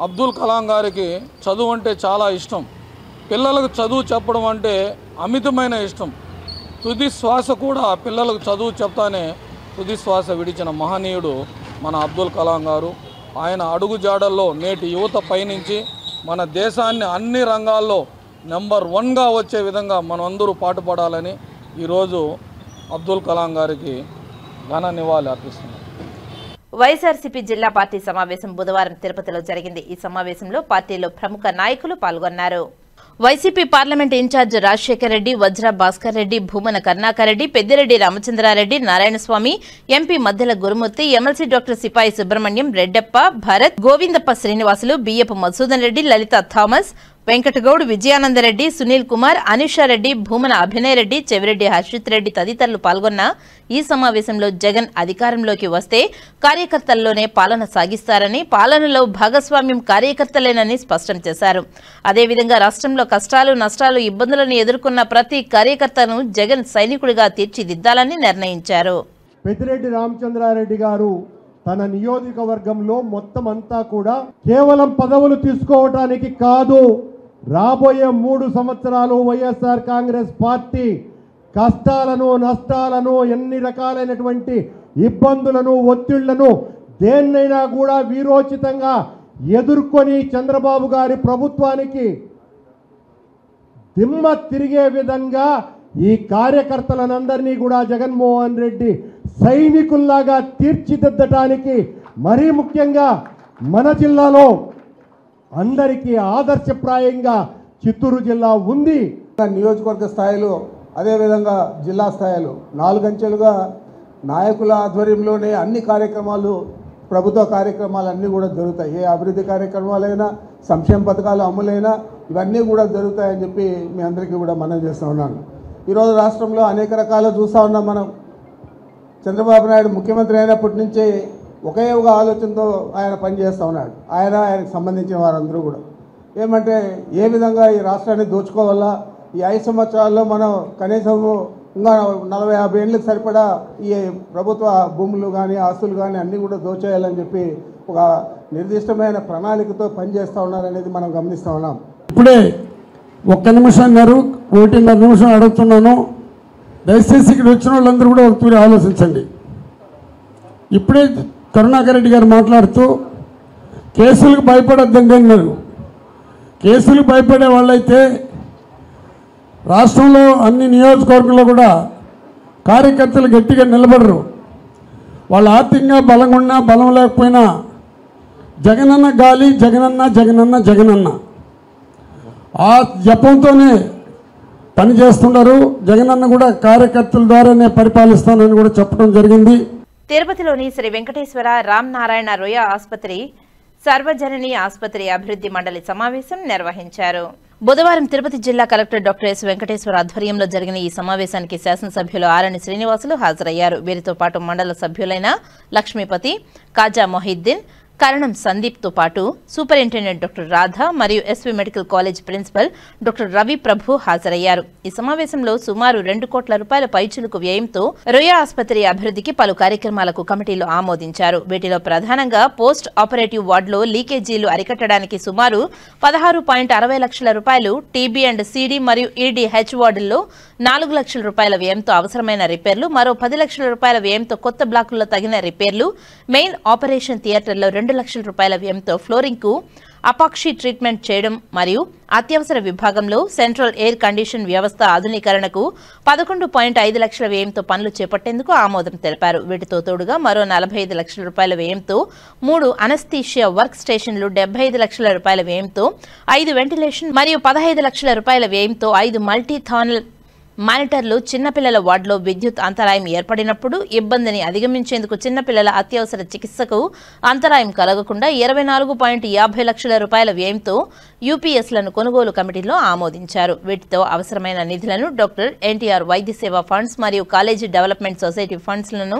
అబ్దుల్ కలాం గారికి చదువు అంటే చాలా ఇష్టం. పిల్లలకు చదువు చెప్పడం అంటే అమితమైన ఇష్టం. తుది శ్వాస కూడా పిల్లలకు చదువు చెప్తానే తుది శ్వాస విడిచిన మహనీయుడు మన అబ్దుల్ కలాం గారు. ఆయన అడుగు జాడల్లో నేటి యువత పయనించి మన దేశాన్ని అన్ని రంగాల్లో నెంబర్ 1గా వచ్చే విధంగా మనం అందరూ పాటుపడాలని ఈరోజు అబ్దుల్ కలాం గారికి ఘన నివాళి అర్పిస్తున్నాం.
వైఎస్ఆర్సీపీ జిల్లా పార్టీ సమావేశం బుధవారం తిరుపతిలో జరిగింది. ఈ సమావేశంలో పార్టీలో ప్రముఖ నాయకులు పాల్గొన్నారు. YCP parliament incharge Rajasekhar Reddy, Vajra Bhaskar Reddy, Bhumana Karunakar Reddy, Peddireddy Ramachandra Reddy, Narayanaswamy, MP Maddela Gurumurthy, MLC doctor Sipayi Subrahmanyam, Reddappa, Bharat, Govindappa Srinivasulu, Biyyapu Madhusudan Reddy, Lalitha Thomas, Venkata Goud, Vijayananda Reddy, Sunil Kumar, Anisha Reddy, Bhumana Abhinay Reddy, Chevireddy Harshith Reddy తదితరులు పాల్గొన్న ఈ సమావేశంలో జగన్ అధికారంలోకి వస్తే కార్యకర్తల్లోనే పాలన సాగిస్తారని, పాలనలో భాగస్వామ్యం కార్యకర్తలేనని స్పష్టం చేశారు. అదేవిధంగా రాష్ట్రంలో కష్టాలు, నష్టాలు, ఇబ్బందులను ఎదుర్కొన్న ప్రతి కార్యకర్తను జగన్ సైనికుడిగా తీర్చిదిద్దాలని నిర్ణయించారు.
పెద్దిరెడ్డి రామచంద్రారెడ్డి గారు తన నియోజకవర్గంలో మొత్తం అంతా కూడా కేవలం పదవులు తీసుకోవటానికి కాదు, రాబోయే 3 సంవత్సరాలు వైఎస్ఆర్ కాంగ్రెస్ పార్టీ కష్టాలను, నష్టాలను, ఎన్ని రకాలైనటువంటి ఇబ్బందులను, ఒత్తిళ్లను దేన్నైనా కూడా వీరోచితంగా ఎదుర్కొని చంద్రబాబు గారి ప్రభుత్వానికి దిమ్మ తిరిగే విధంగా ఈ కార్యకర్తలనందరినీ కూడా జగన్మోహన్ రెడ్డి సైనికుల్లాగా తీర్చిదిద్దటానికి, మరీ ముఖ్యంగా మన జిల్లాలో అందరికీ ఆదర్శప్రాయంగా చిత్తూరు జిల్లా ఉంది.
నియోజకవర్గ స్థాయిలో అదేవిధంగా జిల్లా స్థాయిలో 4 అంచెలుగా నాయకుల ఆధ్వర్యంలోనే అన్ని కార్యక్రమాలు, ప్రభుత్వ కార్యక్రమాలు అన్నీ కూడా జరుగుతాయి. ఏ అభివృద్ధి కార్యక్రమాలైనా, సంక్షేమ పథకాలు అమలైనా ఇవన్నీ కూడా జరుగుతాయని చెప్పి మీ అందరికీ కూడా మనం చేస్తూ ఉన్నాను. ఈరోజు రాష్ట్రంలో అనేక రకాలు చూస్తూ ఉన్నాం. మనం చంద్రబాబు నాయుడు ముఖ్యమంత్రి అయినప్పటి నుంచి ఒకే ఒక ఆలోచనతో ఆయన పనిచేస్తూ ఉన్నాడు. ఆయనకు సంబంధించిన వారందరూ కూడా ఏమంటే ఏ విధంగా ఈ రాష్ట్రాన్ని దోచుకోవాలా, ఈ 5 సంవత్సరాల్లో మనం కనీసం ఇంకా 40-50 ఏళ్ళకి సరిపడా ఈ ప్రభుత్వ భూములు కానీ ఆస్తులు కానీ అన్నీ కూడా దోచేయాలని చెప్పి ఒక నిర్దిష్టమైన ప్రణాళికతో పనిచేస్తూ ఉన్నారనేది మనం గమనిస్తూ ఉన్నాం.
ఇప్పుడే 1 నిమిషం 1.5 నిమిషం అడుగుతున్నాను. దయచేసి ఇక్కడ వచ్చిన వాళ్ళందరూ కూడా ఒక తూరి ఆలోచించండి. ఇప్పుడే కరుణాకర్ రెడ్డి గారు మాట్లాడుతూ కేసులకు భయపడొద్దని అన్నారు. కేసులకు భయపడే వాళ్ళైతే రాష్ట్రంలో అన్ని నియోజకవర్గంలో కూడా కార్యకర్తలు గట్టిగా నిలబడరు. వాళ్ళు ఆర్థికంగా బలంగా ఉన్నా బలం లేకపోయినా జగనన్న గాలి, జగనన్న జగనన్న జగనన్న ఆ జపంతోనే పనిచేస్తున్నారు. జగనన్న కూడా కార్యకర్తల ద్వారానే పరిపాలిస్తానని కూడా చెప్పడం జరిగింది.
తిరుపతిలోని శ్రీ వెంకటేశ్వర రామ్ నారాయణ రొయ్య ఆసుపత్రి సర్వజనని ఆసుపత్రి అభివృద్ధి మండలి సమావేశం నిర్వహించారు. బుధవారం తిరుపతి జిల్లా కలెక్టర్ డాక్టర్ ఎస్ వెంకటేశ్వర ఆధ్వర్యంలో జరిగిన ఈ సమావేశానికి శాసనసభ్యులు ఆరణి శ్రీనివాసులు హాజరయ్యారు. వీరితో పాటు మండల సభ్యులైన లక్ష్మీపతి, కాజా మొహిద్దీన్, కరణం సందీప్ తో పాటు సూపరింటెండెంట్ డాక్టర్ రాధా మరియు SV medical college principal doctor Ravi Prabhu హాజరయ్యారు. ఈ సమావేశంలో సుమారు 2 కోట్ల రూపాయల పైచిలుకు వ్యయంతో రొయ్య ఆసుపత్రి అభివృద్ధికి పలు కార్యక్రమాలకు కమిటీలు ఆమోదించారు. వీటిలో ప్రధానంగా పోస్ట్ ఆపరేటివ్ వార్డులో లీకేజీలు అరికట్టడానికి సుమారు 16.60 లక్షల రూపాయలు, టీబీ అండ్ సిడి మరియు ఈడీహెచ్ వార్డుల్లో 4 లక్షల రూపాయల వ్యయంతో అవసరమైన రిపేర్లు, మరో 10 లక్షల రూపాయల వ్యయంతో కొత్త బ్లాకుల్లో తగిన రిపేర్లు, మెయిన్ ఆపరేషన్ థియేటర్లో 2 లక్షల రూపాయల వ్యయంతో ఫ్లోరింగ్ కు అపాక్షి ట్రీట్మెంట్ చేయడం మరియు అత్యవసర విభాగంలో సెంట్రల్ ఎయిర్ కండిషన్ వ్యవస్థ ఆధునీకరణకు 11.5 లక్షల వ్యయంతో పనులు చేపట్టేందుకు ఆమోదం తెలిపారు. వీటితో తోడుగా మరో 45 లక్షల రూపాయల వ్యయంతో 3 అనస్థీషియా వర్క్ స్టేషన్లు, 75 లక్షల రూపాయల వ్యయంతో 5 వెంటిలేషన్ మరియు 15 లక్షల రూపాయల వ్యయంతో 5 మల్టీ థానల్ మానిటర్లు, చిన్నపిల్లల వార్డులో విద్యుత్ అంతరాయం ఏర్పడినప్పుడు ఇబ్బందిని అధిగమించేందుకు చిన్నపిల్లల అత్యవసర చికిత్సకు అంతరాయం కలగకుండా 24.50 లక్షల రూపాయల వ్యయంతో యూపీఎస్లను కొనుగోలు కమిటీలో ఆమోదించారు. వీటితో అవసరమైన నిధులను డాక్టర్ ఎన్టీఆర్ వైద్య సేవా ఫండ్స్ మరియు కాలేజీ డెవలప్మెంట్ సొసైటీ ఫండ్స్లను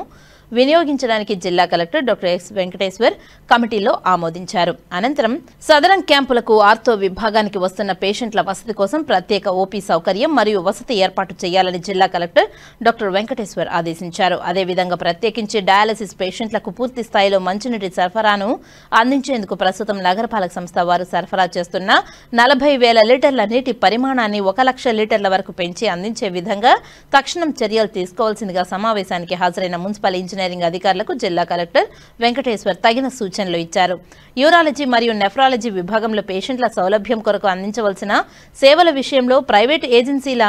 వినియోగించడానికి జిల్లా కలెక్టర్ డాక్టర్ ఎస్ వెంకటేశ్వర్ కమిటీలో ఆమోదించారు. అనంతరం సదరం క్యాంపులకు ఆర్థో విభాగానికి వస్తున్న పేషెంట్ల వసతి కోసం ప్రత్యేక ఓపీ సౌకర్యం మరియు వసతి ఏర్పాటు చేయాలని జిల్లా కలెక్టర్ డాక్టర్ వెంకటేశ్వర్ ఆదేశించారు. అదేవిధంగా ప్రత్యేకించి డయాలసిస్ పేషెంట్లకు పూర్తి స్థాయిలో మంచినీటి సరఫరాను అందించేందుకు ప్రస్తుతం నగరపాలక సంస్థ వారు సరఫరా చేస్తున్న 40,000 లీటర్ల నీటి పరిమాణాన్ని 1 లక్ష లీటర్ల వరకు పెంచి అందించే విధంగా తక్షణం చర్యలు తీసుకోవాల్సిందిగా సమావేశానికి హాజరైన మున్సిపల్ ఇంజనీరింగ్ అధికారులకు జిల్లా కలెక్టర్ వెంకటేశ్వర్ తగిన సూచనలు ఇచ్చారు. యూరాలజీ మరియు నెఫ్రాలజీ విభాగంలో పేషెంట్ల సౌలభ్యం కొరకు అందించవలసిన సేవల విషయంలో ప్రైవేటు ఏజెన్సీల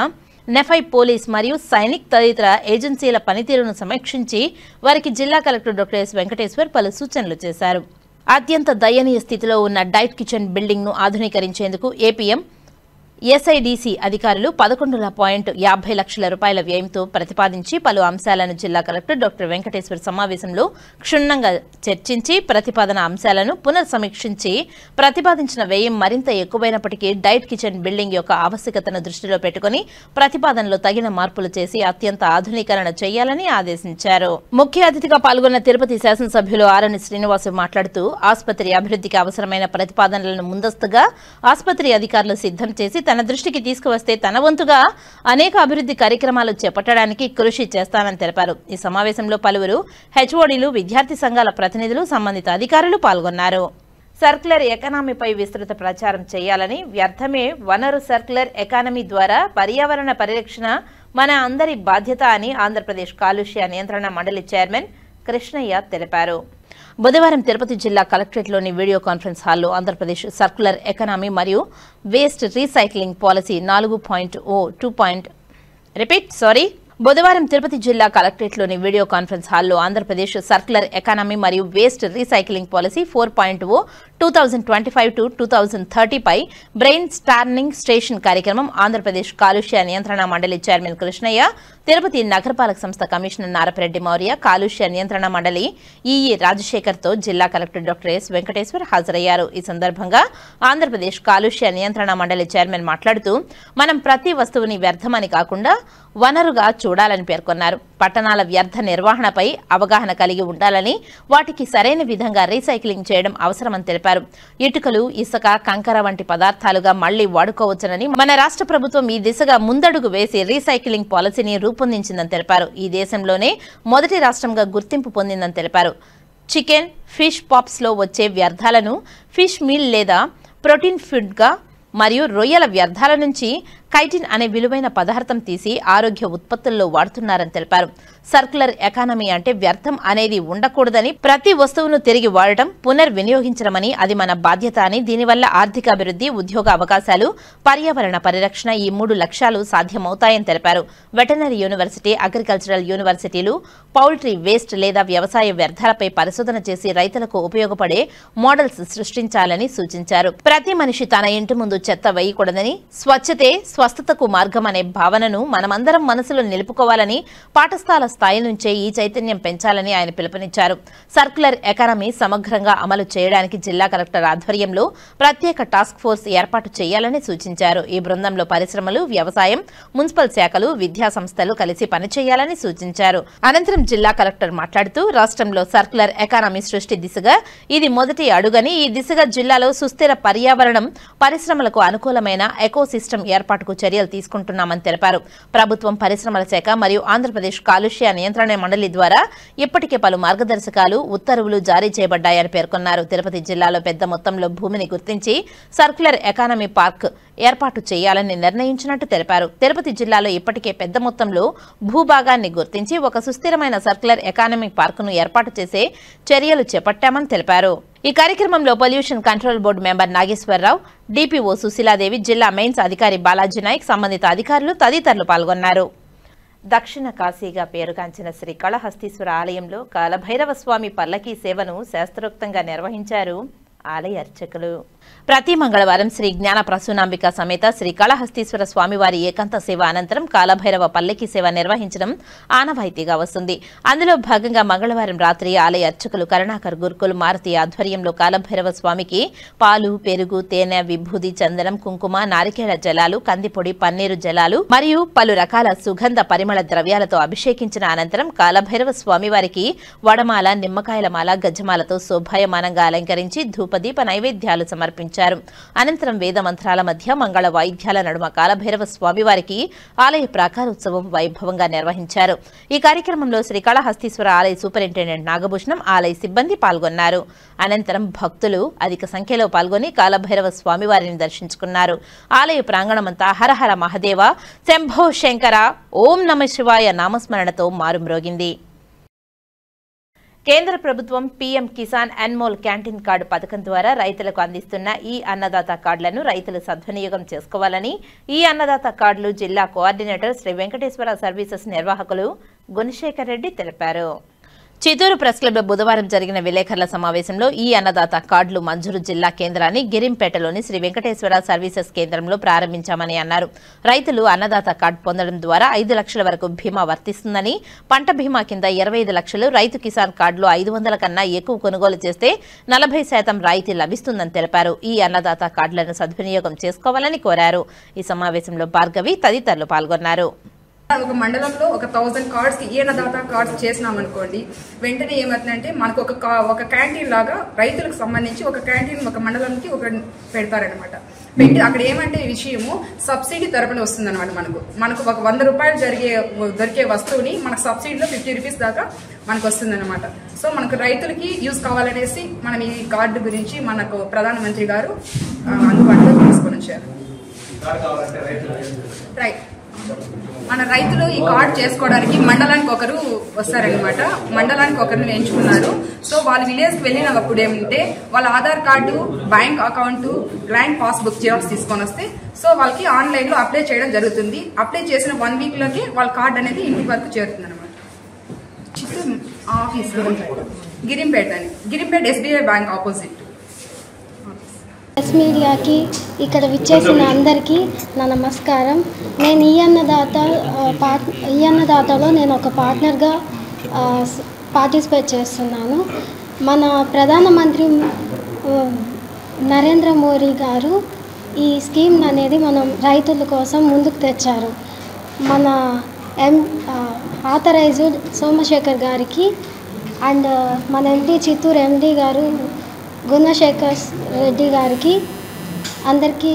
నెఫై, పోలీస్ మరియు సైనిక్ తదితర ఏజెన్సీల పనితీరును సమీక్షించి వారికి జిల్లా కలెక్టర్ డాక్టర్ ఎస్ వెంకటేశ్వర్ పలు సూచనలు చేశారు. అత్యంత దయనీయ స్థితిలో ఉన్న డైట్ కిచెన్ బిల్డింగ్ ను ఆధునీకరించేందుకు ఏపీఎం ఎస్ఐడిసి అధికారులు 11.50 లక్షల రూపాయల వ్యయంతో ప్రతిపాదించి పలు అంశాలను జిల్లా కలెక్టర్ డాక్టర్ వెంకటేశ్వర్ సమావేశంలో క్షుణ్ణంగా చర్చించి ప్రతిపాదన అంశాలను పునర్సమీక్షించి ప్రతిపాదించిన వ్యయం మరింత ఎక్కువైనప్పటికీ డైట్ కిచెన్ బిల్డింగ్ యొక్క ఆవశ్యకతను దృష్టిలో పెట్టుకుని ప్రతిపాదనలో తగిన మార్పులు చేసి అత్యంత ఆధునీకరణ చేయాలని ఆదేశించారు. ముఖ్య అతిథిగా పాల్గొన్న తిరుపతి శాసనసభ్యులు ఆరణి శ్రీనివాసు మాట్లాడుతూ ఆసుపత్రి అభివృద్ధికి అవసరమైన ప్రతిపాదనలను ముందస్తుగా ఆసుపత్రి అధికారులు సిద్ధం చేసి తన దృష్టికి తీసుకువస్తే తన వంతుగా అనేక అభివృద్ధి కార్యక్రమాలు చేపట్టడానికి కృషి చేస్తానని తెలిపారు. ఈ సమావేశంలో పలువురు హెచ్ఓడీలు, విద్యార్థి సంఘాల ప్రతినిధులు, సంబంధిత అధికారులు పాల్గొన్నారు. సర్క్యులర్ ఎకానమీపై విస్తృత ప్రచారం చేయాలని, వ్యర్థమే వనరు సర్క్యులర్ ఎకానమీ ద్వారా పర్యావరణ పరిరక్షణ మన అందరి బాధ్యత అని ఆంధ్రప్రదేశ్ కాలుష్య నియంత్రణ మండలి చైర్మన్ కృష్ణయ్య తెలిపారు. బుధవారం తిరుపతి జిల్లా కలెక్టరేట్లోని వీడియో కాన్ఫరెన్స్ హాల్లో ఆంధ్రప్రదేశ్ సర్క్యులర్ ఎకానమీ మరియు వేస్ట్ రీసైక్లింగ్ పాలసీ 4.0 బుధవారం తిరుపతి జిల్లా కలెక్టరేట్లోని వీడియో కాన్ఫరెన్స్ హాల్లో ఆంధ్రప్రదేశ్ సర్క్యులర్ ఎకానమీ మరియు వేస్ట్ రీసైక్లింగ్ పాలసీ 4.0 2025 to 2030 పై బ్రెయిన్ స్టార్నింగ్ స్టేషన్ కార్యక్రమం ఆంధ్రప్రదేశ్ కాలుష్య నియంత్రణ మండలి చైర్మన్ కృష్ణయ్య, తిరుపతి నగరపాలక సంస్థ కమిషనర్ నారపరెడ్డి మౌర్య, కాలుష్య నియంత్రణ మండలి ఈఈ రాజశేఖర్ తో జిల్లా కలెక్టర్ డాక్టర్ ఎస్ వెంకటేశ్వర్ హాజరయ్యారు. ఈ సందర్భంగా ఆంధ్రప్రదేశ్ కాలుష్య నియంత్రణ మండలి చైర్మన్ మాట్లాడుతూ మనం ప్రతి వస్తువుని వ్యర్థమని కాకుండా వనరుగా చూడాలని పేర్కొన్నారు. పట్టణాల వ్యర్థ నిర్వహణపై అవగాహన కలిగి ఉండాలని, వాటికి సరైన విధంగా రీసైక్లింగ్ చేయడం అవసరమని తెలిపారు. తెలిపారు. ఇటుకలు, ఇసుక, కంకర వంటి పదార్థాలుగా మళ్లీ వాడుకోవచ్చునని మన రాష్ట్ర ప్రభుత్వం ఈ దిశగా ముందడుగు వేసి రీసైక్లింగ్ పాలసీని రూపొందించిందని తెలిపారు. ఈ దేశంలోనే మొదటి రాష్ట్రంగా గుర్తింపు పొందిందని తెలిపారు. చికెన్, ఫిష్ పాప్స్ లో వచ్చే వ్యర్థాలను ఫిష్ మీల్ లేదా ప్రోటీన్ ఫుడ్గా మరియు రొయ్యల వ్యర్థాల నుంచి కైటిన్ అనే విలువైన పదార్థం తీసి ఆరోగ్య ఉత్పత్తుల్లో వాడుతున్నారని తెలిపారు. సర్క్యులర్ ఎకానమీ అంటే వ్యర్థం అనేది ఉండకూడదని, ప్రతి వస్తువును తిరిగి వాడటం, పునర్వినియోగించడమని, అది మన బాధ్యత అని, దీనివల్ల ఆర్థికాభివృద్ధి, ఉద్యోగ అవకాశాలు, పర్యావరణ పరిరక్షణ ఈ 3 లక్ష్యాలు సాధ్యమవుతాయని తెలిపారు. వెటర్నరీ యూనివర్సిటీ, అగ్రికల్చరల్ యూనివర్సిటీలు పౌల్ట్రీ వేస్ట్ లేదా వ్యవసాయ వ్యర్థాలపై పరిశోధన చేసి రైతులకు ఉపయోగపడే మోడల్స్ సృష్టించాలని సూచించారు. ప్రతి మనిషి తన ఇంటి ముందు చెత్త వేయకూడదని, స్వచ్ఛతే స్వస్థతకు మార్గం అనే భావనను మనమందరం మనసులో నిలుపుకోవాలని, పాఠశాల స్థాయి నుంచే ఈ చైతన్యం పెంచాలని ఆయన పిలుపునిచ్చారు. సర్క్యులర్ ఎకానమీ సమగ్రంగా అమలు చేయడానికి జిల్లా కలెక్టర్ ఆధ్వర్యంలో ప్రత్యేక టాస్క్ ఫోర్స్ ఏర్పాటు చేయాలని సూచించారు. ఈ బృందంలో పరిశ్రమలు, వ్యవసాయం, మున్సిపల్ శాఖలు, విద్యా సంస్థలు కలిసి పనిచేయాలని సూచించారు. అనంతరం జిల్లా కలెక్టర్ మాట్లాడుతూ రాష్ట్రంలో సర్క్యులర్ ఎకానమీ సృష్టి దిశగా ఇది మొదటి అడుగని, ఈ దిశగా జిల్లాలో సుస్థిర పర్యావరణం, పరిశ్రమలకు అనుకూలమైన ఎకోసిస్టమ్ ఏర్పాటుకు చర్యలు తీసుకుంటున్నామని తెలిపారు. ప్రభుత్వం, పరిశ్రమల శాఖ మరియు ఆంధ్రప్రదేశ్ కాలుష్య నియంత్రణ మండలి ద్వారా ఇప్పటికే పలు మార్గదర్శకాలు, ఉత్తర్వులు జారీ చేయబడ్డాయని పేర్కొన్నారు. తిరుపతి జిల్లాలో పెద్ద మొత్తంలో భూమిని గుర్తించి సర్క్యులర్ ఎకానమీ పార్క్ ఏర్పాటు చేయాలని నిర్ణయించినట్టు తెలిపారు. తిరుపతి జిల్లాలో ఇప్పటికే పెద్ద మొత్తంలో భూభాగాన్ని గుర్తించి ఒక సుస్థిరమైన సర్క్యులర్ ఎకానమీ పార్కును ఏర్పాటు చేసే చర్యలు చేపట్టామని తెలిపారు. ఈ కార్యక్రమంలో pollution control board member Nageswara Rao, DPO Sushila Devi, జిల్లా మెయిన్స్ అధికారి బాలాజీ నాయక్, సంబంధిత అధికారులు తదితరులు పాల్గొన్నారు. దక్షిణ కాశీగా పేరుగాంచిన శ్రీ కాళహస్తీశ్వర ఆలయంలో కాలభైరవ స్వామి పల్లకీ సేవను శాస్త్రోక్తంగా నిర్వహించారు ఆలయ అర్చకులు. ప్రతి మంగళవారం శ్రీ జ్ఞాన ప్రసూనాంబిక సమేత శ్రీ కాళహస్తీశ్వర స్వామివారి ఏకాంత సేవ అనంతరం కాలభైరవ పల్లకి సేవ నిర్వహించడం ఆనవాయితీగా వస్తుంది. అందులో భాగంగా మంగళవారం రాత్రి ఆలయ అర్చకులు కరుణాకర్ గురుకుల్ మారుతి ఆధ్వర్యంలో కాలభైరవ స్వామికి పాలు, పెరుగు, తేనె, విభూది, చందనం, కుంకుమ, నారికేళ జలాలు, కందిపొడి, పన్నీరు జలాలు మరియు పలు రకాల సుగంధ పరిమళ ద్రవ్యాలతో అభిషేకించిన అనంతరం కాలభైరవ స్వామివారికి వడమాల, నిమ్మకాయల మాల, గజమాలతో శోభాయమానంగా అలంకరించి ధూపదీప నైవేద్యాలు సమర్పించారు. అనంతరం వేద మంత్రాల మధ్య మంగళ వాయిద్యాల నడుమ కాలభైరవ స్వామివారికి ఆలయ ప్రాకారోత్సవం వైభవంగా నిర్వహించారు. ఈ కార్యక్రమంలో శ్రీకాళహస్తీశ్వర ఆలయ సూపరింటెండెంట్ నాగభూషణం, ఆలయ సిబ్బంది పాల్గొన్నారు. అనంతరం భక్తులు అధిక సంఖ్యలో పాల్గొని కాలభైరవ స్వామివారిని దర్శించుకున్నారు. ఆలయ ప్రాంగణమంతా హరహర మహదేవ, శంభో శంకర, ఓం నమ శివాయ నామస్మరణతో మారుమ్రోగింది. కేంద్ర ప్రభుత్వం PM Kisan Anmol canteen card పథకం ద్వారా రైతులకు అందిస్తున్న ఈ అన్నదాత కార్డులను రైతులు సద్వినియోగం చేసుకోవాలని ఈ అన్నదాత కార్డులు జిల్లా కోఆర్డినేటర్ శ్రీ వెంకటేశ్వర సర్వీసెస్ నిర్వాహకులు గుణశేఖర్ రెడ్డి తెలిపారు. చిత్తూరు ప్రెస్ క్లబ్లో బుధవారం జరిగిన విలేకరుల సమావేశంలో ఈ అన్నదాత కార్డులు మంజూరు జిల్లా కేంద్రాన్ని గిరింపేటలోని శ్రీ వెంకటేశ్వర సర్వీసెస్ కేంద్రంలో ప్రారంభించామని అన్నారు. రైతులు అన్నదాత కార్డు పొందడం ద్వారా 5 లక్షల వరకు బీమా వర్తిస్తుందని, పంట బీమా కింద 25 లక్షలు, రైతు కిసాన్ కార్డులో 500 కన్నా ఎక్కువ కొనుగోలు చేస్తే 40% రాయితీ లభిస్తుందని తెలిపారు. ఈ అన్నదాత కార్డులను సద్వినియోగం చేసుకోవాలని కోరారు. ఈ సమావేశంలో భార్గవి తదితరులు పాల్గొన్నారు.
ఒక మండలంలో ఒక 1000 కార్డ్స్ ఈ అన్నదాత కార్డ్స్ చేసినామనుకోండి, వెంటనే ఏమవుతుందంటే మనకు ఒక క్యాంటీన్ లాగా రైతులకు సంబంధించి ఒక క్యాంటీన్ ఒక మండలంకి ఒక పెడతారనమాట. పెట్టి అక్కడ ఏమంటే విషయము సబ్సిడీ తరపున వస్తుంది అనమాట. మనకు ఒక 100 రూపాయలు దొరికే వస్తువుని మనకు సబ్సిడీలో 50 రూపీస్ దాకా మనకు వస్తుంది అనమాట. సో మనకు రైతులకి యూజ్ కావాలనేసి మనం ఈ కార్డు గురించి మనకు ప్రధానమంత్రి గారు అందుబాటులో తీసుకొని వచ్చారు. రైట్, మన రైతులు ఈ కార్డు చేసుకోవడానికి మండలానికి ఒకరు వస్తారనమాట. మండలానికి ఒకరిని ఎంచుకున్నారు. సో వాళ్ళు విలేజ్కి వెళ్ళినప్పుడు ఏమంటే వాళ్ళ Aadhaar card, bank account, bank passbook xerox తీసుకొని వస్తే సో వాళ్ళకి ఆన్లైన్లో అప్లై చేయడం జరుగుతుంది. అప్లై చేసిన 1 వీక్లోకి వాళ్ళ కార్డు అనేది ఇంటి వరకు చేరుతుంది అనమాట. చిత్తూరు ఆఫీస్ గిరింపేట అని, Girimpeta SBI bank opposite.
Press మీడియాకి ఇక్కడ విచ్చేసిన అందరికీ నా నమస్కారం. నేను ఈ అన్నదాతలో నేను ఒక పార్ట్నర్గా పార్టిసిపేట్ చేస్తున్నాను. మన ప్రధానమంత్రి నరేంద్ర మోడీ గారు ఈ స్కీమ్ అనేది మనం రైతుల కోసం ముందుకు తెచ్చారు. మన ఆథరైజ్డ్ సోమశేఖర్ గారికి అండ్ మన ఎండి చిత్తూరు ఎండి గారు గుణశేఖర్ రెడ్డి గారికి అందరికీ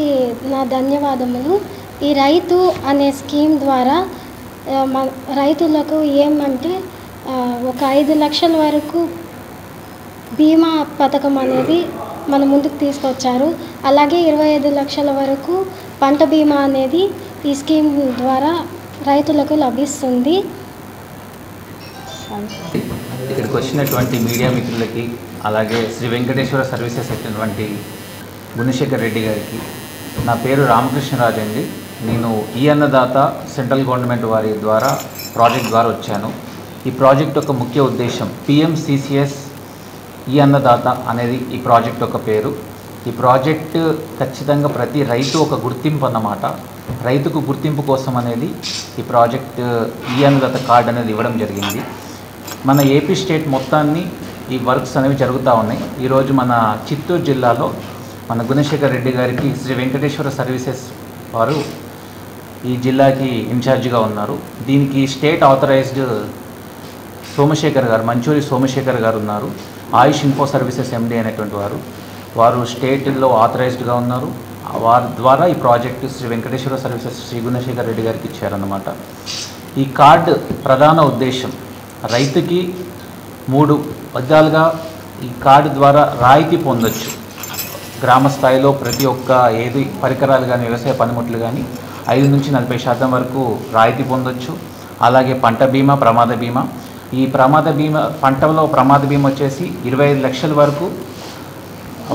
నా ధన్యవాదములు. ఈ రైతు అనే స్కీమ్ ద్వారా రైతులకు ఏమంటే ఒక 5 లక్షల వరకు బీమా పథకం అనేది మన ముందుకు తీసుకొచ్చారు. అలాగే 25 లక్షల వరకు పంట బీమా అనేది ఈ స్కీమ్ ద్వారా రైతులకు లభిస్తుంది.
ఇక్కడికి వచ్చినటువంటి మీడియా మిత్రులకి, అలాగే శ్రీ వెంకటేశ్వర సర్వీసెస్ అయినటువంటి గుణశేఖర్ రెడ్డి గారికి, నా పేరు రామకృష్ణరాజు అండి. నేను ఈ అన్నదాత సెంట్రల్ గవర్నమెంట్ వారి ద్వారా ప్రాజెక్ట్ ద్వారా వచ్చాను. ఈ ప్రాజెక్ట్ యొక్క ముఖ్య ఉద్దేశం PMCCS ఈ అన్నదాత అనేది ఈ ప్రాజెక్ట్ యొక్క పేరు. ఈ ప్రాజెక్ట్ ఖచ్చితంగా ప్రతి రైతు ఒక గుర్తింపు అన్నమాట. రైతుకు గుర్తింపు కోసం అనేది ఈ ప్రాజెక్ట్ ఈ అన్నదాత కార్డ్ అనేది ఇవ్వడం జరిగింది. మన ఏపీ స్టేట్ మొత్తాన్ని ఈ వర్క్స్ అనేవి జరుగుతూ ఉన్నాయి. ఈరోజు మన చిత్తూరు జిల్లాలో మన గుణశేఖర్ రెడ్డి గారికి శ్రీ వెంకటేశ్వర సర్వీసెస్ వారు ఈ జిల్లాకి ఇన్ఛార్జిగా ఉన్నారు. దీనికి స్టేట్ ఆథరైజ్డ్ సోమశేఖర్ గారు, మంచూరి సోమశేఖర్ గారు ఉన్నారు. ఆయుష్ ఇన్ఫో సర్వీసెస్ MD అనేటువంటి వారు స్టేట్లో ఆథరైజ్డ్గా ఉన్నారు. వారి ద్వారా ఈ ప్రాజెక్టు శ్రీ వెంకటేశ్వర సర్వీసెస్ శ్రీ గుణశేఖర్ రెడ్డి గారికి ఇచ్చారన్నమాట. ఈ కార్డు ప్రధాన ఉద్దేశం రైతుకి 3 విధాలుగా ఈ కార్డు ద్వారా రాయితీ పొందొచ్చు. గ్రామ స్థాయిలో ప్రతి ఒక్క ఏది పరికరాలు కానీ వ్యవసాయ పనిముట్లు కానీ 5 నుంచి 40% వరకు రాయితీ పొందొచ్చు. అలాగే పంట బీమా, ప్రమాద బీమా. ఈ ప్రమాద బీమా, పంటలో ప్రమాద బీమా వచ్చేసి 25 లక్షల వరకు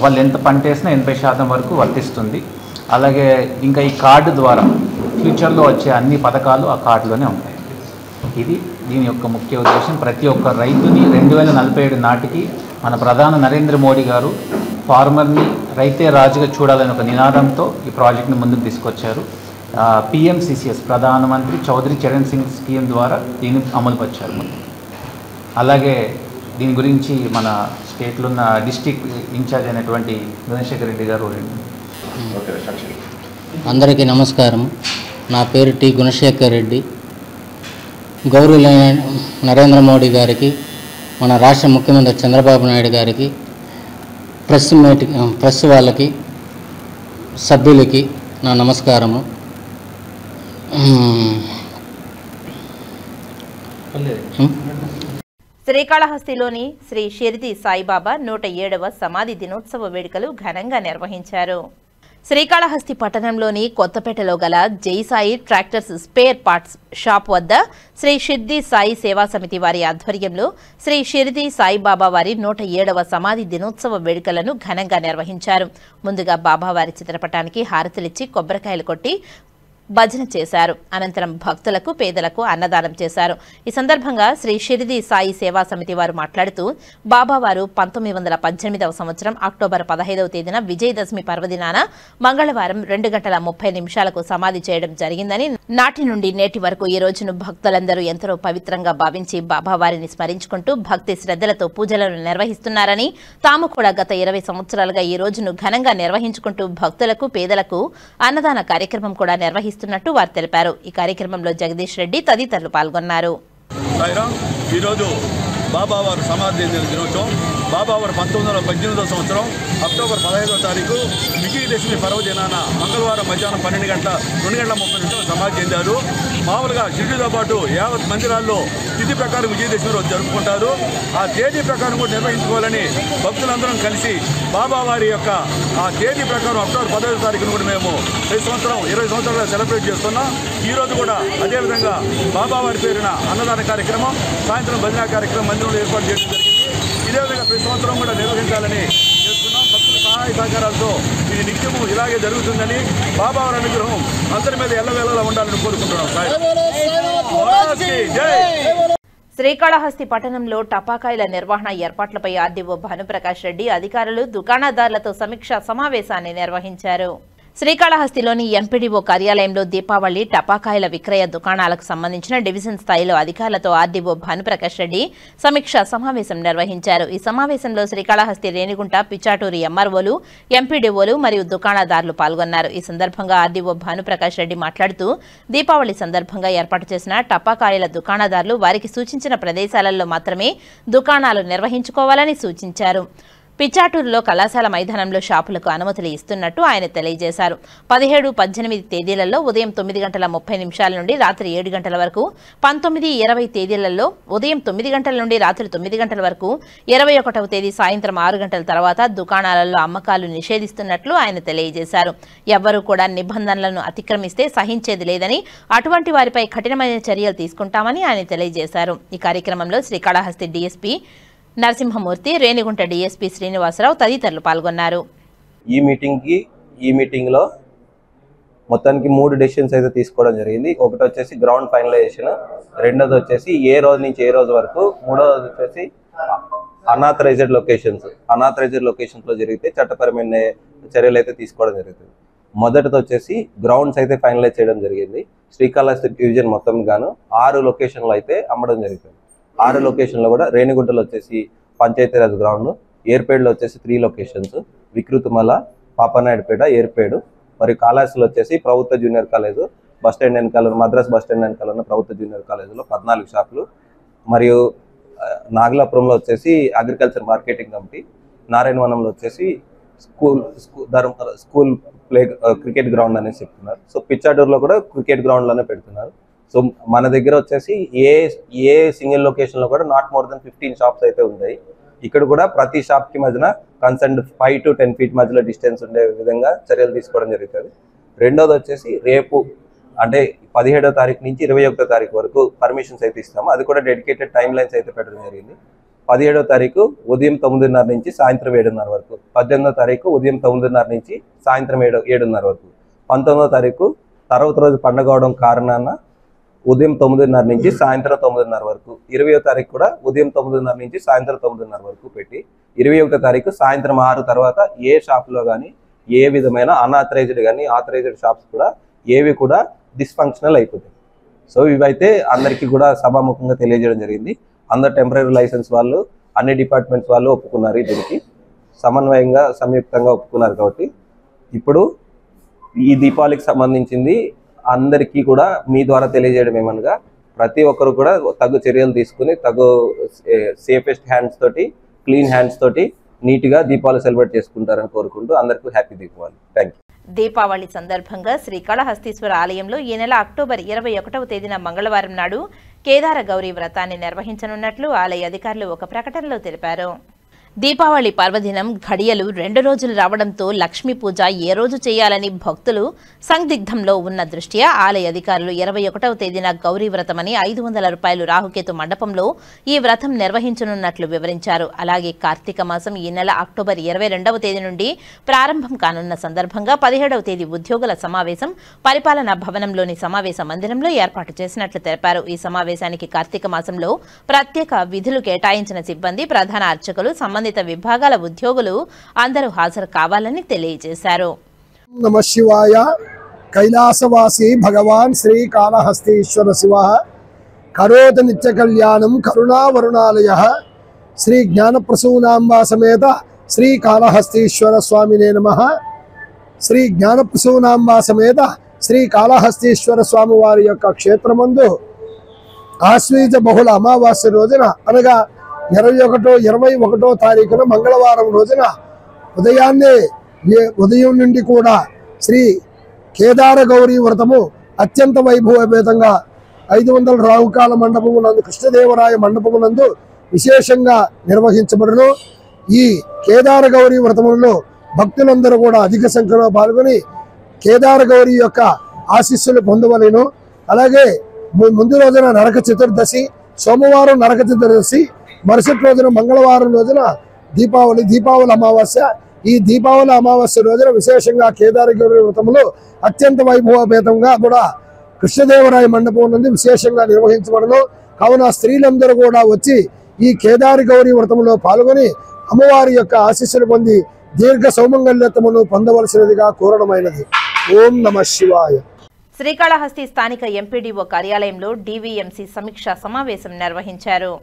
వాళ్ళు ఎంత పంట వేసినా 80% వరకు వర్తిస్తుంది. అలాగే ఇంకా ఈ కార్డు ద్వారా ఫ్యూచర్లో వచ్చే అన్ని పథకాలు ఆ కార్డులోనే ఉంటాయి. ఇది దీని యొక్క ముఖ్య ఉద్దేశం. ప్రతి ఒక్క రైతుని 2047 నాటికి మన ప్రధాని నరేంద్ర మోడీ గారు ఫార్మర్ని రైతే రాజుగా చూడాలని ఒక నినాదంతో ఈ ప్రాజెక్ట్ని ముందుకు తీసుకొచ్చారు. PMCCS ప్రధానమంత్రి చౌదరి చరణ్ సింగ్ స్కీమ్ ద్వారా దీన్ని అమలుపరిచారు. అలాగే దీని గురించి మన స్టేట్లో ఉన్న డిస్టిక్ ఇన్ఛార్జ్ అయినటువంటి గుణశేఖర్ రెడ్డి గారు.
అందరికీ నమస్కారం. నా పేరు టి గుణశేఖర్ రెడ్డి. గౌరవులైన నరేంద్ర మోడీ గారికి, మన రాష్ట్ర ముఖ్యమంత్రి చంద్రబాబు నాయుడు గారికి, ప్రెస్ వాళ్ళకి, సభ్యులకి నా నమస్కారము.
శ్రీకాళహస్తిలోని శ్రీ షిరిడి సాయిబాబా 107వ సమాధి దినోత్సవ వేడుకలు ఘనంగా నిర్వహించారు. శ్రీకాళహస్తి పట్టణంలోని కొత్తపేటలో గల జై Sai tractors spare parts shop వద్ద శ్రీ షిరిడి సాయి సేవా సమితి వారి ఆధ్వర్యంలో శ్రీ షిరిడి సాయిబాబా వారి 107వ సమాధి దినోత్సవ వేడుకలను ఘనంగా నిర్వహించారు. ముందుగా బాబావారి చిత్రపటానికి హారతులిచ్చి కొబ్బరికాయలు కొట్టి భజన చేశారు. అనంతరం భక్తులకు, పేదలకు అన్నదానం చేశారు. ఈ సందర్భంగా శ్రీ షిరిడి సాయి సేవా సమితి వారు మాట్లాడుతూ బాబావారు 1918వ సంవత్సరం అక్టోబర్ 15వ తేదీన విజయదశమి పర్వదినాన మంగళవారం 2:30 సమాధి చేయడం జరిగిందని, నాటి నుండి నేటి వరకు ఈ రోజును భక్తులందరూ ఎంతో పవిత్రంగా భావించి బాబావారిని స్మరించుకుంటూ భక్తి శ్రద్ధలతో పూజలను నిర్వహిస్తున్నారని, తాము కూడా గత 20 సంవత్సరాలుగా ఈ రోజును ఘనంగా నిర్వహించుకుంటూ భక్తులకు, పేదలకు అన్నదాన కార్యక్రమం కూడా నిర్వహిస్తున్నట్టు వారు తెలిపారు. ఈ కార్యక్రమంలో జగదీష్ రెడ్డి తదితరులు పాల్గొన్నారు.
ఈరోజు బాబావారు సమాధి దినోత్సవం. బాబావారు 1918వ సంవత్సరం అక్టోబర్ 15వ తారీఖు విజయదశమి పర్వదినాన మంగళవారం మధ్యాహ్నం 2:30 సమాధి చెందారు. మామూలుగా షిరిడితో పాటు యావత్ మందిరాల్లో తిథి ప్రకారం విజయదశమి రోజు జరుపుకుంటారు. ఆ తేదీ ప్రకారం కూడా నిర్వహించుకోవాలని భక్తులందరం కలిసి బాబావారి యొక్క ఆ తేదీ ప్రకారం అక్టోబర్ 15వ తారీఖును కూడా మేము ప్రతి సంవత్సరం 20 సంవత్సరాలుగా సెలబ్రేట్ చేస్తున్నాం. ఈరోజు కూడా అదేవిధంగా బాబావారి పేరున అన్నదాన కార్యక్రమం, సాయంత్రం భజన కార్యక్రమం మందిరంలో ఏర్పాటు చేయడం జరిగింది. ఇదే విధంగా ప్రతి సంవత్సరం కూడా నిర్వహించాలని చేస్తున్నాం. భక్తుల సహాయ సహకారాలతో ఇది నిత్యము ఇలాగే జరుగుతుందని, బాబావారి అనుగ్రహం అందరి మీద ఎల్లవేళలా ఉండాలని కోరుకుంటున్నాం.
శ్రీకాళహస్తి పట్టణంలో టపాకాయల నిర్వహణ ఏర్పాట్లపై ఆర్డీఓ భానుప్రకాష్ రెడ్డి అధికారులు, దుకాణదారులతో సమీక్షా సమావేశాన్ని నిర్వహించారు. శ్రీకాళహస్తిలోని ఎంపీడీఓ కార్యాలయంలో దీపావళి టపాకాయల విక్రయ దుకాణాలకు సంబంధించిన డివిజన్ స్థాయిలో అధికారులతో ఆర్డీఓ భానుప్రకాష్ రెడ్డి సమీక్షా సమావేశం నిర్వహించారు. ఈ సమావేశంలో శ్రీకాళహస్తి, రేణిగుంట, పిచ్చాటూరి ఎంఆర్ఓలు, ఎంపీడీఓలు మరియు దుకాణదారులు పాల్గొన్నారు. ఈ సందర్భంగా ఆర్డీఓ భానుప్రకాష్ రెడ్డి మాట్లాడుతూ దీపావళి సందర్భంగా ఏర్పాటు చేసిన టపాకాయల దుకాణదారులు వారికి సూచించిన ప్రదేశాలలో మాత్రమే దుకాణాలు నిర్వహించుకోవాలని సూచించారు. పిచ్చాటూరులో కళాశాల మైదానంలో షాపులకు అనుమతులు ఇస్తున్నట్టు ఆయన తెలియజేశారు. 17, 18 తేదీలలో ఉదయం 9:30 నుండి రాత్రి 7 గంటల వరకు, 19, 20 తేదీలలో ఉదయం 9 గంటల నుండి రాత్రి 9 గంటల వరకు, 21వ తేదీ సాయంత్రం 6 గంటల తర్వాత దుకాణాలలో అమ్మకాలు నిషేధిస్తున్నట్లు ఆయన తెలియజేశారు. ఎవ్వరూ కూడా నిబంధనలను అతిక్రమిస్తే సహించేది లేదని, అటువంటి వారిపై కఠినమైన చర్యలు తీసుకుంటామని ఆయన తెలియజేశారు. ఈ కార్యక్రమంలో శ్రీకాళహస్తి డీఎస్పీ నరసింహమూర్తి, రేణిగుంట డీఎస్పీ శ్రీనివాసరావు తదితరులు పాల్గొన్నారు.
ఈ మీటింగ్లో మొత్తానికి 3 డెసిషన్స్ అయితే తీసుకోవడం జరిగింది. ఒకటి వచ్చేసి గ్రౌండ్ ఫైనలైజేషన్, రెండోది వచ్చేసి ఏ రోజు నుంచి ఏ రోజు వరకు, మూడోది వచ్చేసి అనాథరైజ్డ్ లొకేషన్స్లో జరిగితే చట్టపరమైన చర్యలు అయితే తీసుకోవడం జరుగుతుంది. మొదటిది వచ్చేసి గ్రౌండ్స్ అయితే ఫైనలైజ్ చేయడం జరిగింది. శ్రీకాళహస్తి డివిజన్ మొత్తం గాను 6 లొకేషన్లు అయితే అమ్మడం జరుగుతుంది. 6 లొకేషన్లో కూడా రేణిగుంటలో వచ్చేసి పంచాయతీరాజ్ గ్రౌండ్, ఏర్పేడులో వచ్చేసి 3 లొకేషన్స్, వికృతిమల, పాపనాయుడుపేట, ఏర్పేడు, మరియు కాళహస్తిలో వచ్చేసి ప్రభుత్వ జూనియర్ కాలేజ్, బస్టాండ్ వెనకాల మద్రాస్ బస్టాండ్ వెనకాల ఉన్న ప్రభుత్వ జూనియర్ కాలేజీలో 14 షాపులు, మరియు నాగలాపురంలో వచ్చేసి అగ్రికల్చర్ మార్కెటింగ్ కమిటీ, నారాయణవనంలో వచ్చేసి స్కూల్ ప్లే క్రికెట్ గ్రౌండ్ అనేసి చెప్తున్నారు. సో పిచ్చాటూరులో కూడా క్రికెట్ గ్రౌండ్లోనే పెడుతున్నారు. సో మన దగ్గర వచ్చేసి ఏ సింగిల్ లొకేషన్లో కూడా నాట్ మోర్ దెన్ 15 షాప్స్ అయితే ఉంటాయి. ఇక్కడ కూడా ప్రతి షాప్కి మధ్యన కన్సర్న్ 5 to 10 feet మధ్యలో డిస్టెన్స్ ఉండే విధంగా చర్యలు తీసుకోవడం జరుగుతుంది. రెండోది వచ్చేసి రేపు అంటే 17వ తారీఖు నుంచి 21వ తారీఖు వరకు పర్మిషన్స్ అయితే ఇస్తాము. అది కూడా డెడికేటెడ్ టైం లైన్స్ అయితే పెట్టడం జరిగింది. 17వ తారీఖు ఉదయం 9:30 నుంచి సాయంత్రం 7:30 వరకు, 18వ తారీఖు ఉదయం 9:30 నుంచి సాయంత్రం 7:30 వరకు, 19వ తారీఖు తర్వాత రోజు పండుగ అవడం కారణాన ఉదయం 9:30 నుంచి సాయంత్రం 9:30 వరకు, 20వ తారీఖు కూడా ఉదయం 9:30 నుంచి సాయంత్రం 9:30 వరకు పెట్టి, 21వ తారీఖు సాయంత్రం 6 తర్వాత ఏ షాప్లో కానీ ఏ విధమైన అన్ఆథరైజ్డ్ కానీ ఆథరైజ్డ్ షాప్స్ కూడా ఏవి కూడా డిస్ఫంక్షనల్ అయిపోతాయి. సో ఇవైతే అందరికీ కూడా సభాముఖంగా తెలియజేయడం జరిగింది. అందరు టెంపరీ లైసెన్స్ వాళ్ళు, అన్ని డిపార్ట్మెంట్స్ వాళ్ళు ఒప్పుకున్నారు. దీనికి సమన్వయంగా సంయుక్తంగా ఒప్పుకున్నారు. కాబట్టి ఇప్పుడు ఈ దీపావళికి సంబంధించింది అందరికీ కూడా మీ ద్వారా తెలియజేయడం ఏమనగా, ప్రతి ఒక్కరు కూడా తగు చర్యలు తీసుకుని సేఫెస్ట్ హ్యాండ్స్ తోటి, క్లీన్ హ్యాండ్స్ తోటి నీట్గా దీపావళి సెలబ్రేట్ చేసుకుంటారని కోరుకుంటూ అందరికీ happy Deepavali. Thank you.
Deepavali సందర్భంగా శ్రీకాళహస్తీశ్వర ఆలయంలో ఈ నెల అక్టోబర్ 21వ తేదీన మంగళవారం నాడు కేదార గౌరీ వ్రతాన్ని నిర్వహించనున్నట్లు ఆలయ అధికారులు ఒక ప్రకటనలో తెలిపారు. దీపావళి పర్వదినం ఘడియలు 2 రోజులు రావడంతో లక్ష్మీ పూజ ఏ రోజు చేయాలని భక్తులు సందిగ్ధంలో ఉన్న దృష్ట్యా ఆలయ అధికారులు 21వ తేదీన గౌరీ వ్రతమని 500 రూపాయలు రాహుకేతు మండపంలో ఈ వ్రతం నిర్వహించనున్నట్లు వివరించారు. అలాగే కార్తీక మాసం ఈ నెల అక్టోబర్ 22వ తేదీ నుండి ప్రారంభం కానున్న సందర్భంగా 17వ తేదీ ఉద్యోగుల సమావేశం పరిపాలనా భవనంలోని సమావేశ మందిరంలో ఏర్పాటు చేసినట్లు తెలిపారు. ఈ సమావేశానికి కార్తీక మాసంలో ప్రత్యేక విధులు కేటాయించిన సిబ్బంది, ప్రధాన అర్చకులు, సంబంధిత విభాగాల ఉద్యోగులు అందరూ హాజరు కావాలని తెలియజేశారు.
నమః శివాయ. కైలాసవాసి భగవాన్ శ్రీ కాళహస్తీశ్వర శివ కరోతి నిత్య కళ్యాణం కరుణావరుణాలయ శ్రీ జ్ఞానప్రసూనాంబా సమేత శ్రీ కాళహస్తీశ్వర స్వామినే నమః. శ్రీ జ్ఞానప్రసూనాంబా సమేత శ్రీ కాళహస్తీశ్వర స్వామి వారి యొక్క క్షేత్రమందు ఆశ్వీజ బహుళ అమావాస్య రోజున అనగా 21వ తారీఖున మంగళవారం రోజున ఉదయం నుండి కూడా శ్రీ కేదార గౌరీ వ్రతము అత్యంత వైభవపేతంగా 500 రాహుకాల మండపమునందు కృష్ణదేవరాయ మండపమునందు విశేషంగా నిర్వహించబడును. ఈ కేదార గౌరీ వ్రతములలో భక్తులందరూ కూడా అధిక సంఖ్యలో పాల్గొని కేదార గౌరీ యొక్క ఆశీస్సులు పొందవలెను. అలాగే ముందు రోజున నరక చతుర్దశి, సోమవారం నరక చతుర్దశి, మరుసటి రోజున మంగళవారం రోజున దీపావళి అమావాస్య. ఈ దీపావళి అమావాస్య రోజున విశేషంగా కేదార గౌరీ వ్రతములు అత్యంత వైభవపేతంగా కూడా కృష్ణదేవరాయ మండపం నుండి విశేషంగా నిర్వహించబడను. కావున స్త్రీలందరూ కూడా వచ్చి ఈ కేదార గౌరీ వ్రతంలో పాల్గొని అమ్మవారి యొక్క ఆశీస్సులు పొంది దీర్ఘ సౌమంగళ్యతమును పొందవలసినదిగా కోరడమైనది. ఓం నమః శివాయ.
శ్రీకాళహస్తి స్థానిక ఎంపీడీఓ కార్యాలయంలో డీవీఎంసీ సమీక్షా సమావేశం నిర్వహించారు.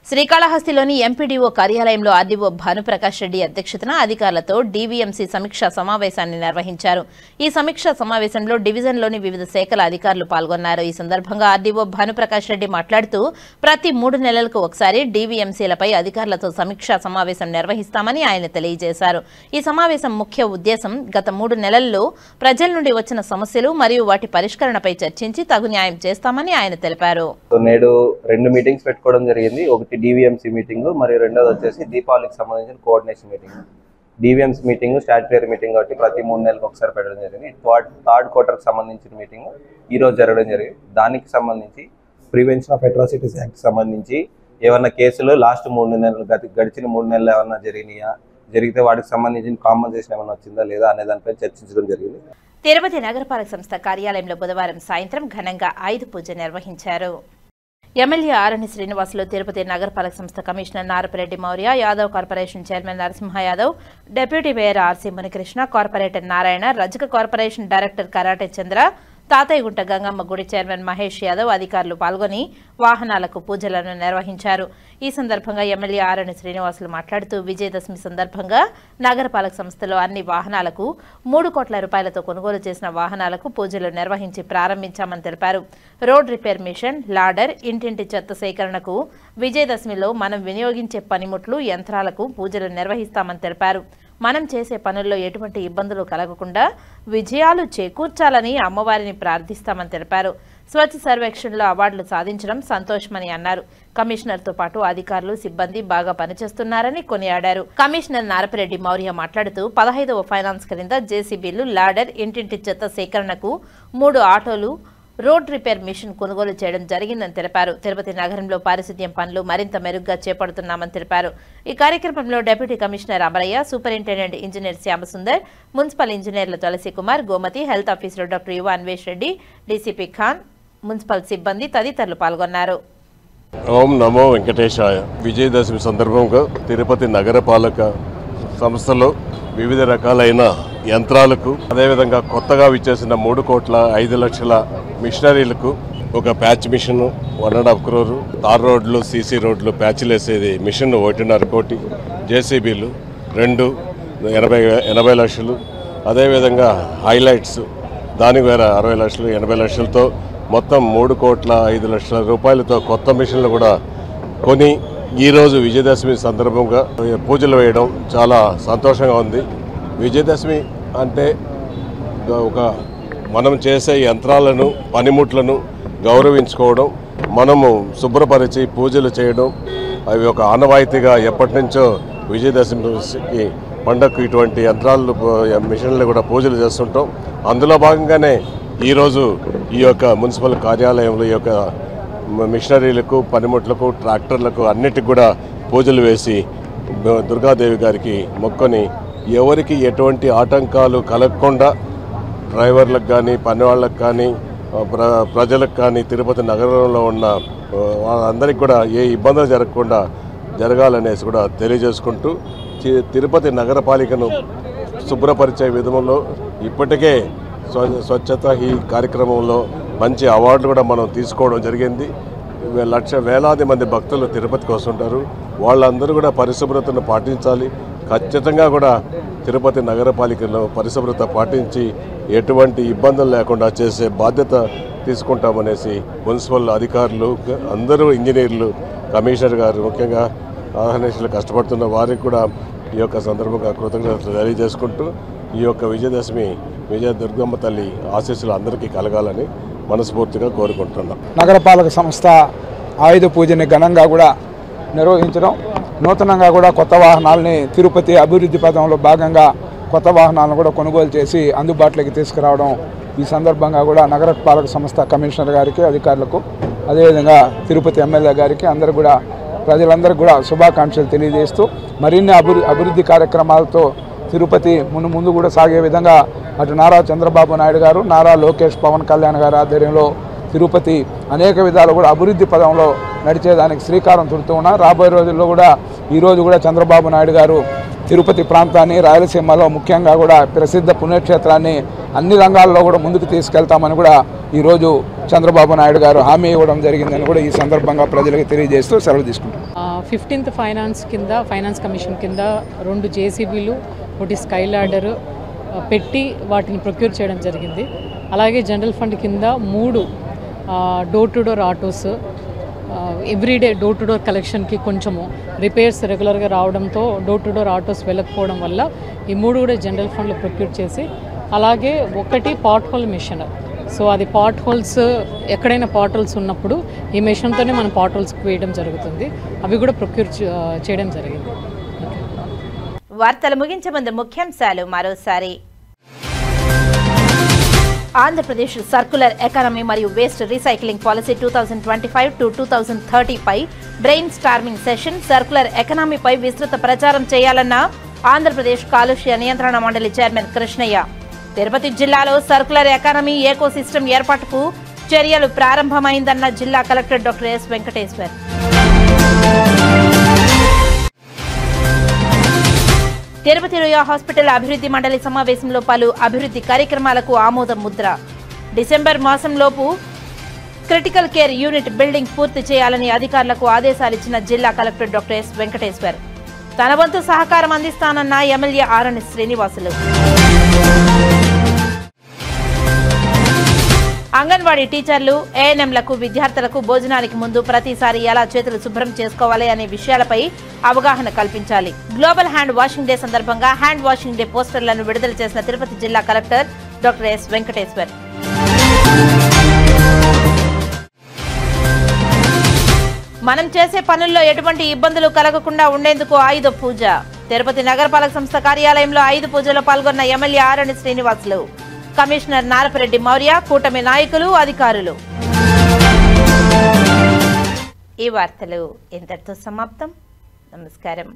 శ్రీకాళహస్తిలోని ఎంపీడీఓ కార్యాలయంలో ఆర్డీఓ భానుప్రకాష్ రెడ్డి అధ్యక్షతన అధికారులతో డీవీఎంసీ సమీక్షా సమావేశాన్ని నిర్వహించారు. ఈ సమీక్షా సమావేశంలో డివిజన్లోని వివిధ శాఖల అధికారులు పాల్గొన్నారు. ఈ సందర్భంగా ఆర్డీఓ భానుప్రకాష్ రెడ్డి మాట్లాడుతూ ప్రతి 3 నెలలకు ఒకసారి డీవీఎంసీలపై అధికారులతో సమీక్షా సమావేశం నిర్వహిస్తామని ఆయన తెలియజేశారు. ఈ సమావేశం ముఖ్య ఉద్దేశం గత 3 నెలల్లో ప్రజల నుండి వచ్చిన సమస్యలు మరియు వాటి పరిష్కరణపై చర్చించి తగు న్యాయం చేస్తామని ఆయన తెలిపారు.
నేడు 2 మీటింగ్స్ పెట్టుకోవడం జరిగింది. ఒకటి డివిఎంసీ మీటింగ్ మరియు రెండోది వచ్చేసి దీపావళికి సంబంధించిన coordination meeting. DVMC meeting statutory meeting కాబట్టి ప్రతి 3 నెలలకు ఒకసారి పెట్టడం జరిగింది. థర్డ్ క్వార్టర్కి సంబంధించిన మీటింగ్ ఈరోజు జరగడం జరిగింది. దానికి సంబంధించి ప్రివెన్షన్ ఆఫ్ అట్రాసిటీస్ యాక్ట్ సంబంధించి ఏమన్నా కేసులు లాస్ట్ 3 నెలలు గడిచిన 3 నెలలు ఏమన్నా జరిగితే వాటికి సంబంధించిన కాంపన్సేషన్ ఏమన్నా వచ్చిందా లేదా అనే దానిపై చర్చించడం జరిగింది.
తిరుపతి నగరపాలక సంస్థ కార్యాలయంలో బుధవారం సాయంత్రం ఘనంగా ఆయుధ పూజ నిర్వహించారు. ఎమ్మెల్యే ఆరణి శ్రీనివాసులు, తిరుపతి నగరపాలక సంస్థ commissioner Narapa Reddy Maurya, Yadav corporation chairman Narasimha Yadav, deputy mayor RC Munikrishna, corporator Narayana, రజక కార్పొరేషన్ డైరెక్టర్ కరాటే చంద్ర, తాతయ్యగుంట గంగమ్మ గుడి చైర్మన్ మహేష్ యాదవ్ అధికారులు పాల్గొని వాహనాలకు పూజలను నిర్వహించారు. ఈ సందర్భంగా ఎమ్మెల్యే ఆరణి శ్రీనివాసులు మాట్లాడుతూ విజయదశమి సందర్భంగా నగరపాలక సంస్థలో అన్ని వాహనాలకు 3 కోట్ల రూపాయలతో కొనుగోలు చేసిన వాహనాలకు పూజలు నిర్వహించి ప్రారంభించామని తెలిపారు. రోడ్ రిపేర్ మిషన్, లాడర్, ఇంటింటి చెత్త సేకరణకు విజయదశమిలో మనం వినియోగించే పనిముట్లు, యంత్రాలకు పూజలు నిర్వహిస్తామని తెలిపారు. మనం చేసే పనుల్లో ఎటువంటి ఇబ్బందులు కలగకుండా విజయాలు చేకూర్చాలని అమ్మవారిని ప్రార్థిస్తామని తెలిపారు. స్వచ్ఛ సర్వేక్షణలో అవార్డులు సాధించడం సంతోషమని అన్నారు. కమిషనర్తో పాటు అధికారులు, సిబ్బంది బాగా పనిచేస్తున్నారని కొనియాడారు. కమిషనర్ నారపరెడ్డి మౌర్య మాట్లాడుతూ 15వ ఫైనాన్స్ క్రింద జేసీబీలు, లాడర్, ఇంటింటి చెత్త సేకరణకు 3 ఆటోలు, రోడ్ రిపేర్ మిషన్ కొనుగోలు చేయడం జరిగిందని తెలిపారు. తిరుపతి నగరంలో పారిశుద్ధ్యం పనులు మరింత మెరుగ్గా చేపడుతున్నామని తెలిపారు. ఈ కార్యక్రమంలో deputy commissioner Amaraiah, superintendent engineer Shyamasundar, municipal ఇంజనీర్లు Tulasi Kumar, Gomathi, health officer doctor Yuva Anvesh Reddy, DCP Khan, municipal సిబ్బంది తదితరులు పాల్గొన్నారు.
ఓం నమో వెంకటేశాయ. విజయదశమి సందర్భంగా తిరుపతి నగరపాలక సంస్థలో వివిధ రకాలైన యంత్రాలకు, అదేవిధంగా కొత్తగా విచ్చేసిన 3 కోట్ల 5 లక్షల మిషనరీలకు, ఒక ప్యాచ్ మిషన్ 1.5 crore, తార్ రోడ్లు, సీసీ రోడ్లు ప్యాచ్లు వేసేది మిషన్ 1.5 కోటి, జేసీబీలు 2 80 లక్షలు, అదేవిధంగా హైలైట్స్ దానికి వేరే 60 లక్షలు, 80 లక్షలతో మొత్తం 3 కోట్ల 5 లక్షల రూపాయలతో కొత్త మిషన్లు కూడా కొని ఈరోజు విజయదశమి సందర్భంగా పూజలు వేయడం చాలా సంతోషంగా ఉంది. విజయదశమి అంటే ఒక మనం చేసే యంత్రాలను, పనిముట్లను గౌరవించుకోవడం, మనము శుభ్రపరిచి పూజలు చేయడం, అవి ఒక ఆనవాయితీగా ఎప్పటి నుంచో విజయదశమికి పండగకు ఇటువంటి యంత్రాలు, మిషన్లు కూడా పూజలు చేస్తుంటాం. అందులో భాగంగానే ఈరోజు ఈ యొక్క మున్సిపల్ కార్యాలయంలో ఈ యొక్క మిషనరీలకు, పనిముట్లకు, ట్రాక్టర్లకు అన్నిటికి కూడా పూజలు వేసి దుర్గాదేవి గారికి మొక్కుని ఎవరికి ఎటువంటి ఆటంకాలు కలగకుండా డ్రైవర్లకు కానీ, పని వాళ్ళకు కానీ, ప్రజలకు కానీ, తిరుపతి నగరంలో ఉన్న వాళ్ళందరికీ కూడా ఏ ఇబ్బందులు జరగకుండా జరగాలనేసి కూడా తెలియజేసుకుంటూ తిరుపతి నగరపాలికను శుభ్రపరిచే విధంలో ఇప్పటికే స్వచ్ఛత ఈ కార్యక్రమంలో మంచి అవార్డులు కూడా మనం తీసుకోవడం జరిగింది. వేలాది మంది భక్తులు తిరుపతికి వస్తుంటారు. వాళ్ళందరూ కూడా పరిశుభ్రతను పాటించాలి. ఖచ్చితంగా కూడా తిరుపతి నగరపాలికలో పరిశుభ్రత పాటించి ఎటువంటి ఇబ్బందులు లేకుండా చేసే బాధ్యత తీసుకుంటామనేసి మున్సిపల్ అధికారులు, అందరూ ఇంజనీర్లు, కమిషనర్ గారు ముఖ్యంగా ఆహ్వానితులు కష్టపడుతున్న వారికి కూడా ఈ యొక్క సందర్భంగా కృతజ్ఞతలు తెలియజేసుకుంటూ ఈ యొక్క విజయదశమి విజయ దుర్గమ్మ తల్లి ఆశీస్సులు అందరికీ కలగాలని మనస్ఫూర్తిగా కోరుకుంటున్నాం.
నగరపాలక సంస్థ ఆయుధ పూజని ఘనంగా కూడా నిర్వహించడం, నూతనంగా కూడా కొత్త వాహనాలని తిరుపతి అభివృద్ధి పథంలో భాగంగా కొత్త వాహనాలను కూడా కొనుగోలు చేసి అందుబాటులోకి తీసుకురావడం, ఈ సందర్భంగా కూడా నగరపాలక సంస్థ కమిషనర్ గారికి, అధికారులకు, అదేవిధంగా తిరుపతి ఎమ్మెల్యే గారికి అందరూ కూడా ప్రజలందరికీ కూడా శుభాకాంక్షలు తెలియజేస్తూ మరిన్ని అభివృద్ధి కార్యక్రమాలతో తిరుపతి ముందు కూడా సాగే విధంగా అటు నారా చంద్రబాబు నాయుడు గారు, నారా లోకేష్, పవన్ కళ్యాణ్ గారి ఆధ్వర్యంలో తిరుపతి అనేక విధాలు కూడా అభివృద్ధి పదంలో నడిచేదానికి శ్రీకారం చుడుతూ ఉన్నారు. రాబోయే రోజుల్లో కూడా ఈరోజు కూడా చంద్రబాబు నాయుడు గారు తిరుపతి ప్రాంతాన్ని, రాయలసీమలో ముఖ్యంగా కూడా ప్రసిద్ధ పుణ్యక్షేత్రాన్ని అన్ని రంగాల్లో కూడా ముందుకు తీసుకెళ్తామని కూడా ఈరోజు చంద్రబాబు నాయుడు గారు హామీ ఇవ్వడం జరిగిందని కూడా ఈ సందర్భంగా ప్రజలకు తెలియజేస్తూ సెలవు తీసుకుంటాం.
15th ఫైనాన్స్ కమిషన్ కింద 2 జేసీబీలు, 1 స్కై లాడర్ పెట్టి వాటిని ప్రొక్యూర్ చేయడం జరిగింది. అలాగే జనరల్ ఫండ్ కింద 3 door to door autos, everyday door to door కలెక్షన్కి కొంచెము రిపేర్స్ రెగ్యులర్గా రావడంతో డోర్ టు డోర్ ఆటోస్ వెళ్ళకపోవడం వల్ల ఈ 3 కూడా జనరల్ ఫండ్లో ప్రొక్యూర్ చేసి, అలాగే 1 పాట్ హోల్ మిషన్. సో అది పాట్ హోల్స్ ఎక్కడైనా పాట్ హోల్స్ ఉన్నప్పుడు ఈ మిషన్తోనే మనం పాట్ హోల్స్కి వేయడం జరుగుతుంది. అవి కూడా ప్రొక్యూర్ చేయడం జరిగింది.
వార్తలు ముగించే ముందు ముఖ్యాంశాలు మరోసారి. ఆంధ్రప్రదేశ్ సర్కులర్ ఎకానమీ మరియు వేస్ట్ రీసైక్లింగ్ పాలసీ 2025 to 2030 పై బ్రెయిన్ స్టార్మింగ్ సెషన్. సర్కులర్ ఎకానమీపై విస్తృత ప్రచారం చేయాలన్న ఆంధ్రప్రదేశ్ కాలుష్య నియంత్రణ మండలి చైర్మన్ కృష్ణయ్య. తిరుపతి జిల్లాలో సర్కులర్ ఎకానమీ ఏకో సిస్టమ్ ఏర్పాటుకు చర్యలు ప్రారంభమైందన్న జిల్లా collector doctor S Venkateshwar. Tirupati Ruya hospital అభివృద్ధి మండలి సమావేశంలో పలు అభివృద్ధి కార్యక్రమాలకు ఆమోదం ముద్ర. డిసెంబర్ మాసంలోపు క్రిటికల్ కేర్ యూనిట్ బిల్డింగ్ పూర్తి చేయాలని అధికారులకు ఆదేశాలిచ్చిన జిల్లా కలెక్టర్ డాక్టర్ ఎస్ వెంకటేశ్వర్. తన వంతు సహకారం అందిస్తానన్న ఎమ్మెల్యే ఆరణి శ్రీనివాసులు. అంగన్వాడీ టీచర్లు, ఏఎన్ఎంలకు విద్యార్థులకు భోజనానికి ముందు ప్రతిసారి ఎలా చేతులు శుభ్రం చేసుకోవాలి అనే విషయాలపై అవగాహన కల్పించాలి. గ్లోబల్ హ్యాండ్ వాషింగ్ డే సందర్భంగా హ్యాండ్ వాషింగ్ డే పోస్టర్లను విడుదల చేసిన తిరుపతి జిల్లా కలెక్టర్ డాక్టర్ ఎస్ వెంకటేశ్వర్. మనం చేసే పనుల్లో ఎటువంటి ఇబ్బందులు కలగకుండా ఉండేందుకు ఆయుధ పూజ. తిరుపతి నగరపాలక సంస్థ కార్యాలయంలో ఆయుధ పూజలో పాల్గొన్న ఎమ్మెల్యే ఆరణి శ్రీనివాసులు, కమిషనర్ నారపరెడ్డి మౌర్య, కూటమి నాయకులు, అధికారులు. ఈ వార్తలు ఇంతటితో సమాప్తం. నమస్కారం.